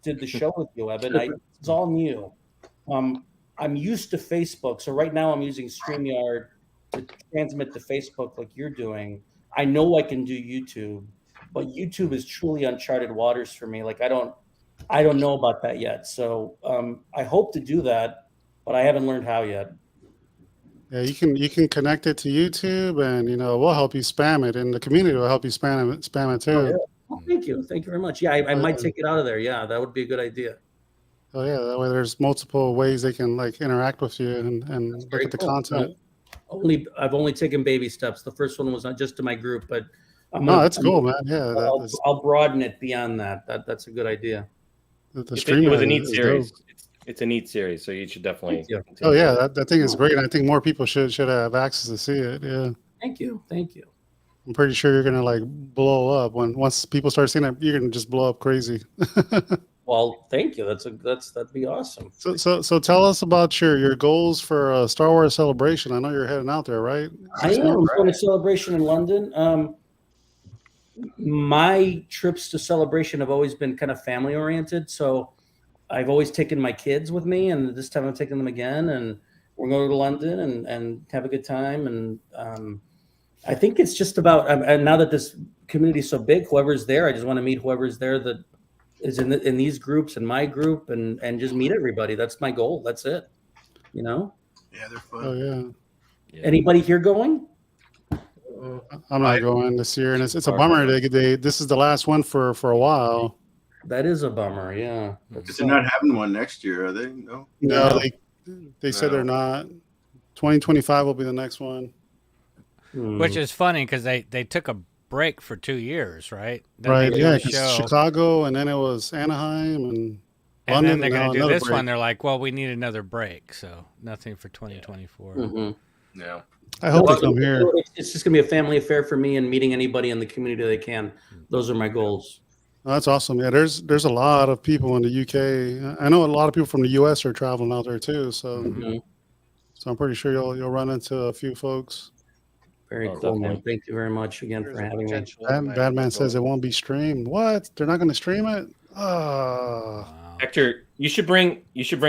did the show with you, Evan. It's all new. I'm used to Facebook, so right now I'm using StreamYard to transmit to Facebook like you're doing. I know I can do YouTube, but YouTube is truly uncharted waters for me. Like I don't know about that yet. So I hope to do that, but I haven't learned how yet. Yeah, you can connect it to YouTube, and we'll help you spam it, and the community will help you spam it too. Oh, yeah. Well, thank you very much. Yeah, I might take it out of there. Yeah, that would be a good idea. Oh yeah, that way there's multiple ways they can like interact with you and look at the content. I've only taken baby steps. The first one was not just to my group, but that's cool, man. Yeah, I'll broaden it beyond that. That's a good idea. It was a neat series. It's a neat series, so you should definitely. Oh yeah, that thing is great. I think more people should have access to see it. Yeah. Thank you. I'm pretty sure you're gonna like blow up once people start seeing it. You're gonna just blow up crazy. Well, thank you. That'd be awesome. So tell us about your goals for Star Wars Celebration. I know you're heading out there, right? I am going to Celebration in London. my trips to Celebration have always been kind of family oriented. So I've always taken my kids with me, and this time I'm taking them again, and we're going to London and have a good time. And I think it's just about, and now that this community is so big, whoever's there, I just want to meet whoever's there that is in these groups and my group, and just meet everybody. That's my goal. That's it. You know? Yeah, they're fun. Oh yeah. Anybody here going? I'm not going this year, and it's a bummer. This is the last one for a while. That is a bummer. Yeah. They're not having one next year, are they? No. No, they said they're not. 2025 will be the next one. Which is funny because they took a break for 2 years, right? Then Right. they Yeah. did a show, Chicago, and then it was Anaheim and and London. then they're going to do another this break. one. They're like, well, we need another break, so nothing for 2024. Yeah. I hope they come here. It's just gonna be a family affair for me, and meeting anybody in the community they can. Those are my goals. Oh, that's awesome. Yeah, there's a lot of people in the UK. I know a lot of people from the US are traveling out there too. So, so I'm pretty sure you'll run into a few folks. Very cool, man. Thank you very much again for having me. Badman says it won't be streamed. What? They're not going to stream it? Hector, you should bring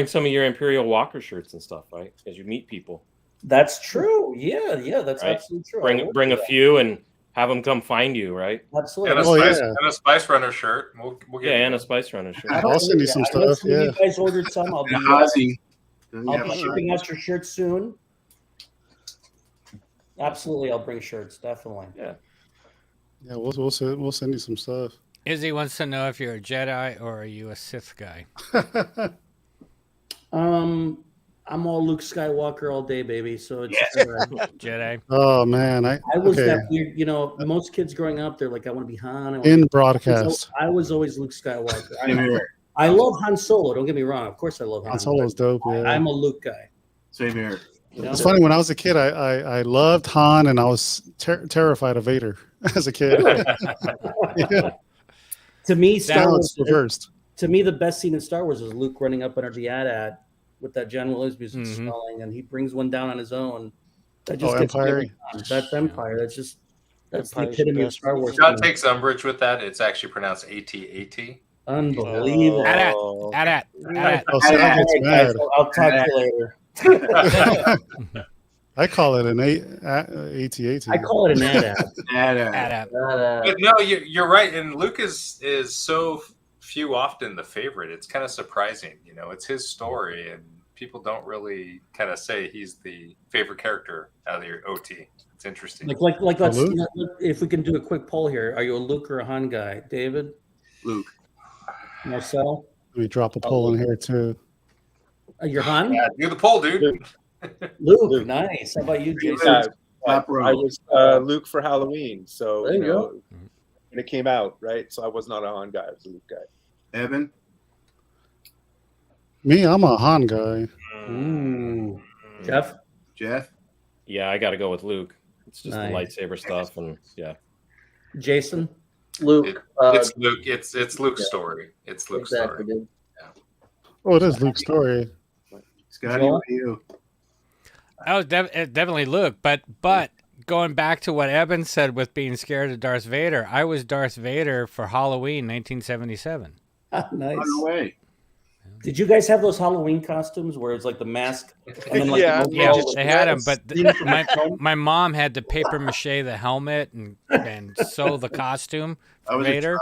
some of your Imperial Walker shirts and stuff, right? As you meet people. That's true. Yeah, that's Right? absolutely true. Bring a few and have them come find you, right? Absolutely. And a Spice Runner shirt. We'll get and a Spice Runner shirt. I'll send you some stuff. Yeah. You guys ordered some. I'll be shipping out your shirts soon. Absolutely, I'll bring shirts. Definitely. Yeah. Yeah, we'll send you some stuff. Izzy wants to know if you're a Jedi or are you a Sith guy? I'm all Luke Skywalker all day, baby. So it's Jedi. Oh man, I was okay. that weird. You know, most kids growing up, they're like, I want to be Han. In broadcast. I was always Luke Skywalker. I love Han Solo. Don't get me wrong. Of course, I love Han Solo's dope. Yeah. I'm a Luke guy. Same here. You know? It's funny, when I was a kid, I loved Han, and I was terrified of Vader as a kid. Yeah. To me, Star Wars reversed. To me, the best scene in Star Wars is Luke running up under the AT-AT with that John Williams music swelling, and he brings one down on his own. That just gets Empire. That's Empire. That's the Empire's epitome the of Star Wars. Scott takes umbrage with that. It's actually pronounced AT-AT. Unbelievable. AT-AT. Oh, Sam gets mad. I'll talk to you later. I call it an AT-AT. I call it an AT-AT. But no, you're right. And Luke is so few often the favorite. It's kind of surprising. You know, it's his story, and people don't really kind of say he's the favorite character out of your OT. It's interesting. Like let's, if we can do a quick poll here. Are you a Luke or a Han guy? David? Luke. Marcel? Let me drop a poll in here too. You're Han? Yeah, do the poll, dude. Luke, nice. How about you, Jason? I was Luke for Halloween, so There you go. when it came out, right? So I was not a Han guy; I was a Luke guy. Evan? Me, I'm a Han guy. Jeff? Yeah, I got to go with Luke. It's just Nice. the lightsaber stuff, and yeah. Jason? Luke. It's Luke. It's Luke's story. It's Luke's story. Dude. Oh, it is Luke's story. Scotty, what are you? I was definitely Luke, but going back to what Eben said with being scared of Darth Vader, I was Darth Vader for Halloween 1977. Nice. No way. Did you guys have those Halloween costumes where it's like the mask? And then like Yeah, the overall they had them, but dress? my mom had to paper mache the helmet and sew the costume for Vader.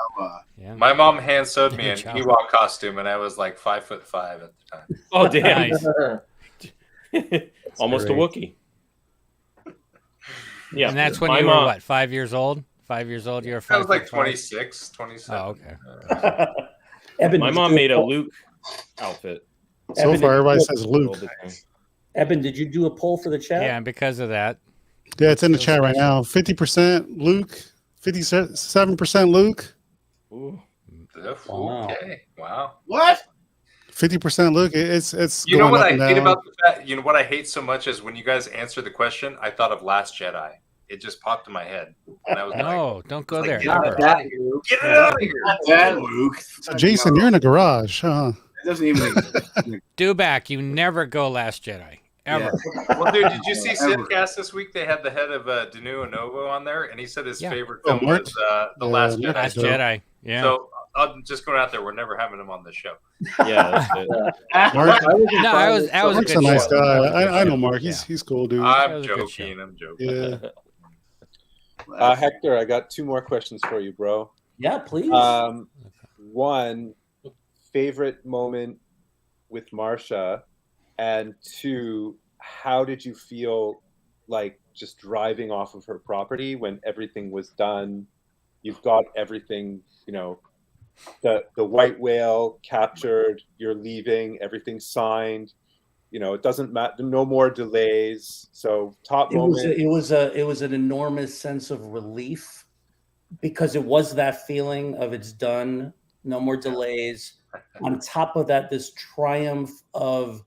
Yeah. My mom hand sewed me Yeah, an child. Ewok costume, and I was like 5'5" at the time. Oh, damn. Nice. Almost a great. Wookiee. Yeah. And that's when my you were mom- what, 5 years old? 5 years old, you were I was 5'5"? like 26, 27. Oh, okay. Eben, My did mom you made do a poll? Luke outfit. So Evan, far, did you everybody do says Luke. Eben, did you do a poll for the chat? Yeah, and because of that. Yeah, it's in the chat right now. 50% Luke, 57% Luke, Ooh. Wow. Okay. Wow. What? 50% Luke. It's You know going what up I and hate down. about the fact? You know what I hate so much is when you guys answer the question, I thought of Last Jedi. It just popped in my head. And I was No, don't go there. Get it ever. out of here. Get it out of here. Not that, Luke. Jason, you're in a garage, huh? It doesn't even. Do back. You never go Last Jedi. ever. Well, dude, did you see Sidcast this week? They had the head of Danu Novo on there, and he said his favorite film was The Last Jedi. Last Jedi. Yeah. So I'm just going out there. We're never having him on this show. Yeah, that's it. Mark, that was Mark's a good a nice show. guy. I know Mark. He's cool, dude. I'm joking. I'm joking. Yeah. Hector, I got 2 more questions for you, bro. Yeah, please. One, favorite moment with Marcia, and 2, how did you feel like just driving off of her property when everything was done? You've got everything, the white whale captured, you're leaving, everything's signed. It doesn't matter, no more delays. So top moment. It was an enormous sense of relief, because it was that feeling of it's done, no more delays. On top of that, this triumph of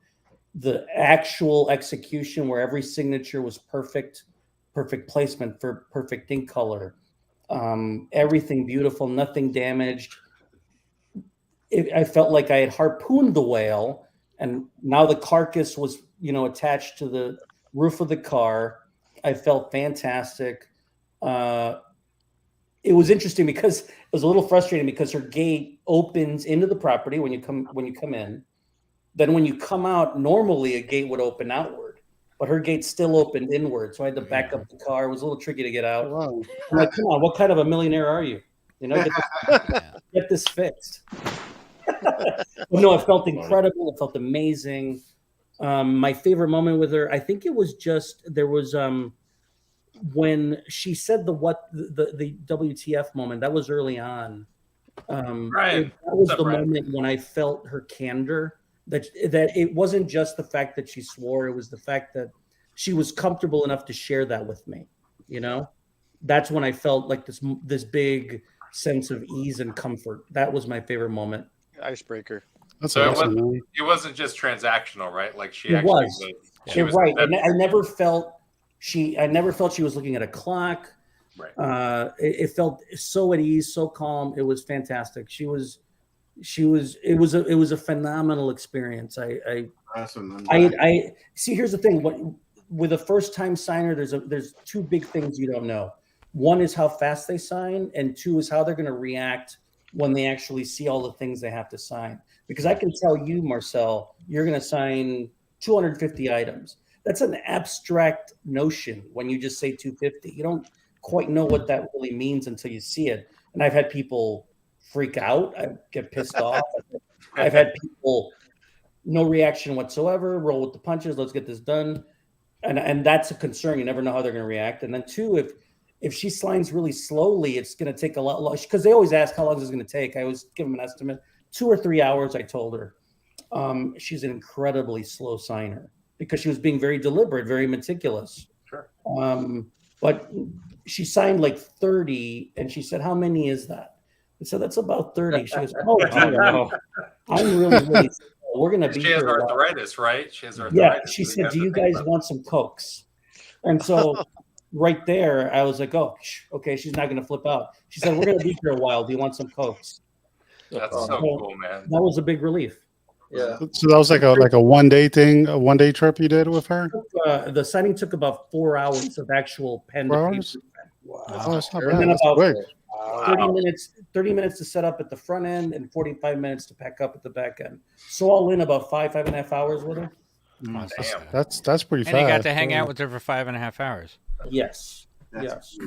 the actual execution where every signature was perfect placement for perfect ink color. Everything beautiful, nothing damaged. I felt like I had harpooned the whale, and now the carcass was, attached to the roof of the car. I felt fantastic. It was interesting because it was a little frustrating because her gate opens into the property when you come in. Then when you come out, normally a gate would open outward, but her gate still opened inward. So I had to back up the car. It was a little tricky to get out. Wow. I'm like, come on, what kind of a millionaire are you? Get this fixed. But no, it felt incredible. It felt amazing. My favorite moment with her, I think it was there was when she said the WTF moment. That was early on. Brian, that was the moment when I felt her candor. That it wasn't just the fact that she swore; it was the fact that she was comfortable enough to share that with me. That's when I felt like this big sense of ease and comfort. That was my favorite moment. Icebreaker. That's so awesome. it wasn't just transactional, right? Like she It actually was. she was Right. I never felt she was looking at a clock. Right. It felt so at ease, so calm. It was fantastic. It was a phenomenal experience. Awesome. I see. Here's the thing. With a first time signer, there's 2 big things you don't know. One is how fast they sign, and 2 is how they're going to react when they actually see all the things they have to sign. Because I can tell you, Marcel, you're going to sign 250 items. That's an abstract notion when you just say 250. You don't quite know what that really means until you see it. And I've had people freak out. I get pissed off. I've had people no reaction whatsoever, roll with the punches, let's get this done. And that's a concern. You never know how they're going to react. And then 2, if she signs really slowly, it's going to take a lot longer, because they always ask how long is this going to take. I always give them an estimate, 2 or 3 hours. I told her. She's an incredibly slow signer because she was being very deliberate, very meticulous. Sure. But she signed like 30, and she said, "How many is that?" I said, "That's about 30." She goes, "Oh, dude, I'm really slow. We're going to be She has here arthritis, right? She has arthritis. Yeah, she said, "Do you guys want some Cokes?" And so right there, I was like, "Oh, okay, she's not going to flip out." She said, "We're going to be here a while. Do you want some Cokes?" That's so cool, man. That was a big relief. Yeah. So that was like a 1-day thing, a 1-day trip you did with her? The signing took about 4 hours of actual pen to 4 paper. hours? Wow. Oh, that's not And bad. then That's about quick. 30 minutes to set up at the front end and 45 minutes to pack up at the back end. So all in about 5.5 hours with her. That's pretty fast. And you got to hang out with her for 5.5 hours. Yes. Yes.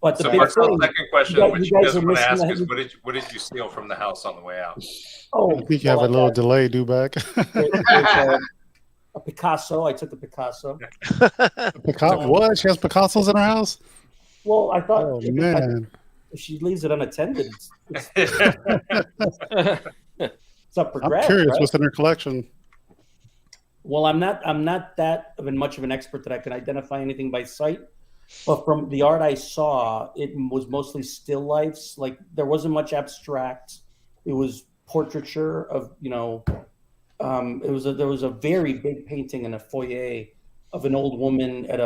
But the So big Marcel's thing, second question, which you guys want to ask, is what did you steal from the house on the way out? Oh, I think you have a little delay due back. a Picasso. I took a Picasso. What? She has Picassos in her house? Well, I thought Oh, man. if she leaves it unattended, it's up for I'm grabs. curious Right? what's in her collection. Well, I'm not that much of an expert that I can identify anything by sight. But from the art I saw, it was mostly still lifes. Like there wasn't much abstract. It was portraiture of, there was a very big painting in a foyer of an old woman at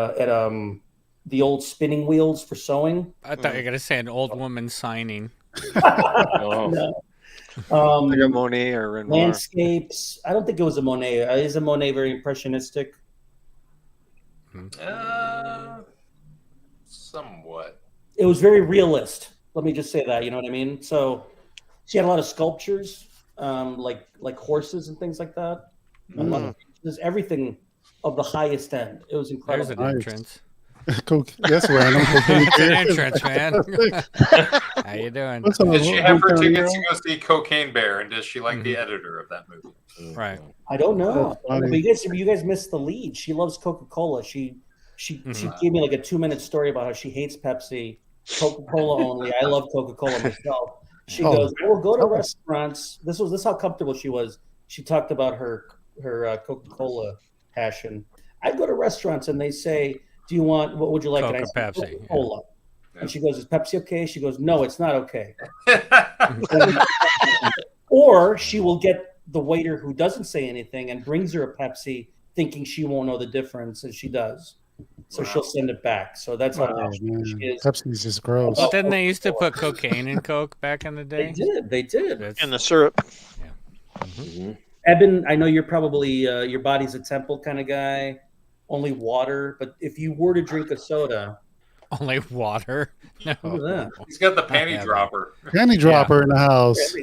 the old spinning wheels for sewing. I thought you were going to say an old woman signing. No. Like a Monet or Renoir. Landscapes. I don't think it was a Monet. Is a Monet very impressionistic? Somewhat. It was very realist. Let me just say that. You know what I mean? So she had a lot of sculptures, like horses and things like that. A lot of pieces, everything of the highest end. It was incredible. There's an entrance. That's random. It's an entrance, man. How you doing? Did she have her tickets to go see Cocaine Bear, and does she like the editor of that movie? Right. I don't know. But you guys missed the lead. She loves Coca-Cola. She gave me like a 2-minute story about how she hates Pepsi, Coca-Cola only. I love Coca-Cola myself. She goes, "We'll go to restaurants." This is how comfortable she was. She talked about her Coca-Cola passion. I'd go to restaurants and they say, "Do you want, what would you like?" Coke and I or say, Pepsi. Coca-Cola. Yeah. And she goes, "Is Pepsi okay?" She goes, "No, it's not okay." Or she will get the waiter who doesn't say anything and brings her a Pepsi thinking she won't know the difference, and she does. So she'll send it back. So that's how she is. Pepsi's just gross. But didn't they used to put cocaine in Coke back in the day? They did. That's, In the syrup. Eben, I know you're probably your body's a temple kind of guy, only water. But if you were to drink a soda, only water. No. Look at that. He's got the panty dropper. Panty dropper in the house.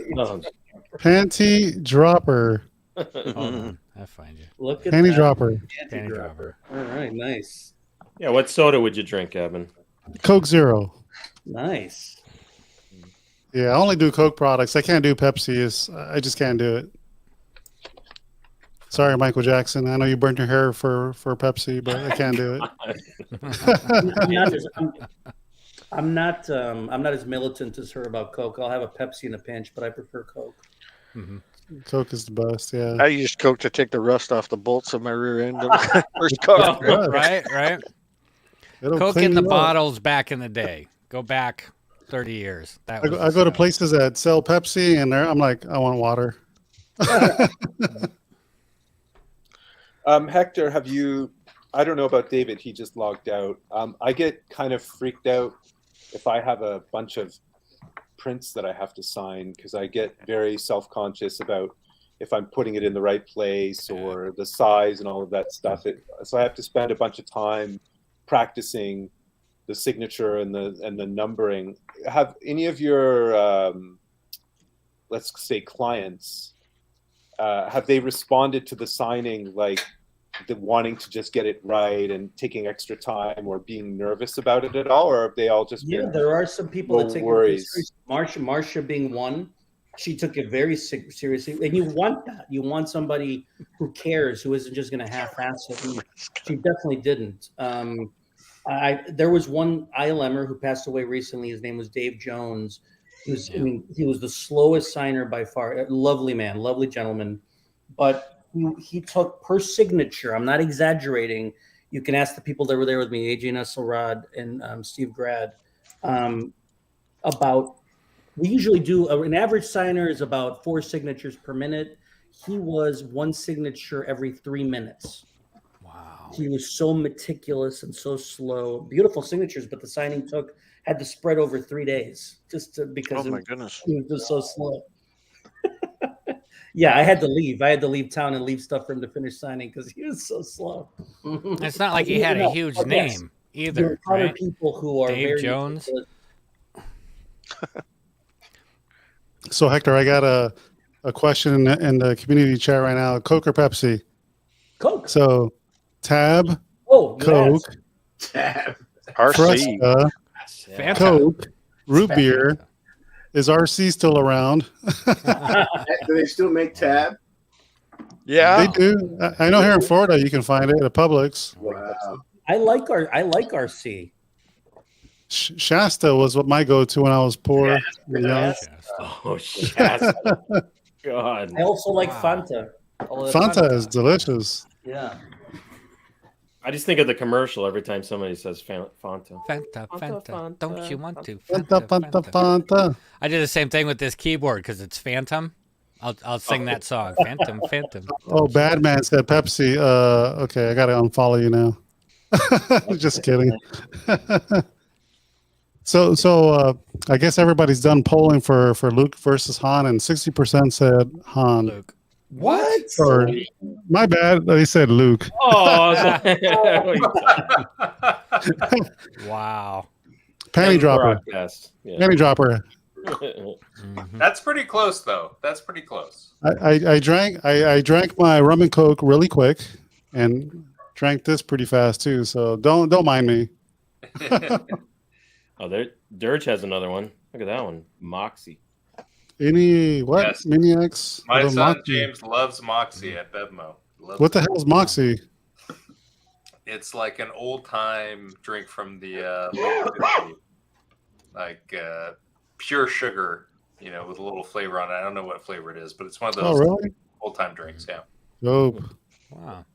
Panty dropper. Hold on, I'll find you. Look at Panty that. dropper. Panty dropper. All right, nice. Yeah, what soda would you drink, Evan? Coke Zero. Nice. Yeah, I only do Coke products. I can't do Pepsi. I just can't do it. Sorry, Michael Jackson. I know you burnt your hair for Pepsi, but I can't do it. I'm not as militant as her about Coke. I'll have a Pepsi in a pinch, but I prefer Coke. Coke is the best. Yeah. I use Coke to take the rust off the bolts of my rear end of my first car. Right. It'll Coke clean in the you up. bottles back in the day. Go back 30 years. That was I go to places that sell Pepsi, and I'm like, I want water. Hector, have you? I don't know about David. He just logged out. I get kind of freaked out if I have a bunch of prints that I have to sign because I get very self-conscious about if I'm putting it in the right place or the size and all of that stuff. So I have to spend a bunch of time practicing the signature and the numbering. Have any of your let's say clients have they responded to the signing like the wanting to just get it right and taking extra time or being nervous about it at all, or have they all just been there are some people no that take worries? it very seriously. Marcia being one, she took it very seriously, and you want that. You want somebody who cares, who isn't just going to half-ass it. And she definitely didn't. There was one ILMer who passed away recently. His name was Dave Jones. He was the slowest signer by far. Lovely man, lovely gentleman, but he took per signature. I'm not exaggerating. You can ask the people that were there with me, AJ Nesselrod and Steve Grad, about. We usually do an average signer is about 4 signatures per minute. He was 1 signature every 3 minutes. Wow. He was so meticulous and so slow. Beautiful signatures, but the signing had to spread over 3 days because Oh my goodness. He was just so slow. Yeah, I had to leave. I had to leave town and leave stuff for him to finish signing because he was so slow. It's not like he had a huge name either. There are right? people who are Dave very Jones. So Hector, I got a question in the community chat right now. Coke or Pepsi? Coke. So Tab, Coke, Tab, Fresca, Fanta. Coke, root beer. Is RC still around? Do they still make Tab? Yeah, they do. I know here in Florida you can find it at Publix. Wow. I like RC. Shasta was what my go-to when I was poor. and young. Oh, Shasta. God. I also like Fanta. Fanta is delicious. Yeah. I just think of the commercial every time somebody says Fanta. Fanta. Don't you want to? Fanta. I did the same thing with this keyboard because it's Phantom. I'll sing that song. Phantom. Oh, Badman said Pepsi. Okay, I gotta unfollow you now. Just kidding. So I guess everybody's done polling for Luke versus Han, and 60% said Han. Luke. What? Or my bad. They said Luke. Oh, Wow. Panty dropper. broadcast. Yeah. Panty dropper. That's pretty close, though. That's pretty close. I drank my rum and coke really quick, and drank this pretty fast too. So don't mind me. Oh, there, Dirge has another one. Look at that one, Moxie. Any what? Yes. Maniacs? My What a son Moxie. James loves Moxie at Bevmo. Loves What the it. hell is Moxie? It's like an old time drink from the late 50s. Like pure sugar, with a little flavor on it. I don't know what flavor it is, but it's one of those really? old time drinks. Yeah. Dope. Wow.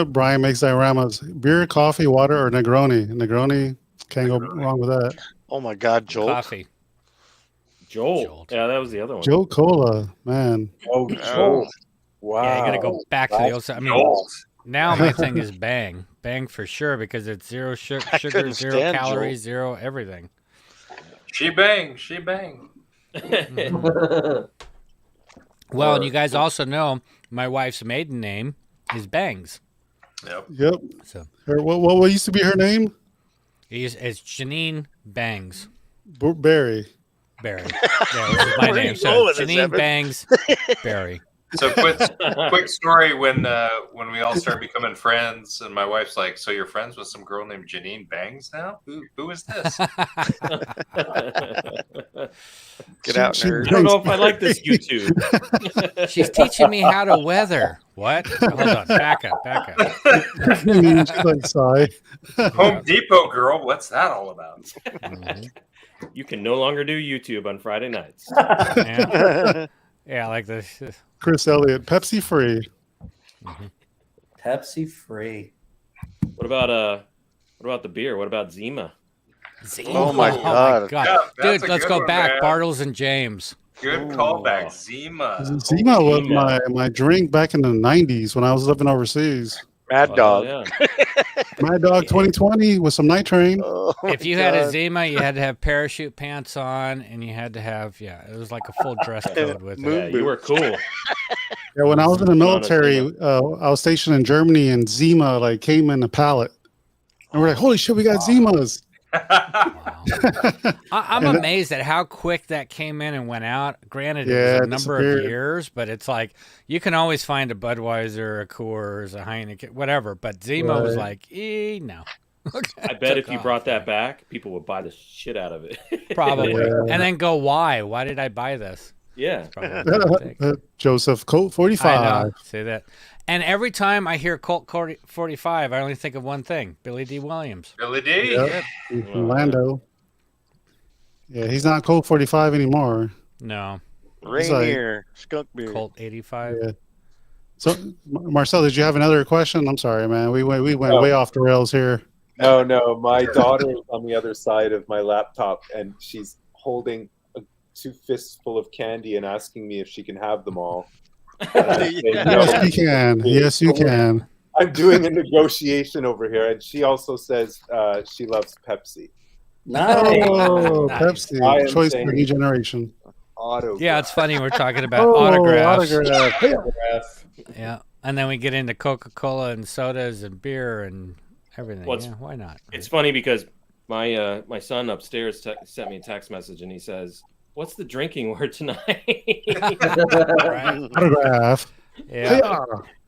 Brian makes dioramas. Beer, coffee, water, or Negroni. Negroni, can't go wrong with that. Oh my God, Jolt. Coffee. Jolt. Yeah, that was the other one. Joe Cola, man. Oh, Jolt. Wow. Yeah, you got to go back to the old side. I mean, now my thing is Bang. Bang for sure because it's zero sugar, couldn't zero stand calories, Jolt. zero everything. She bang. She bang. Well, and you guys also know my wife's maiden name is Bangs. Yep. So What used to be her name? It's Janine Bangs. Barry. Barry. Yeah, which is my Where are name. you So going with this, Janine Evan? Bangs Barry. So quick story when we all started becoming friends, and my wife's like, "So you're friends with some girl named Janine Bangs now? Who is this?" Get out, She nerd. I don't know if I like this YouTube. She's teaching me how to weather. What? Hold on. Back up. She's like, sorry. Home Depot girl, what's that all about? You can no longer do YouTube on Friday nights. Yeah, like this. Chris Elliott, Pepsi free. Pepsi free. What about the beer? What about Zima? Oh my God. Yeah, that's Dude, a let's good go one, back. man. Bartles and James. Good callback, Zima. Zima was my drink back in the 90s when I was living overseas. Mad Dog. Yeah. Mad Dog 2020 with some night train. Oh If my you had a God. Zima, you had to have parachute pants on, and you had to have, it was like a full dress code with Moon it. Yeah, you were cool. Yeah, when I was in the military, I was stationed in Germany, and Zima came in a pallet, and we're like, "Holy shit, we got Zimas!" I'm And amazed at how quick that came in and went out. Granted, Yeah, it was it a number of disappeared. years, but it's like you can always find a Budweiser, a Coors, a Heineken, whatever. But Zima was Right. like, no. I bet if Took you off. brought that back, people would buy the shit out of it. Probably. Yeah. And then go, why? Why did I buy this? Yeah. Probably what they would think. Joseph Colt I 45. know. See that. And every time I hear Colt 45, I only think of one thing: Billy D. Williams. Billy D. Yep. From Lando. Yeah, he's not Colt 45 anymore. No, He's like- Rainier. Skunk beer. Colt 85. Yeah. So, Marcel, did you have another question? I'm sorry, man. We went way off the rails here. No. My daughter is on the other side of my laptop, and she's holding two fistful of candy and asking me if she can have them all. And I say, Yes, "No." you can. Yes, you can. I'm doing a negotiation over here, and she also says she loves Pepsi. Nice. Oh, I Pepsi. am Choice for saying- a new generation. Autograph. Yeah, it's funny. We're talking about Oh, autographs. autograph. Yeah, and then we get into Coca-Cola and sodas and beer and everything. Well, it's- yeah, why not? It's funny because my son upstairs sent me a text message and he says, "What's the drinking word tonight?" Right? Autograph. Yeah,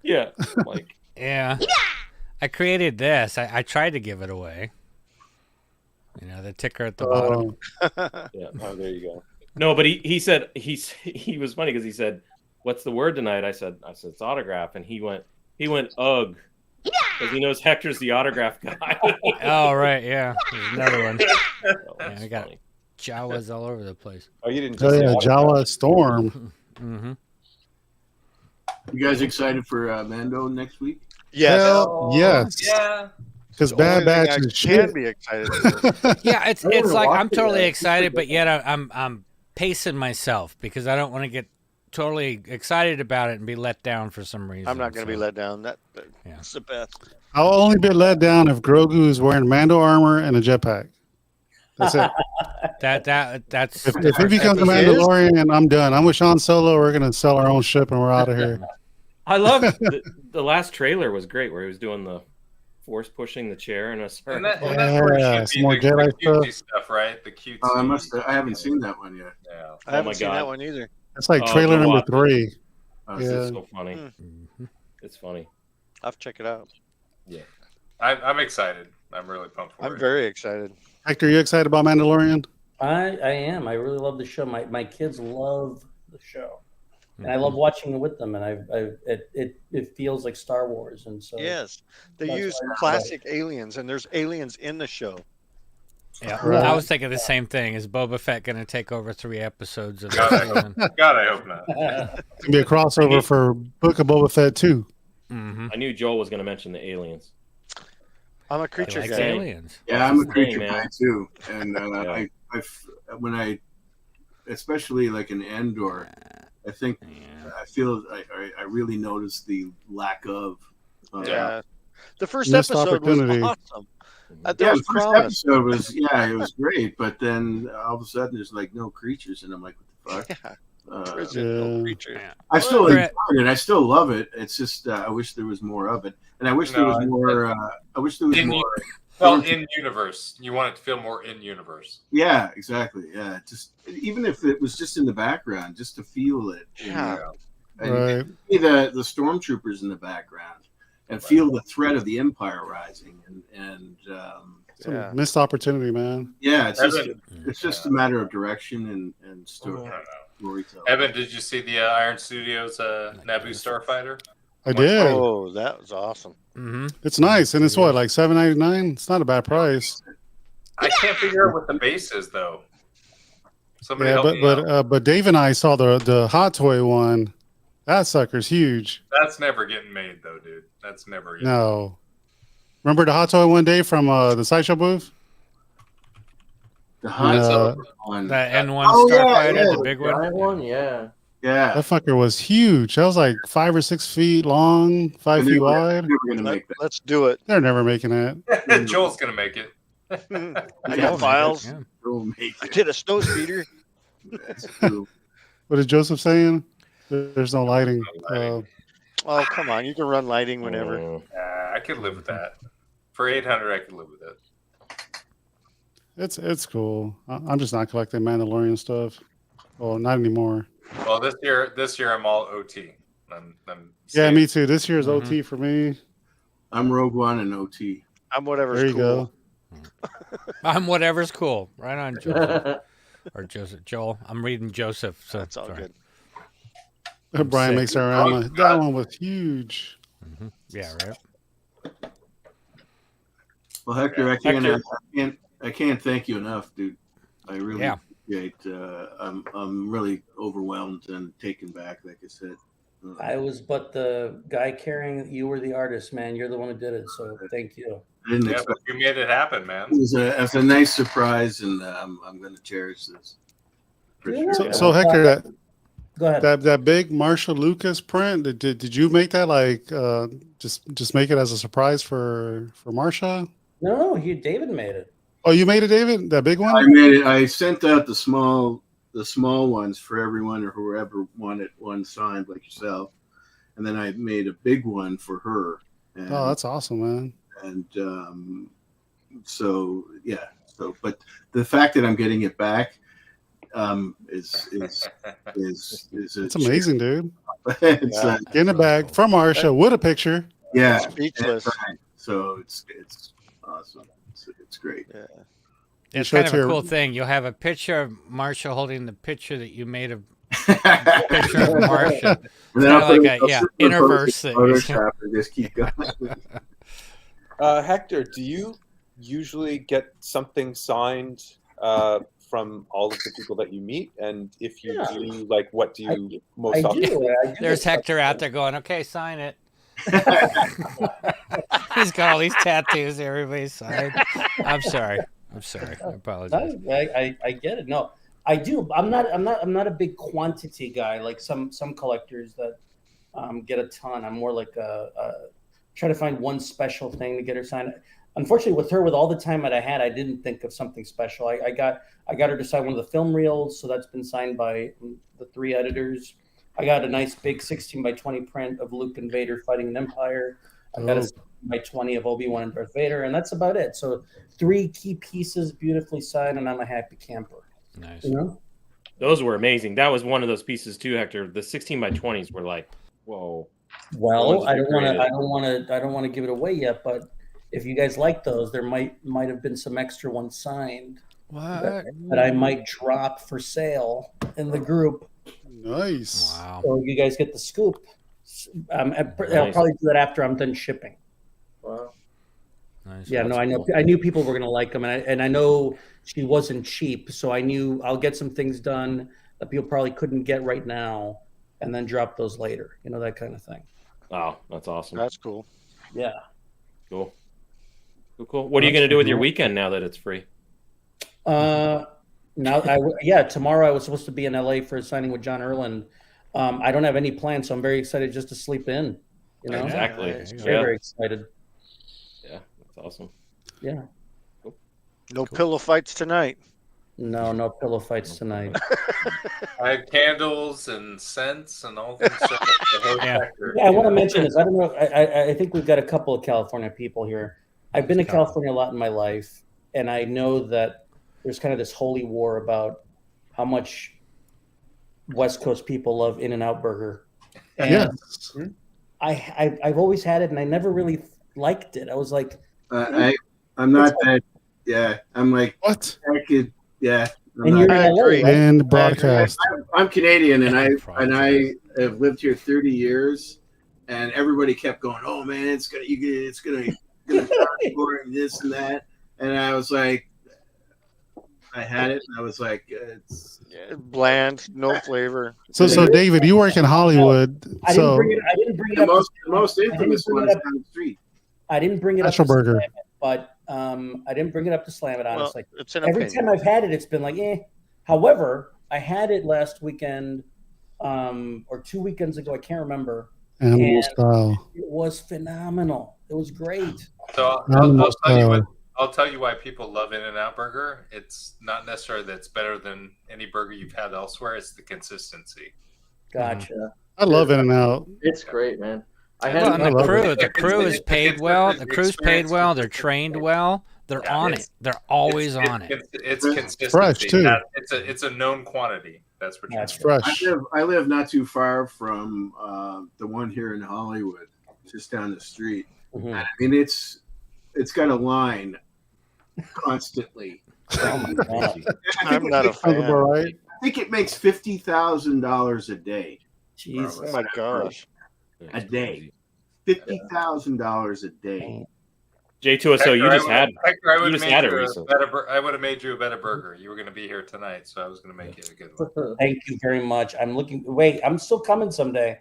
Yeah. Like, yeah. I created this. I tried to give it away. The ticker at the bottom. yeah. Oh, there you go. No, but he said he was funny because he said, "What's the word tonight?" I said it's autograph, and he went ugh, because he knows Hector's the autograph guy. Oh right, yeah. There's another one. Oh, Yeah, that's I got funny. Jawas all over the place. Oh, you didn't Oh, just say yeah, autograph. Jawa Storm. Mm-hmm. You guys excited for Mando next week? Yes. Hell yes. Yeah. Because The Bad only thing Batch I is can shit. be excited for. Yeah, it's wanna like watch I'm it, totally yeah. excited, but yet I'm pacing myself because I don't want to get totally excited about it and be let down for some reason. I'm not going to be so. let down. That's Yeah. the best. I'll only be let down if Grogu is wearing Mando armor and a jetpack. That's it. That's If he becomes a Mandalorian, I'm done. I'm with Sean Solo. We're gonna sell our own ship and we're out of here. I love the last trailer was great where he was doing the force pushing the chair and us. And that's where it should some more be the Jedi cutesy stuff, right? The cutesy. I haven't seen that one yet. Yeah. I haven't seen that one either. That's like trailer number 3. Oh, This Yeah. is so funny. It's funny. I'll have to check it out. Yeah. I'm excited. I'm really pumped for it. I'm very excited. Hector, you excited about Mandalorian? I am. I really love the show. My kids love the show, and I love watching it with them. And it feels like Star Wars, and so Yes, they that's use why I classic aliens, and there's aliens in the show. Yeah, Right. I was thinking the same thing. Is Boba Fett going to take over 3 episodes of God, I hope not. It's gonna be a crossover for Book of Boba Fett 2. I knew Joel was going to mention the aliens. I'm a creature likes guy. aliens. Yeah, I'm a That's the creature thing, guy man. too, and when I, especially like in Endor, I think I feel I really noticed the lack of. Yeah, the first Missed episode was opportunity. awesome. Yeah, There was the first promise. episode was it was great, but then all of a sudden there's like no creatures, and I'm like, what the fuck? There is no Yeah. creature. I still Brett- enjoy it. I still love it. It's just I wish there was more of it, and I wish there was more. I wish there was In- more. Well, in universe, you want it to feel more in universe. Yeah, exactly. Yeah, just even if it was just in the background, just to feel it. Yeah. And Right. see the stormtroopers in the background, and feel the threat of the Empire rising, and Some missed opportunity, man. yeah, Evan- it's just a matter of direction and storytelling. Evan, did you see the Iron Studios Naboo Starfighter? I did. Oh, that was awesome. Mm-hmm. It's nice, and it's what, like $7.99? It's not a bad price. I can't figure out what the base is though. Somebody Yeah, help me out. but Dave and I saw the Hot Toy one. That sucker's huge. That's never getting made though, dude. That's never. Getting No. Remember the Hot Toy one day from the Sideshow booth? The hot one. The N1 Oh, yeah, Starfighter, yeah. the big one. Giant one, yeah. Yeah, That fucker was huge. That was like 5 or 6 feet long, 5 feet wide. Never gonna make that. Let's do it. They're never making that. Joel's gonna make it. I got files. Yeah. Don't make I it. did a snow speeder. That's true. What is Joseph saying? There's no lighting. Oh, come on. You can run lighting whenever. I could live with that. For 800, I could live with it. It's cool. I'm just not collecting Mandalorian stuff. Well, not anymore. Well, this year I'm all OT. I'm Yeah, me too. This year's Mm-hmm. OT for me. I'm Rogue One and OT. I'm whatever's There you cool. go. I'm whatever's cool. Right on, Joseph. Or Joseph. Joel. I'm reading Joseph. So That's all sorry. good. Brian sick. makes that around. That one was huge. Mm-hmm. Yeah, right. Well, Hector, I can't thank you enough, dude. I really appreciate. I'm really overwhelmed and taken back, like I said. I was but the guy carrying. You were the artist, man. You're the one who did it. So thank you. I didn't Yeah, expect. but you made it happen, man. It was a nice surprise, and I'm going to cherish this. For Yeah. sure. So Hector, Go ahead. that big Marcia Lucas print, did you make that like just make it as a surprise for Marcia? No, David made it. Oh, you made it, David? That big one? I made it. I sent out the small ones for everyone or whoever wanted one signed, like yourself, and then I made a big one for her. And, Oh, that's awesome, man. And so yeah. So, but the fact that I'm getting it back is It's amazing, dude. it's Getting it back from Marcia with a picture. yeah, Speechless. right. So it's awesome. It's great. Yeah. It's show kind it of a to cool her. thing. You'll have a picture of Marcia holding the picture that you made of picture of Marcia. It's And then kind of I'll like put a it- I'll sit in interverse that Photoshop and just keep going. Hector, do you usually get something signed from all of the people that you meet? And if you Yeah. do, like, what do you most I often? do. I do. There's Hector out there going, okay, sign it. He's got all these tattoos. Everybody signed. I'm sorry. I apologize. I get it. No, I do. I'm not a big quantity guy like some collectors that get a ton. I'm more like try to find one special thing to get her signed. unfortunately, with her, with all the time that I had, I didn't think of something special. I got her to sign one of the film reels, so that's been signed by the 3 editors. I got a nice big 16x20 print of Luke and Vader fighting an Empire. I got a 16x20 of Obi-Wan and Darth Vader, and that's about it. So 3 key pieces, beautifully signed, and I'm a happy camper. Nice. You know? Those were amazing. That was one of those pieces too, Hector. The 16x20s were like, whoa. Well, I don't want to give it away yet, but if you guys like those, there might have been some extra ones signed that I might drop for sale in the group. Nice. Wow. So you guys get the scoop. I'll probably do that after I'm done shipping. Wow. Nice. Yeah, That's no, cool. I knew people were going to like them, and I know she wasn't cheap, so I knew I'll get some things done that people probably couldn't get right now, and then drop those later. You know, that kind of thing. Oh, that's awesome. That's cool. Yeah. Cool. What are you going to do with your weekend now that it's free? Tomorrow I was supposed to be in LA for a signing with John Erland. I don't have any plans, so I'm very excited just to sleep in. You know, Exactly. Very excited. Yeah, that's awesome. Yeah. No pillow fights tonight. No pillow fights tonight. I have candles and scents and all things. Yeah, I want to mention this. I don't know. I think we've got a couple of California people here. I've been to California a lot in my life, and I know that there's kind of this holy war about how much West Coast people love In-N-Out Burger. And Yes. I've always had it, and I never really liked it. I was like, I'm not that. Yeah, I'm like what? I could. Yeah. And you're in LA, right? And broadcast. I'm Canadian, and I have lived here 30 years, and everybody kept going, "Oh man, it's gonna for this and that," and I was like, I had it, and I was like, it's bland, no flavor. So David, you work in Hollywood. I didn't bring it up. The most infamous one is down the street. I didn't bring it up. Special burger. Slam it, but I didn't bring it up to slam it. Honestly, well, it's an every opinion. time I've had it, it's been like, eh. However, I had it last weekend, or 2 weekends ago. I can't remember. Animal style. It was phenomenal. It was great. So Animal I'll tell you why people love In-N-Out Burger. It's not necessarily that it's better than any burger you've had elsewhere. It's the consistency. Gotcha. I love In-N-Out. It's great, man. And the crew is paid well. The crew's paid well. They're trained well. They're on it. They're always on it. It's consistency. Fresh, too. It's a known quantity. That's for It's sure. fresh. I live not too far from the one here in Hollywood, just down the street. Mm-hmm. And I mean, it's got a line constantly. I'm not a fan. I think it makes $50,000 a day. Jesus. Oh my gosh. A day. $50,000 a day. J2SO, you just had Hector, I you would just have had made it you recently. I would have made you a better burger. You were going to be here tonight, so I was going to make you a good one. Thank you very much. I'm still coming someday.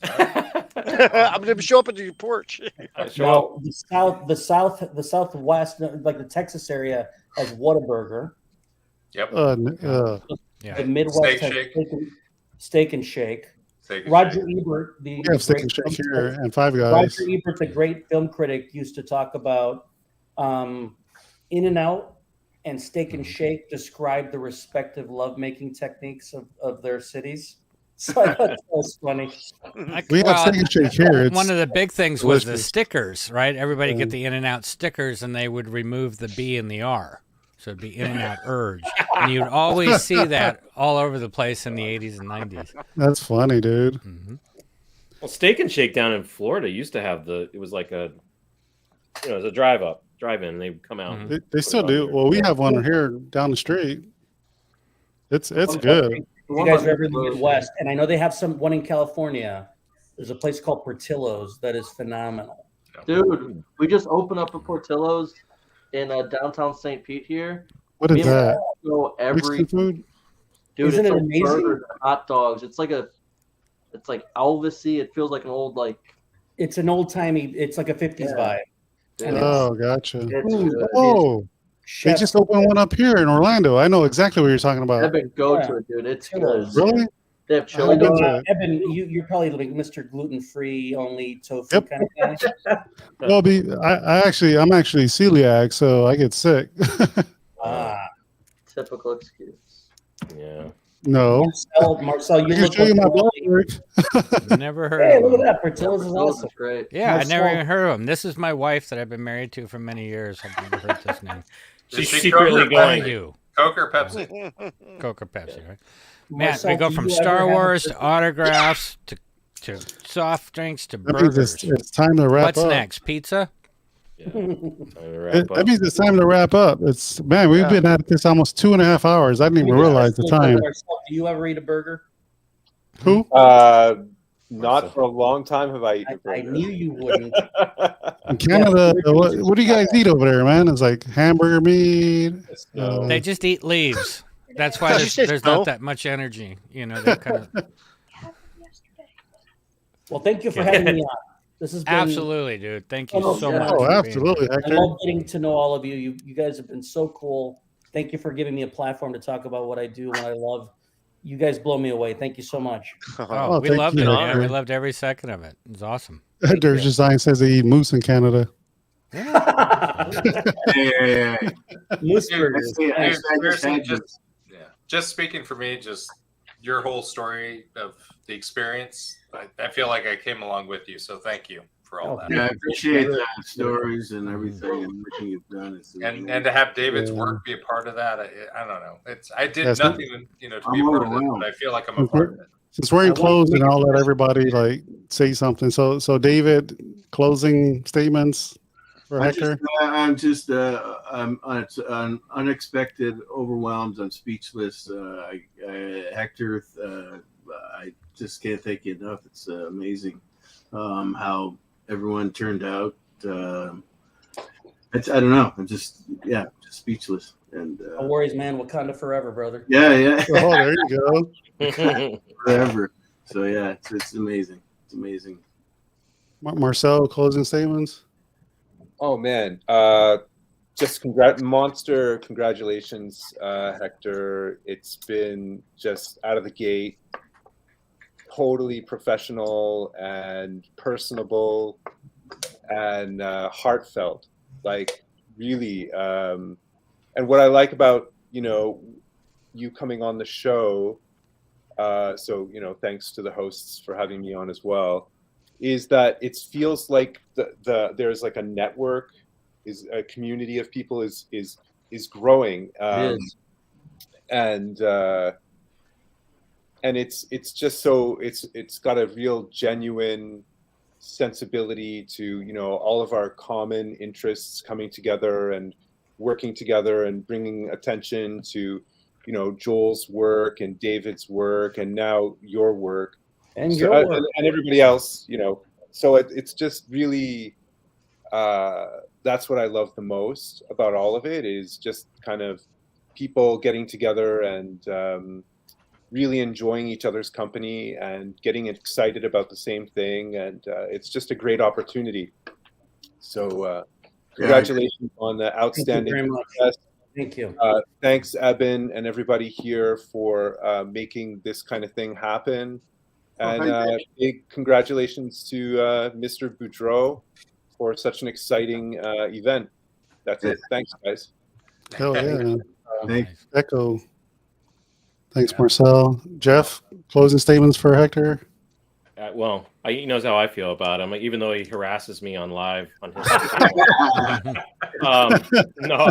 I'm gonna show up at your porch. No, the southwest, like the Texas area, has Whataburger. Yep. The Midwest has Steak and Shake. Roger Ebert, We have Steak and Shake here and Five Guys. Roger Ebert, the great film critic, used to talk about In-N-Out and Steak and Shake describe the respective lovemaking techniques of their cities. So I thought that was funny. We have Steak and Shake here. One of the big things was the delicious. stickers, right? Everybody get the In-N-Out stickers, and they would remove the B and the R. So it'd be In-N-Out Urge. And you'd always see that all over the place in the 80s and 90s. That's funny, dude. Mm-hmm. Well, Steak and Shake down in Florida used to have it was like it was a drive-in, and they would come out. Mm-hmm. They still do. Well, we have one here down the street. It's good. If you guys are ever in the Midwest, and I know they have one in California. There's a place called Portillo's that is phenomenal. Dude, we just opened up a Portillo's in downtown St. Pete here. What is that? Go every Mexican food? dude, Isn't it's it like amazing? burgers and hot dogs. It's like Elvis-y. It feels like an old It's an old timey. It's like a 50s vibe. And Oh, gotcha. it's good. Oh, they just opened one up here in Orlando. I know exactly what you're talking about. Epic go to it, dude. It's good. Really? They have chili Evan, dogs. Evan, you're probably like Mr. Gluten-free, only tofu kind of guy. Well, I'm actually celiac, so I get sick. Typical excuse. Yeah. No. Marcel, you I can look show you like my blood work. Never heard Hey, of look him. at that. Portillo's is awesome. Great. Yeah, I never Marcel- even heard of him. This is my wife that I've been married to for many years. I've never heard this name. She's Is it secretly Coke or going. Pepsi? you. Coke or Pepsi? Coke or Pepsi, right? Man, Marcel, we go do from you Star ever have Wars a- to autographs to soft drinks to That means burgers. it's time to wrap What's up. next? Pizza? That means it's time to wrap up. We've been at this almost 2.5 hours. I didn't even realize the time. Marcel, do you ever eat a burger? Who? Not for a long time have I eaten a burger. I knew you wouldn't. In Canada, what do you guys eat over there, man? It's like hamburger meat. They just eat leaves. That's why there's not that much energy. You know, they kind of. Well, thank you for having me on. This has been Absolutely, dude. Thank you so much. Oh, for being absolutely, here. I love getting to know all of you. You guys have been so cool. Thank you for giving me a platform to talk about what I do, what I love. You guys blow me away. Thank you so much. Oh, we thank loved you, it. Yeah, Hector. we loved every second of it. It was awesome. There's just sign says they eat moose in Canada. Moose Yeah, burgers. seriously, just speaking for me, just your whole story of the experience. I feel like I came along with you, so thank you for all that. Yeah, I appreciate the stories and everything you've done. And to have David's work be a part of that, I don't know. I did Yes, nothing, to be a part of it, but I feel like I'm a part of it. Since we're in closing, I'll let everybody say something. So David, closing statements for Hector. I'm unexpected, overwhelmed. I'm speechless. Hector, I just can't thank you enough. It's amazing how everyone turned out. I don't know. I'm just speechless. And No worries, man. Wakanda forever, brother. yeah. Oh, there you go. Forever. So yeah, it's amazing. It's amazing. Marcel, closing statements. Oh man, just monster congratulations, Hector. It's been just out of the gate, totally professional and personable and heartfelt. Like really, and what I like about you coming on the show. So thanks to the hosts for having me on as well. Is that it feels like there's like a network, is a community of people is growing, and it's just so it's got a real genuine sensibility to all of our common interests coming together and working together and bringing attention to Joel's work and David's work and now your work. And and everybody else, so it's just really that's what I love the most about all of it, is just kind of people getting together and really enjoying each other's company and getting excited about the same thing, and it's just a great opportunity. So congratulations on the outstanding success. Thank you. Thanks, Eben, and everybody here for making this kind of thing happen. And big congratulations to Mr. Boudreau for such an exciting event. That's it. Thanks, guys. Hell yeah. Thanks, Echo. Thanks, Marcel. Jeff, closing statements for Hector. Well, he knows how I feel about him, even though he harasses me on live on his. No,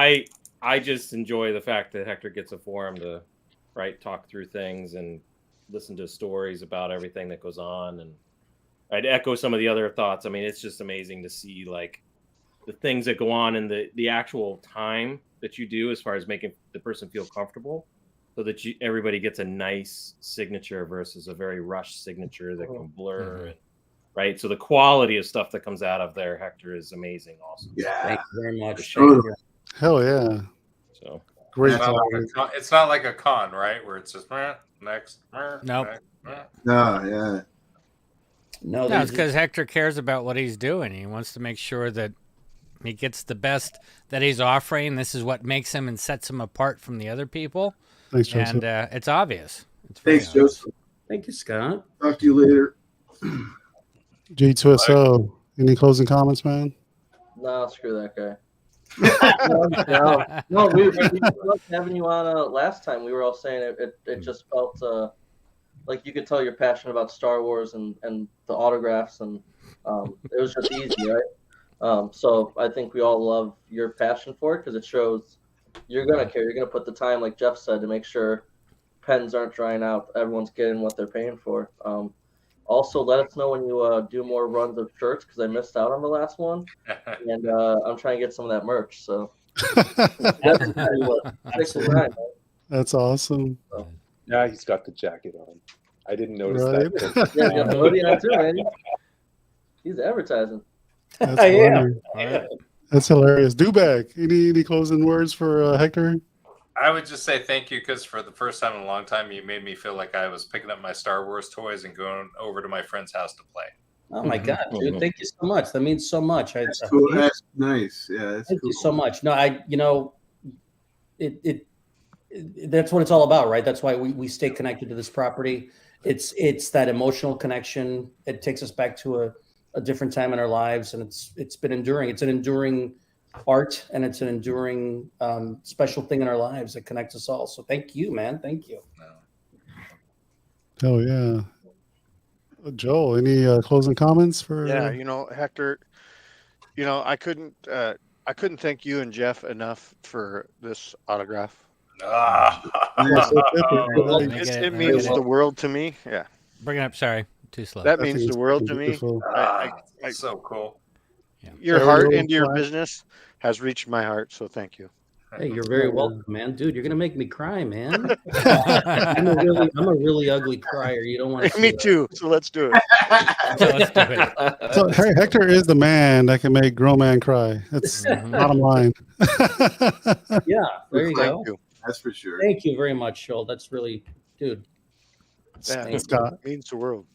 I just enjoy the fact that Hector gets a forum to talk through things and listen to stories about everything that goes on, and I'd echo some of the other thoughts. I mean, it's just amazing to see the things that go on in the actual time that you do as far as making the person feel comfortable, so that everybody gets a nice signature versus a very rushed signature that can blur. Right. So the quality of stuff that comes out of there, Hector, is amazing. Also. Yeah. Thank you very much. Hell yeah. So great. It's not like a con, right? Where it's just next. Nope. No, it's because Hector cares about what he's doing. He wants to make sure that he gets the best that he's offering. This is what makes him and sets him apart from the other people. Thanks, Joseph. And it's obvious. It's very Thanks, Joseph. Thank you, Scott. Talk to you later. G2SO, any closing comments, man? No, screw that guy. no, we loved having you on last time. We were all saying it just felt like you could tell you're passionate about Star Wars and the autographs, and it was just easy, right? So I think we all love your passion for it because it shows you're gonna care. You're gonna put the time, like Jeff said, to make sure pens aren't drying out. Everyone's getting what they're paying for. Also, let us know when you do more runs of shirts because I missed out on the last one, and I'm trying to get some of that merch. So that's awesome. So. Yeah, he's got the jacket on. I didn't notice Right. that. Yeah, you got the hoodie on too, man. He's advertising. That's I funny. am. That's hilarious. Dubag, any closing words for Hector? I would just say thank you because for the first time in a long time, you made me feel like I was picking up my Star Wars toys and going over to my friend's house to play. Oh my God, dude! Thank you so much. That means so much. That's cool. That's nice. Yeah, that's Thank cool. you so much. No, that's what it's all about, right? That's why we stay connected to this property. It's that emotional connection. It takes us back to a different time in our lives, and it's been enduring. It's an enduring art, and it's an enduring special thing in our lives that connects us all. So thank you, man. Thank you. Oh yeah. Joel, any closing comments for? Yeah, Hector, I couldn't thank you and Jeff enough for this autograph. It means the world to me. Yeah. Bring it up. Sorry, too slow. That means the world to me. So cool. Your heart into your business has reached my heart, so thank you. Hey, you're very welcome, man. Dude, you're gonna make me cry, man. I'm a really ugly crier. You don't want to. Me too. So let's do it. So Hector is the man that can make grown man cry. That's bottom line. Yeah, there you Thank go. you. That's for sure. Thank you very much, Joel. That's really, dude. Yeah, Scott, means the world.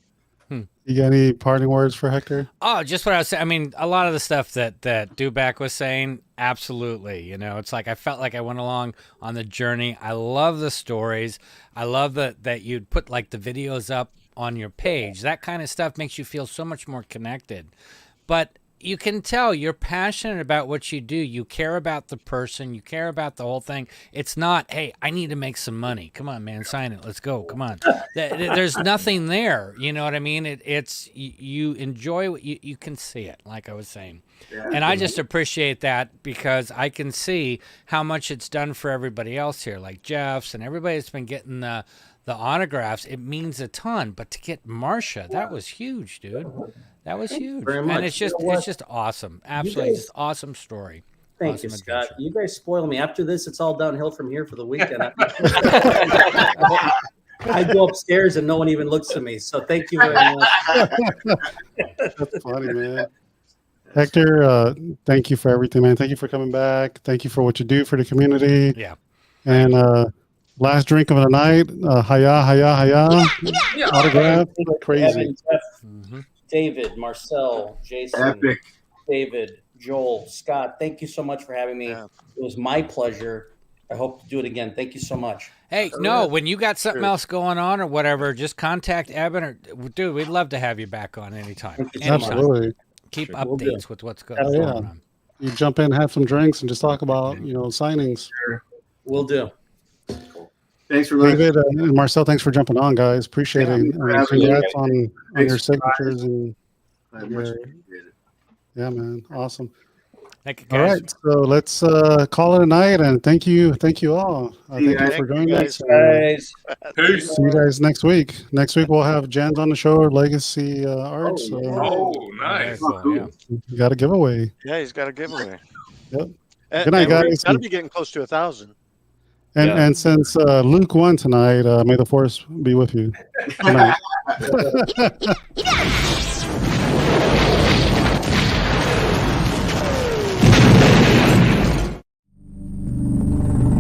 you got any parting words for Hector? Oh, just what I was saying. I mean, a lot of the stuff that Dubak was saying, absolutely. It's like I felt like I went along on the journey. I love the stories. I love that you'd put like the videos up on your page. That kind of stuff makes you feel so much more connected. But you can tell you're passionate about what you do. You care about the person. You care about the whole thing. It's not, hey, I need to make some money. Come on, man, sign it. Let's go. Come on. There's nothing there. You know what I mean? It's you enjoy what you can see it, like I was saying. Yeah, and I just appreciate that because I can see how much it's done for everybody else here, like Jeff's and everybody that's been getting the autographs. It means a ton. But to get Marcia, that was huge, dude. That was huge. And it's just awesome. Absolutely just awesome story. Thank awesome you, adventure. Scott. You guys spoil me. After this, it's all downhill from here for the weekend. I go upstairs and no one even looks at me. So thank you very much. That's funny, man. Hector, thank you for everything, man. Thank you for coming back. Thank you for what you do for the community. Yeah. And last drink of the night, Haya. Autograph. Crazy. Evan, Jeff, David, Marcel, Jason, Epic. David, Joel, Scott, thank you so much for having me. Yeah. It was my pleasure. I hope to do it again. Thank you so much. Hey, no, when you got something else going on or whatever, just contact Evan or dude, we'd love to have you back on anytime. Absolutely. Keep updates with what's going on. You jump in, have some drinks, and just talk about signings. Sure. We'll do. Thanks for David and Marcel. Thanks for jumping on, guys. Appreciate it. Congrats on your signatures and yeah, man, awesome. Thank you, all guys. right, so let's call it a night, and thank you all. Thank you for joining us. Guys. Peace. See you guys next week. Next week we'll have Jens on the show, Legacy Art. Nice. You got a giveaway. Yeah, he's got a giveaway. Yep. Good night, guys. Got to be getting close to 1,000. And since Luke won tonight, may the force be with you. Good night.